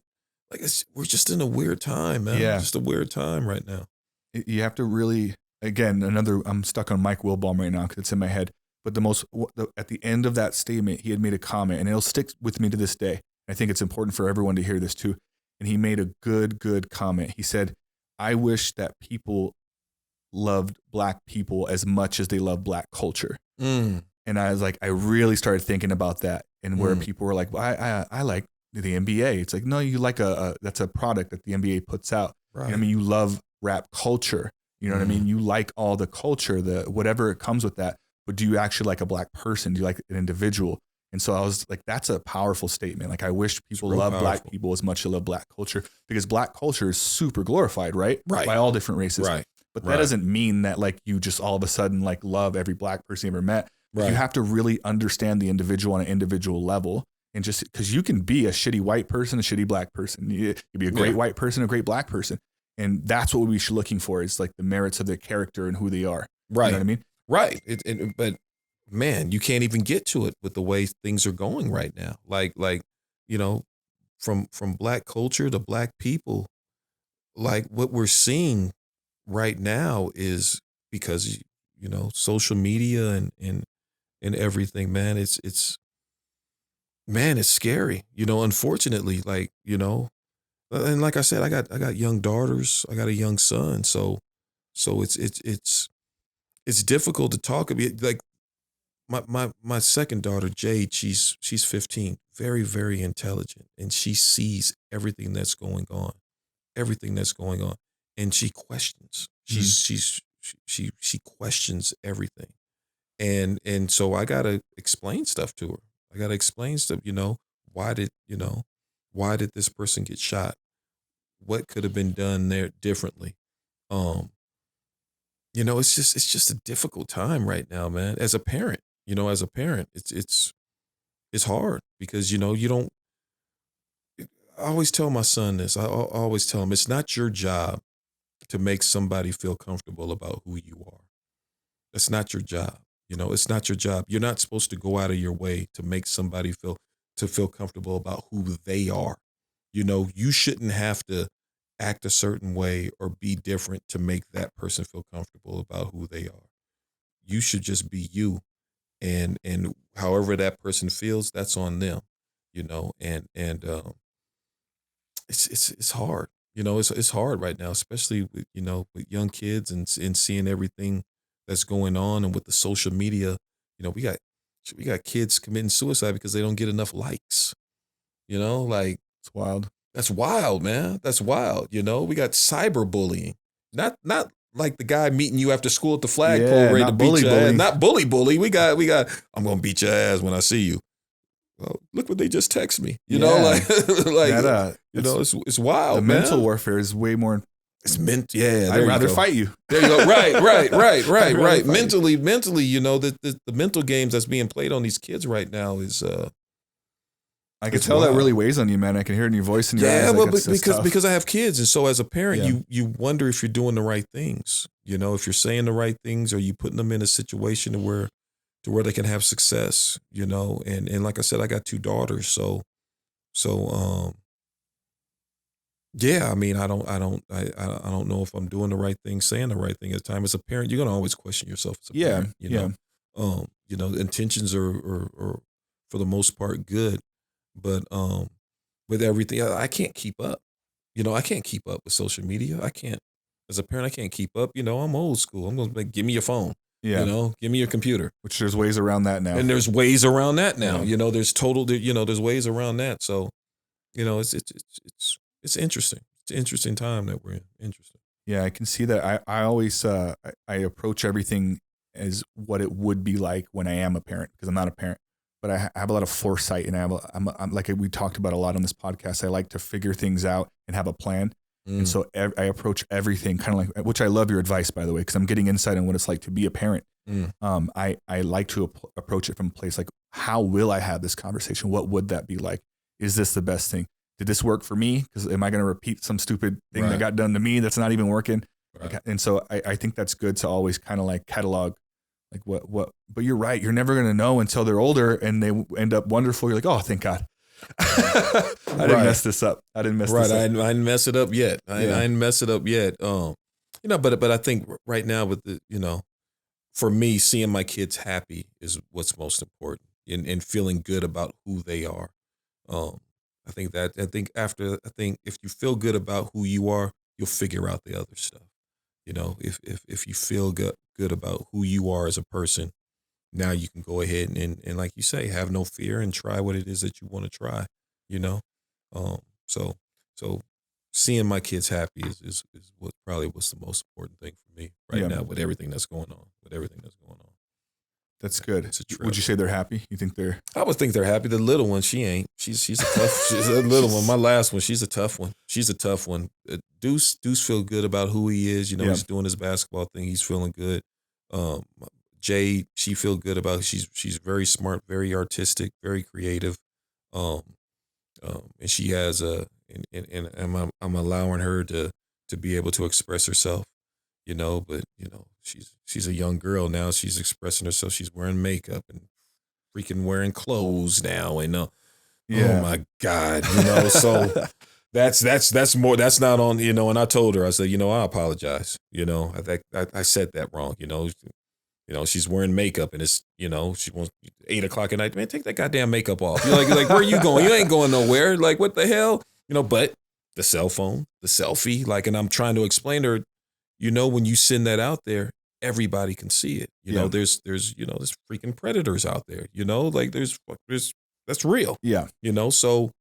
we're just in a weird time, man. Yeah. Just a weird time right now. You have to really, again, I'm stuck on Mike Wilbaum right now because it's in my head. But at the end of that statement, he had made a comment, and it'll stick with me to this day. I think it's important for everyone to hear this too. And he made a good comment. He said, I wish that people loved black people as much as they love black culture. And I was like, I really started thinking about that, and where people were like, well, I like the NBA. It's like, no, you like that's a product that the NBA puts out. Right. You love rap culture. You know what I mean? You like all the culture, whatever it comes with that. But do you actually like a black person? Do you like an individual? And so I was like, that's a powerful statement. Like, I wish people love black people as much as they love black culture, because black culture is super glorified, right? By all different races. Right. But that doesn't mean that like you just all of a sudden like love every black person you ever met. Right. You have to really understand the individual on an individual level. And just because you can be a shitty white person, a shitty black person, you can be a great white person, a great black person. And that's what we should be looking for, is like the merits of their character and who they are. Right. You know what I mean? Right. But man, you can't even get to it with the way things are going right now. Like, from black culture to black people, like what we're seeing right now is because, social media and everything, man, it's scary, unfortunately, and like I said, I got young daughters, I got a young son. So it's difficult to talk about. Like, my second daughter, Jade, she's 15, very, very intelligent, and she sees everything that's going on, and she questions. She questions everything, and so I gotta explain stuff to her. I gotta explain stuff. Why did this person get shot? What could have been done there differently? Um, it's just a difficult time right now, man. As a parent, it's hard because you don't. I always tell my son this. I always tell him it's not your job to make somebody feel comfortable about who you are. That's not your job. It's not your job. You're not supposed to go out of your way to make somebody feel comfortable about who they are. You shouldn't have to act a certain way or be different to make that person feel comfortable about who they are. You should just be you, and however that person feels, that's on them. And it's hard. It's hard right now, especially with young kids and seeing everything that's going on, and with the social media. We got kids committing suicide because they don't get enough likes. Like, It's wild. that's wild, man. That's wild. We got cyberbullying, not like the guy meeting you after school at the flagpole ready to beat your ass. Not bully. We got. I'm gonna beat your ass when I see you. Well, look what they just text me. Like that, it's wild. The man. mental warfare is way more. It's Yeah, I'd rather fight you. There you go. Right. Fight. Mentally, the mental games that's being played on these kids right now is. I can tell that really weighs on you, man. I can hear it in your voice and your eyes. Yeah, like but because I have kids, and so as a parent, you wonder if you're doing the right things. If you're saying the right things, or you putting them in a situation to where they can have success. And like I said, I got 2 daughters, so yeah. I mean, I don't know if I'm doing the right thing, saying the right thing at the time. As a parent, you're gonna always question yourself. As a parent, intentions are for the most part good. But with everything, I can't keep up. I can't keep up with social media. I can't, as a parent, I can't keep up. I'm old school. I'm going to give me your phone. Give me your computer. Which there's ways around that now. And there's ways around that now. There's ways around that. So, it's interesting. It's an interesting time that we're in. Interesting. Yeah, I can see that. I always I approach everything as what it would be like when I am a parent, because I'm not a parent. But I have a lot of foresight, and I'm like we talked about a lot on this podcast. I like to figure things out and have a plan. And so I approach everything kind of like, which I love your advice, by the way, because I'm getting insight on what it's like to be a parent. I like to approach it from a place like, how will I have this conversation? What would that be like? Is this the best thing? Did this work for me? Because am I going to repeat some stupid thing that got done to me that's not even working? Right. And so I think that's good to always kind of like catalog. Like what, but you're right. You're never going to know until they're older and they end up wonderful. You're like, oh, thank God. I didn't mess this up. I didn't mess this up. I didn't mess it up yet. I didn't mess it up yet. But I think right now with for me, seeing my kids happy is what's most important, and feeling good about who they are. I think if you feel good about who you are, you'll figure out the other stuff. If you feel good about who you are as a person, now you can go ahead and like you say, have no fear and try what it is that you want to try. So seeing my kids happy is what probably was the most important thing for me right now with everything that's going on. That's good. Would you say they're happy? You think they're? I would think they're happy. The little one, she ain't. She's a tough. She's a little one. My last one, she's a tough one. Deuce feel good about who he is. He's doing his basketball thing. He's feeling good. Jade, she feel good about. She's very smart, very artistic, very creative. And she has and I'm allowing her to be able to express herself. But she's a young girl now. She's expressing herself. She's wearing makeup and freaking wearing clothes now. And oh my God, so that's more. That's not on. And I told her, I said, I apologize. I said that wrong. She's wearing makeup and it's she wants 8 o'clock at night. Man, take that goddamn makeup off. You're like where are you going? You ain't going nowhere. Like what the hell? But the cell phone, the selfie, and I'm trying to explain to her. When you send that out there, everybody can see it. There's there's freaking predators out there. There's that's real. Yeah. So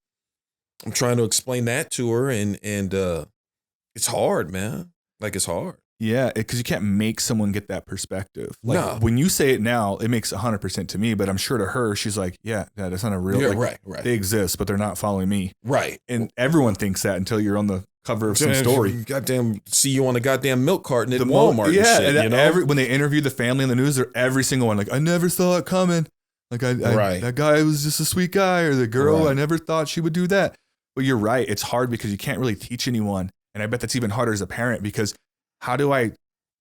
I'm trying to explain that to her, and it's hard, man. It's hard. Yeah, because you can't make someone get that perspective. Like No. when you say it now, it makes 100% to me, but I'm sure to her, she's like, yeah, that's not a real, Yeah, like, right. they exist, but they're not following me. Right. And everyone thinks that until you're on the cover of some story. Goddamn, see you on a goddamn milk carton at Walmart. Yeah, and shit, you know? when they interview the family in the news, they're every single one like, I never saw it coming. Like that guy was just a sweet guy, or the girl, I never thought she would do that. But you're right. It's hard because you can't really teach anyone. And I bet that's even harder as a parent, because how do I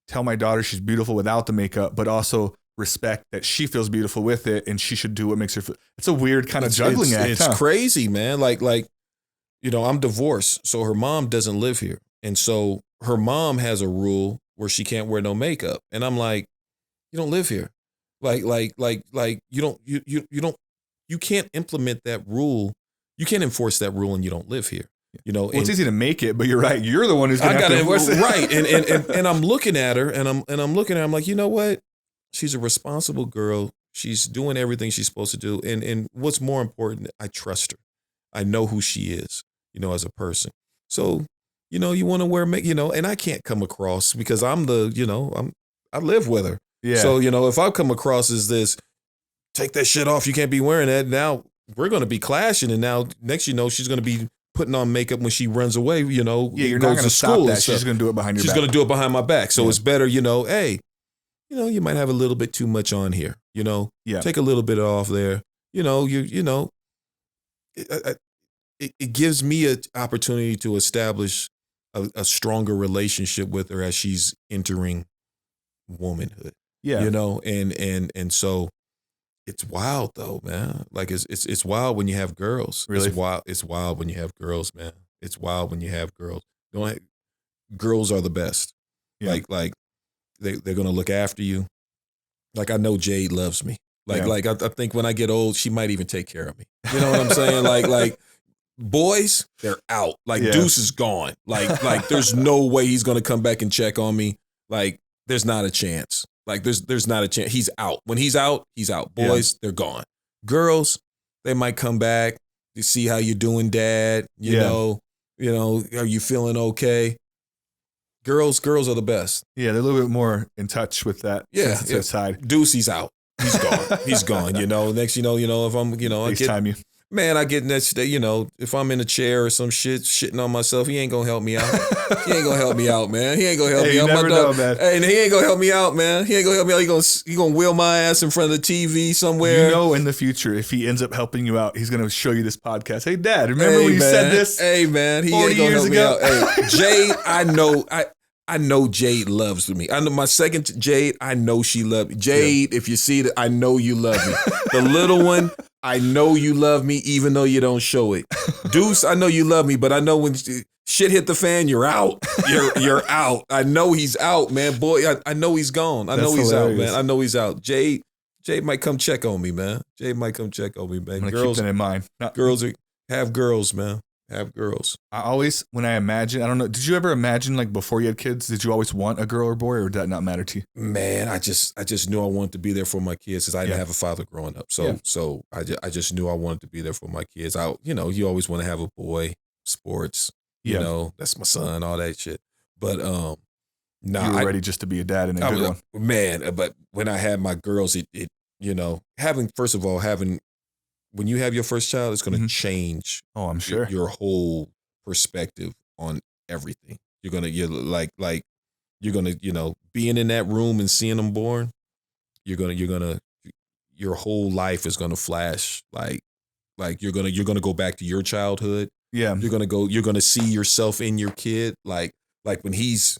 tell my daughter she's beautiful without the makeup, but also respect that she feels beautiful with it and she should do what makes her feel? It's a weird kind of juggling act. It's crazy, man. Like, you know, I'm divorced, so her mom doesn't live here. And so her mom has a rule where she can't wear no makeup. And I'm like, you don't live here. Like you can't implement that rule. You can't enforce that rule and you don't live here. You know, well, it's easy to make it, but you're right. You're the one who's going to have to enforce it. Right. And I'm looking at her and I'm looking at her. I'm like, you know what? She's a responsible girl. She's doing everything she's supposed to do. And what's more important, I trust her. I know who she is, you know, as a person. So, you know, you want to wear makeup, you know, and I can't come across because I live with her. Yeah. So, you know, if I come across as this, take that shit off, you can't be wearing that. Now we're going to be clashing. And now next, you know, she's going to be putting on makeup when she runs away, you know, yeah, you're not going to stop that. She's going to do it behind your back. She's going to do it behind my back. So it's better, you know, hey, you know, you might have a little bit too much on here, you know, take a little bit off there. You know, it gives me an opportunity to establish a stronger relationship with her as she's entering womanhood. Yeah. You know, and so it's wild though, man. Like it's wild when you have girls. Really? It's wild when you have girls, man. It's wild when you have girls. Girls are the best. Yeah. Like they're gonna look after you. Like I know Jade loves me. Like I think when I get old, she might even take care of me. You know what I'm saying? Like boys, they're out. Like Deuce is gone. Like there's no way he's gonna come back and check on me. Like there's not a chance. Like there's not a chance. He's out. When he's out, he's out. Boys, they're gone. Girls, they might come back to see how you're doing, Dad. You know, are you feeling okay? Girls are the best. Yeah, they're a little bit more in touch with that side. Deuce, he's out. He's gone. He's gone. You know, next, you know, if I'm, you know, I get next day, you know, if I'm in a chair or some shit, shitting on myself, he ain't gonna help me out. He ain't gonna help me out, man. He ain't gonna help me out. You never know, man. Hey, and he ain't gonna help me out, man. He ain't gonna help me out. He gonna wheel my ass in front of the TV somewhere. You know, in the future, if he ends up helping you out, he's gonna show you this podcast. Hey, Dad, remember when you said this? Hey, man, he 40 ain't gonna years help ago? me out. Hey, Jade, I know Jade loves me. I know my second Jade, I know she loves me. Jade, if you see it, I know you love me. The little one, I know you love me even though you don't show it. Deuce, I know you love me, but I know when shit hit the fan, you're out. You're out. I know he's out, man. Boy, I know he's gone. I know he's out, man. I know he's out. Jade might come check on me, man. Jade might come check on me, man. I'm gonna keep that in mind. Have girls, man. Have girls. I always, when I imagine, I don't know, did you ever imagine, like, before you had kids, did you always want a girl or boy, or did that not matter to you? Man, I just knew I wanted to be there for my kids because I didn't have a father growing up. So I just knew I wanted to be there for my kids. You always want to have a boy, sports, you know, that's my son, all that shit. But you were ready just to be a dad and a good one. Man, but when I had my girls, it you know, having when you have your first child, it's going to change. Oh, I'm sure. Your whole perspective on everything. You're gonna, you know, being in that room and seeing them born. Your whole life is gonna flash. Like you're gonna go back to your childhood. Yeah. You're gonna see yourself in your kid. Like when he's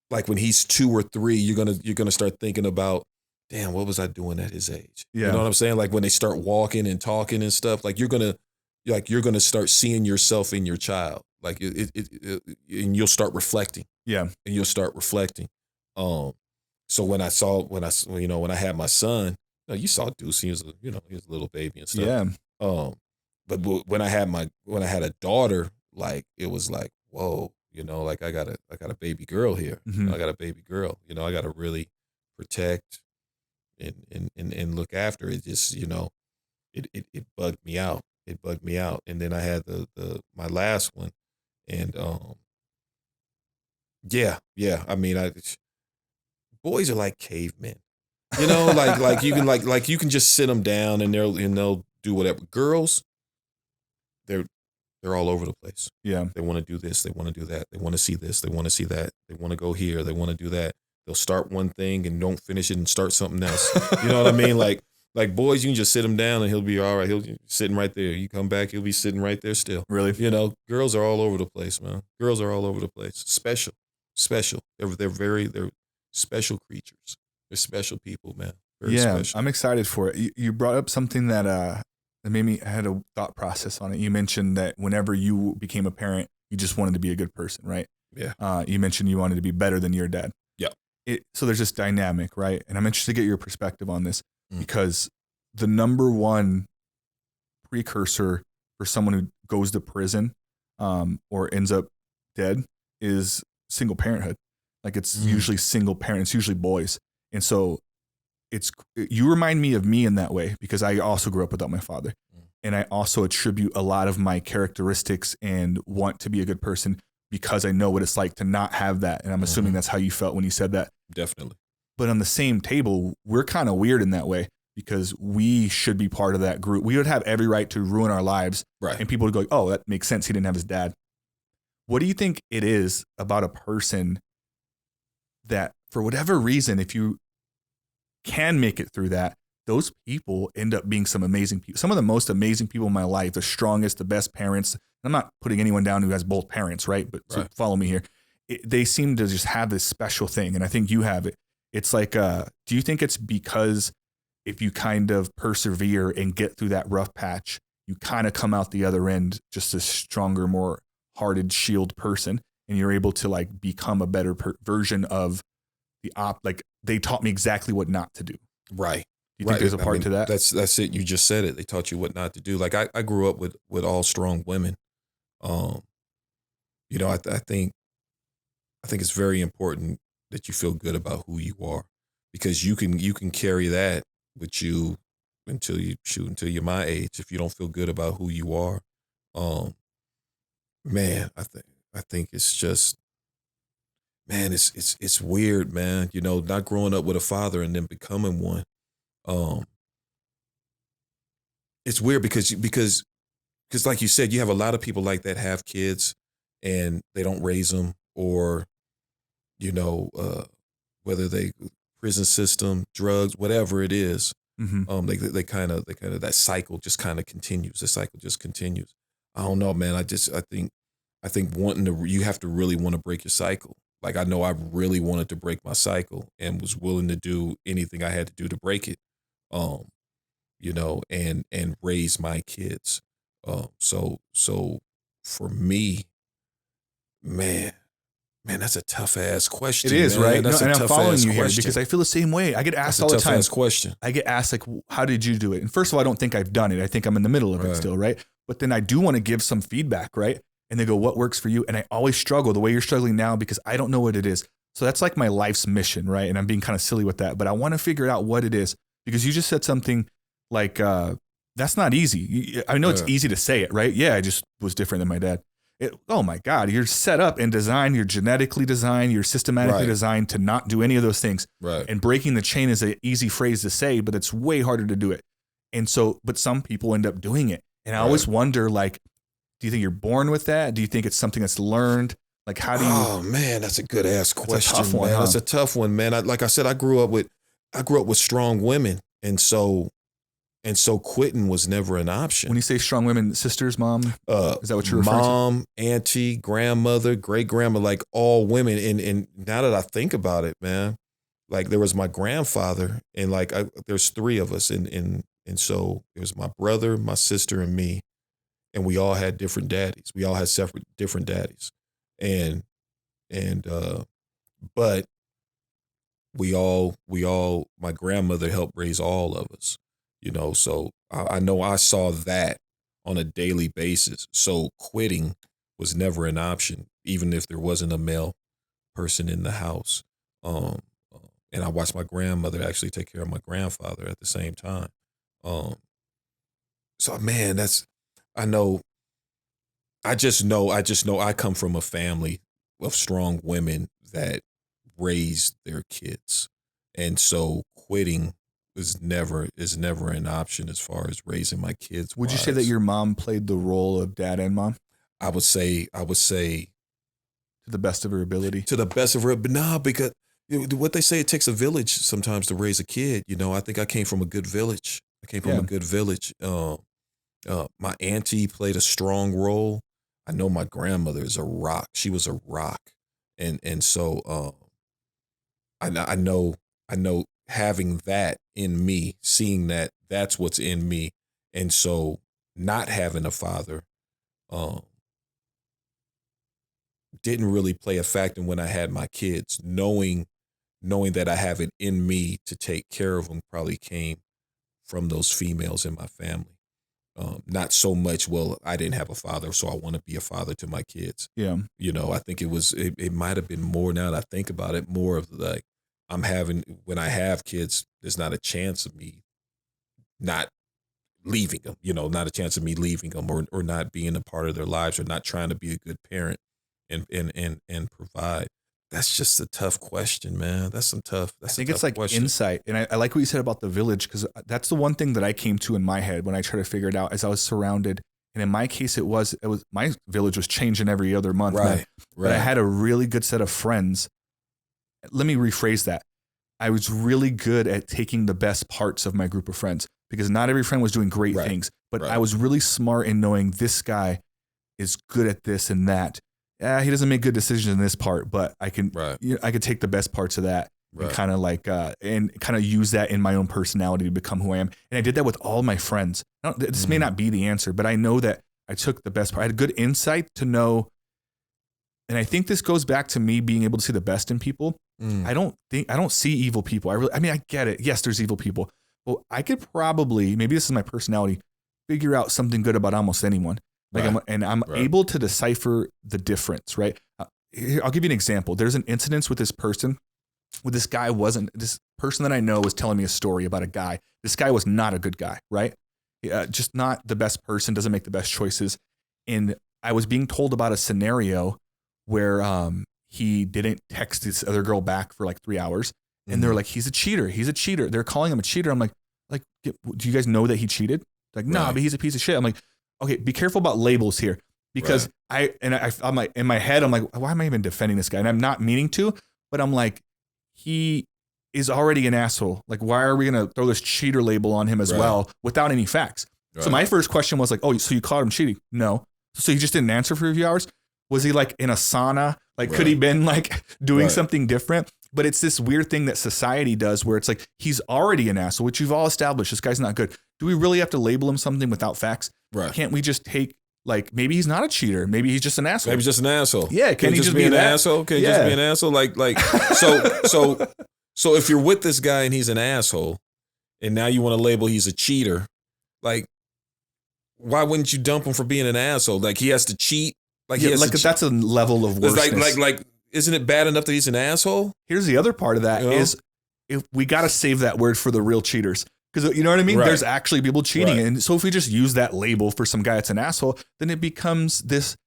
2 or 3, you're gonna start thinking about, damn, what was I doing at his age? Yeah. You know what I'm saying? Like when they start walking and talking and stuff, like you're gonna start seeing yourself in your child. Like it and you'll start reflecting. Yeah. And you'll start reflecting. So when I had my son, you saw Deuce, he was a little baby and stuff. Yeah. But when I had a daughter, like it was like, whoa, you know, like I got a baby girl here. Mm-hmm. You know, I got a baby girl. You know, I got to really protect and look after it. Just, you know, it bugged me out. It bugged me out. And then I had my last one, and Yeah, yeah. I mean, boys are like cavemen. You know, like you can like you can just sit them down and they'll do whatever. Girls, they're all over the place. Yeah. They want to do this, they want to do that, they want to see this, they want to see that, they want to go here, they want to do that. They'll start one thing and don't finish it and start something else. You know what I mean? Like boys, you can just sit him down and he'll be all right. He'll be sitting right there. You come back, he'll be sitting right there still. Really? You know, girls are all over the place, man. Girls are all over the place. Special. They're special creatures. They're special people, man. Very special. I'm excited for it. You brought up something that made me I had a thought process on it. You mentioned that whenever you became a parent, you just wanted to be a good person, right? Yeah. You mentioned you wanted to be better than your dad. Yeah. So there's this dynamic, right? And I'm interested to get your perspective on this because the number one precursor for someone who goes to prison or ends up dead is single parenthood. Like it's usually single parents, usually boys. And so you remind me of me in that way because I also grew up without my father. And I also attribute a lot of my characteristics and want to be a good person because I know what it's like to not have that. And I'm assuming that's how you felt when you said that. Definitely. But on the same table, we're kind of weird in that way because we should be part of that group. We would have every right to ruin our lives. Right. And people would go, oh, that makes sense. He didn't have his dad. What do you think it is about a person that for whatever reason, if you can make it through that, those people end up being some amazing people. Some of the most amazing people in my life, the strongest, the best parents. I'm not putting anyone down who has both parents, right? But so follow me here. They seem to just have this special thing. And I think you have it. It's like, do you think it's because if you kind of persevere and get through that rough patch, you kind of come out the other end just a stronger, more hearted shield person, and you're able to like become a better version of like they taught me exactly what not to do. Right. Do you think there's a part to that? That's it. You just said it. They taught you what not to do. Like I grew up with all strong women. You know, I think it's very important that you feel good about who you are, because you can carry that with you until you're my age. If you don't feel good about who you are, man, I think it's just, man, it's weird, man. You know, not growing up with a father and then becoming one. It's weird because like you said, you have a lot of people like that have kids and they don't raise them, or, you know, whether they prison system, drugs, whatever it is. They kind of that cycle just kind of continues. The cycle just continues. I don't know, man. I think you have to really want to break your cycle. Like I know I really wanted to break my cycle and was willing to do anything I had to do to break it. You know, and raise my kids. So for me, man, that's a tough ass question. It is, man. right? That's and I'm following you here question. because I feel the same way. I get asked all the time. Question. I get asked like, how did you do it? And first of all, I don't think I've done it. I think I'm in the middle of it still, right? But then I do want to give some feedback, right? And they go, what works for you? And I always struggle the way you're struggling now because I don't know what it is. So that's like my life's mission, right? And I'm being kind of silly with that, but I want to figure out what it is, because you just said something like, that's not easy. I know it's easy to say it, right? Yeah, I just was different than my dad. Oh my God, you're set up and designed, you're genetically designed, you're systematically designed to not do any of those things. Right. And breaking the chain is an easy phrase to say, but it's way harder to do it. And so, but some people end up doing it. And I always wonder, like, do you think you're born with that? Do you think it's something that's learned? Like, how do you? Oh man, that's a good ass question. That's a tough one, man. That's a tough one, man. Like I said, I grew up with strong women, and so quitting was never an option. When you say strong women, sisters, mom, is that what you're referring to? Mom, auntie, grandmother, great grandma, like all women. And now that I think about it, man, like there was my grandfather, and like there's three of us, and so it was my brother, my sister, and me, and we all had different daddies. We all had different daddies, but we all my grandmother helped raise all of us. You know, so I know I saw that on a daily basis. So quitting was never an option, even if there wasn't a male person in the house. And I watched my grandmother actually take care of my grandfather at the same time. So man, I just know I come from a family of strong women that raised their kids. And so quitting is never an option as far as raising my kids. Would you say that your mom played the role of dad and mom? I would say to the best of her ability. To the best of her, but nah, because what they say, it takes a village sometimes to raise a kid. I think I came from a good village. My auntie played a strong role. I know my grandmother is a rock. She was a rock, and so I know having that in me, seeing that's what's in me, and so not having a father didn't really play a factor when I had my kids. Knowing that I have it in me to take care of them probably came from those females in my family. Not so much, well, I didn't have a father, so I want to be a father to my kids. Yeah. I think it might have been more, now that I think about it, more of like, when I have kids, there's not a chance of me not leaving them, not a chance of me leaving them or not being a part of their lives or not trying to be a good parent and provide. That's just a tough question, man. I think it's like question. Insight. And I like what you said about the village, because that's the one thing that I came to in my head when I tried to figure it out, as I was surrounded. And in my case, it was my village was changing every other month. Right. But I had a really good set of friends. Let me rephrase that. I was really good at taking the best parts of my group of friends, because not every friend was doing great things, but I was really smart in knowing this guy is good at this and that. He doesn't make good decisions in this part, but I can I could take the best parts of that and kind of use that in my own personality to become who I am. And I did that with all my friends. This may not be the answer, but I know that I took the best part. I had good insight to know. And I think this goes back to me being able to see the best in people. I don't see evil people. I get it. Yes, there's evil people. Well, I could probably, maybe this is my personality, figure out something good about almost anyone. I'm able to decipher the difference, right? I'll give you an example. There's an incident with this person, this person that I know was telling me a story about a guy. This guy was not a good guy, right? Just not the best person, doesn't make the best choices. And I was being told about a scenario where he didn't text this other girl back for like 3 hours. And they're like, he's a cheater. They're calling him a cheater. I'm like, do you guys know that he cheated? Like, nah, but he's a piece of shit. I'm like, okay, be careful about labels here, because I'm like, in my head, I'm like, why am I even defending this guy? And I'm not meaning to, but I'm like, he is already an asshole. Like, why are we going to throw this cheater label on him as well without any facts? So my first question was like, oh, so you caught him cheating? No. So he just didn't answer for a few hours? Was he like in a sauna? Like, could he been like doing something different? But it's this weird thing that society does where it's like, he's already an asshole, which you've all established. This guy's not good. Do we really have to label him something without facts? Right. Can't we just take, like, maybe he's not a cheater. Maybe he's just an asshole. Maybe he's just an asshole. Yeah. Can he just be an asshole? Can he just be an asshole? Like, so if you're with this guy and he's an asshole and now you want to label he's a cheater, like, why wouldn't you dump him for being an asshole? Like, he has to cheat. Like, that's a level of worseness. Like, isn't it bad enough that he's an asshole? Here's the other part of that is, if we got to save that word for the real cheaters. Because you know what I mean? There's actually people cheating. And so if we just use that label for some guy that's an asshole, then it becomes just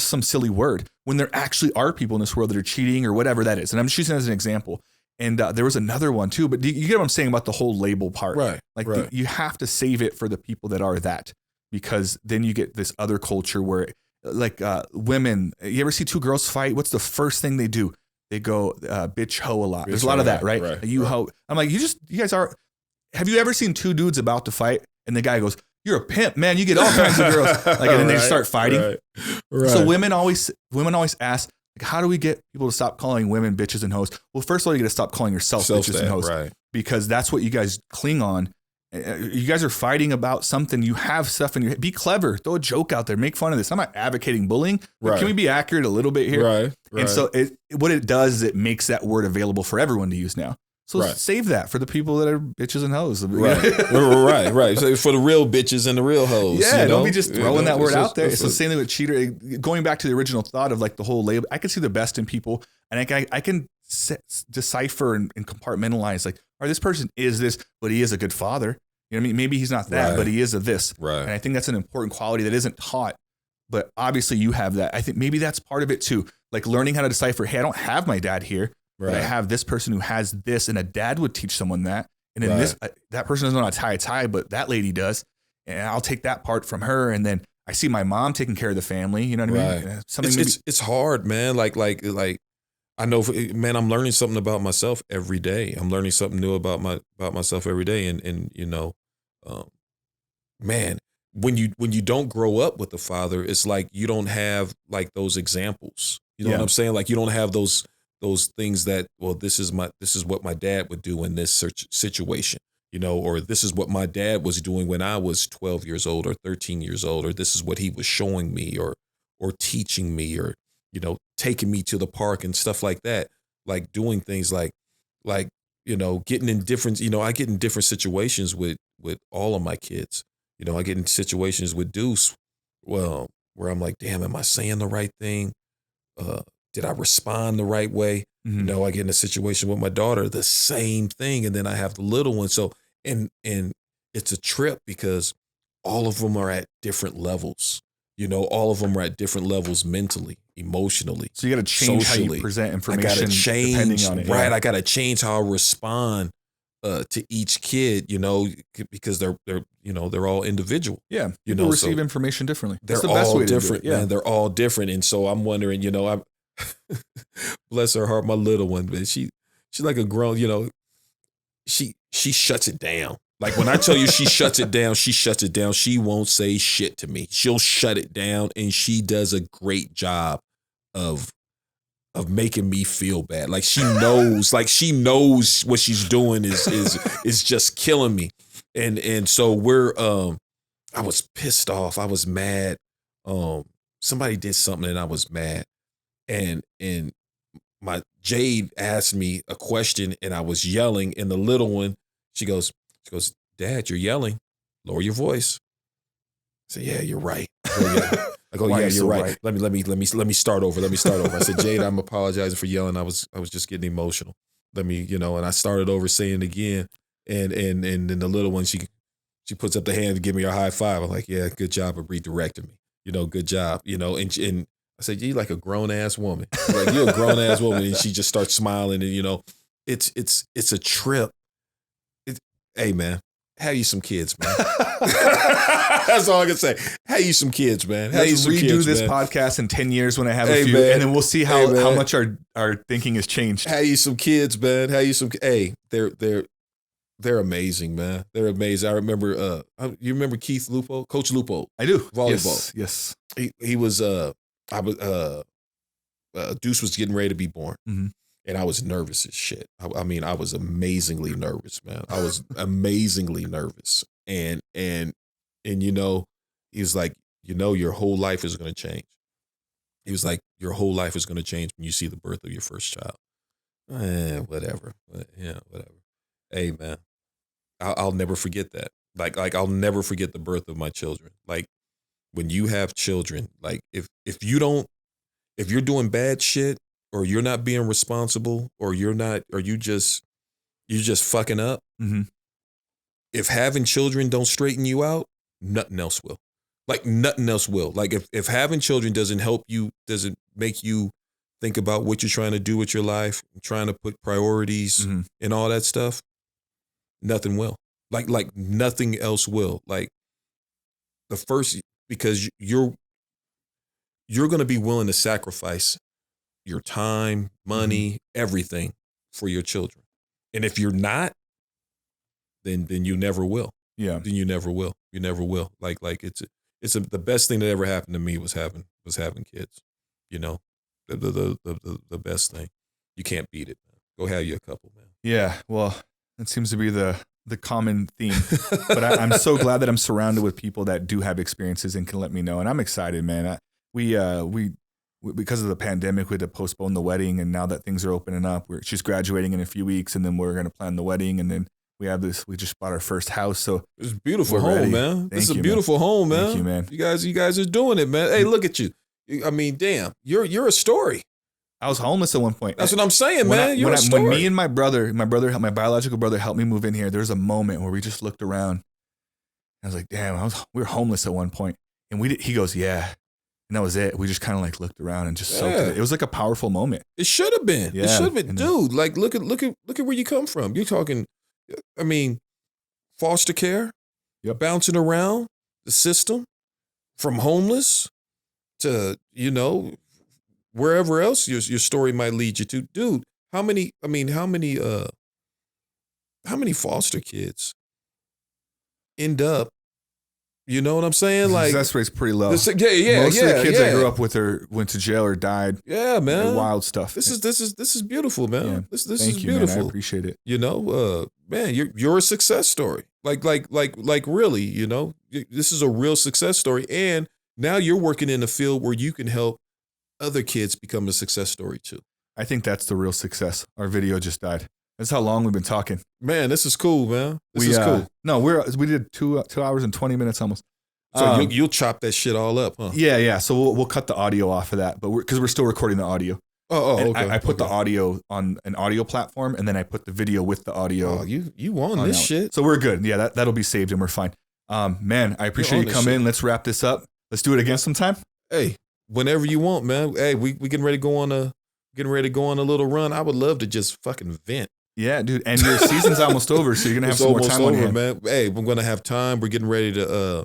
some silly word, when there actually are people in this world that are cheating or whatever that is. And I'm just using it as an example. And there was another one too, but you get what I'm saying about the whole label part. Right. Like you have to save it for the people that are that, because then you get this other culture where, like, women, you ever see two girls fight? What's the first thing they do? They go bitch hoe a lot. There's a lot of that, right? You hoe. I'm like, you guys are. Have you ever seen two dudes about to fight and the guy goes, "You're a pimp, man. You get all kinds of girls." Like, and then they start fighting. Right. So women always ask, like, how do we get people to stop calling women bitches and hoes? Well, first of all, you got to stop calling yourself bitches and hoes, because that's what you guys cling on. You guys are fighting about something. You have stuff in your head. Be clever. Throw a joke out there. Make fun of this. I'm not advocating bullying, but can we be accurate a little bit here? Right. And so what it does is it makes that word available for everyone to use now. So save that for the people that are bitches and hoes. Right. So for the real bitches and the real hoes. Yeah, don't be just throwing that word out there. It's the same thing with cheater. Going back to the original thought of like the whole label, I can see the best in people, and I can decipher and compartmentalize, like, all right, this person is this, but he is a good father. You know what I mean? Maybe he's not that, but he is a this. Right. And I think that's an important quality that isn't taught but obviously you have that. I think maybe that's part of it too. Like learning how to decipher, hey, I don't have my dad here, but I have this person who has this, and a dad would teach someone that. And then this, that person doesn't know how to tie a tie, but that lady does. And I'll take that part from her. And then I see my mom taking care of the family. You know what I mean? It's hard, man. Like I know, man, I'm learning something about myself every day. I'm learning something new about myself every day. And you know, man, when you don't grow up with a father, it's like you don't have like those examples. You know what I'm saying? Like you don't have those things that, well, this is what my dad would do in this situation, you know, or this is what my dad was doing when I was 12 years old or 13 years old, or this is what he was showing me or teaching me, or, you know, taking me to the park and stuff like that, like doing things like, you know, getting in different, you know, I get in different situations with all of my kids. You know, I get in situations with Deuce, well, where I'm like, damn, am I saying the right thing? Did I respond the right way? Mm-hmm. You know, I get in a situation with my daughter, the same thing. And then I have the little one. So, and it's a trip because all of them are at different levels. You know, all of them are at different levels mentally, emotionally. So you got to change socially. how you present information. I got to change, depending on it. Right. Yeah. I got to change how I respond to each kid, you know, because they're you know, they're all individual. Yeah. You People know, receive so information differently. They're That's the best all way to different, do it. Yeah. man. They're all different. And so I'm wondering, you know, I'm bless her heart, my little one, but she's like a grown, you know, she shuts it down. Like when I tell you she shuts it down, she shuts it down. She won't say shit to me. She'll shut it down, and she does a great job of making me feel bad. Like she knows what she's doing is just killing me. And so I was pissed off. I was mad. Somebody did something and I was mad. And my Jade asked me a question and I was yelling, and the little one, she goes, Dad, you're yelling. Lower your voice. I said, yeah, you're right. I go, yeah, you're right. Let me start over. I said, Jade, I'm apologizing for yelling. I was just getting emotional. Let me, you know, and I started over saying it again. And then the little one, she puts up the hand to give me a high five. I'm like, yeah, good job of redirecting me. You know, good job. You know, and I said, you like a grown ass woman. Like you're a grown ass woman. And she just starts smiling, and you know, it's a trip. Hey man, have you some kids, man. That's all I can say. Have you some kids, man. Have Let's redo this podcast in 10 years when I have a few, man. And then we'll see how much our thinking has changed. Have you some kids, man. Have you some, hey, they're amazing, man. They're amazing. I remember, you remember Keith Lupo, Coach Lupo? I do. Volleyball. Yes. He was, Deuce was getting ready to be born. Mm-hmm. And I was nervous as shit. I mean, I was amazingly nervous, man. I was amazingly nervous. And you know, he was like, you know, your whole life is going to change. He was like, your whole life is going to change when you see the birth of your first child. Whatever. Yeah, whatever. Hey, man, I'll never forget that. Like I'll never forget the birth of my children. Like when you have children, like if you're doing bad shit, or you're not being responsible, or you're just fucking up. Mm-hmm. If having children don't straighten you out, nothing else will. Like nothing else will. Like if having children doesn't help you, doesn't make you think about what you're trying to do with your life, trying to put priorities mm-hmm. and all that stuff, nothing will. Like nothing else will. Like the first, because you're going to be willing to sacrifice your time, money, mm-hmm. everything for your children. And if you're not, then you never will. Yeah. Then you never will. You never will. Like it's the best thing that ever happened to me was having kids. You know, the best thing. You can't beat it, man. Go have you a couple, man. Yeah. Well, that seems to be the common theme. But I'm so glad that I'm surrounded with people that do have experiences and can let me know. And I'm excited, man. We because of the pandemic, we had to postpone the wedding, and now that things are opening up, she's graduating in a few weeks, and then we're going to plan the wedding, and then we just bought our first house, so it's a beautiful home, man. This is a beautiful home, man. Thank you, man. You guys are doing it, man. Hey, look at you. I mean, damn, you're a story. I was homeless at one point. That's what I'm saying, man. You're a story. When me and my biological brother helped me move in here, there was a moment where we just looked around. I was like, damn, we were homeless at one point, and he goes, yeah. And that was it. We just kind of like looked around and just soaked it. It was like a powerful moment. It should have been. Yeah. It should have been. Dude, like look at where you come from. You're talking, I mean, foster care, bouncing around the system, from homeless to, wherever else your story might lead you to. Dude, how many foster kids end up, you know what I'm saying? The like success rate's pretty low. Most of the kids I grew up with went to jail or died. Yeah, man. Wild stuff. This is beautiful, man. Yeah. This Thank is you, beautiful. man. I appreciate it. Man, you're a success story. Like really, this is a real success story. And now you're working in a field where you can help other kids become a success story too. I think that's the real success. Our video just died. That's how long we've been talking. Man, this is cool, man. This is cool. No, we did 2 hours and 20 minutes almost. So you'll chop that shit all up, huh? Yeah. So we'll cut the audio off of that, but because we're still recording the audio. Okay. I put the audio on an audio platform, and then I put the video with the audio. Oh, you on this shit? So we're good. Yeah, that'll be saved, and we're fine. Man, I appreciate you coming in. Let's wrap this up. Let's do it again sometime. Hey, whenever you want, man. Hey, we getting ready to go on a little run. I would love to just fucking vent. Yeah, dude. And your season's almost over, so you're gonna have some more time on hand, man. Hey, we're gonna have time. We're getting ready to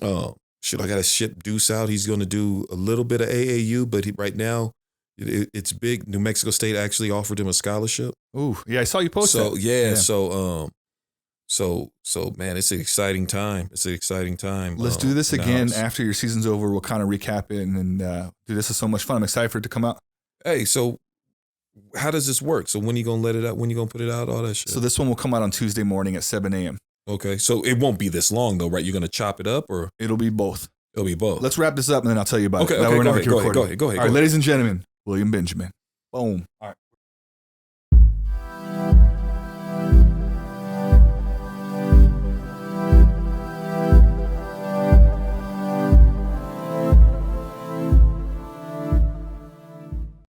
I gotta ship Deuce out. He's gonna do a little bit of AAU, but right now it's big. New Mexico State actually offered him a scholarship. Ooh, yeah, I saw you post that. So man, it's an exciting time. Let's do this again after your season's over. We'll kind of recap it, and dude, this is so much fun. I'm excited for it to come out. Hey, so how does this work? So when are you gonna let it out? When are you gonna put it out? All that shit. So this one will come out on Tuesday morning at 7 a.m. Okay, so it won't be this long though, right? You're gonna chop it up, or it'll be both. It'll be both. Let's wrap this up, and then I'll tell you about it. Okay, go ahead. All right, ladies and gentlemen, William Benjamin. Boom. All right.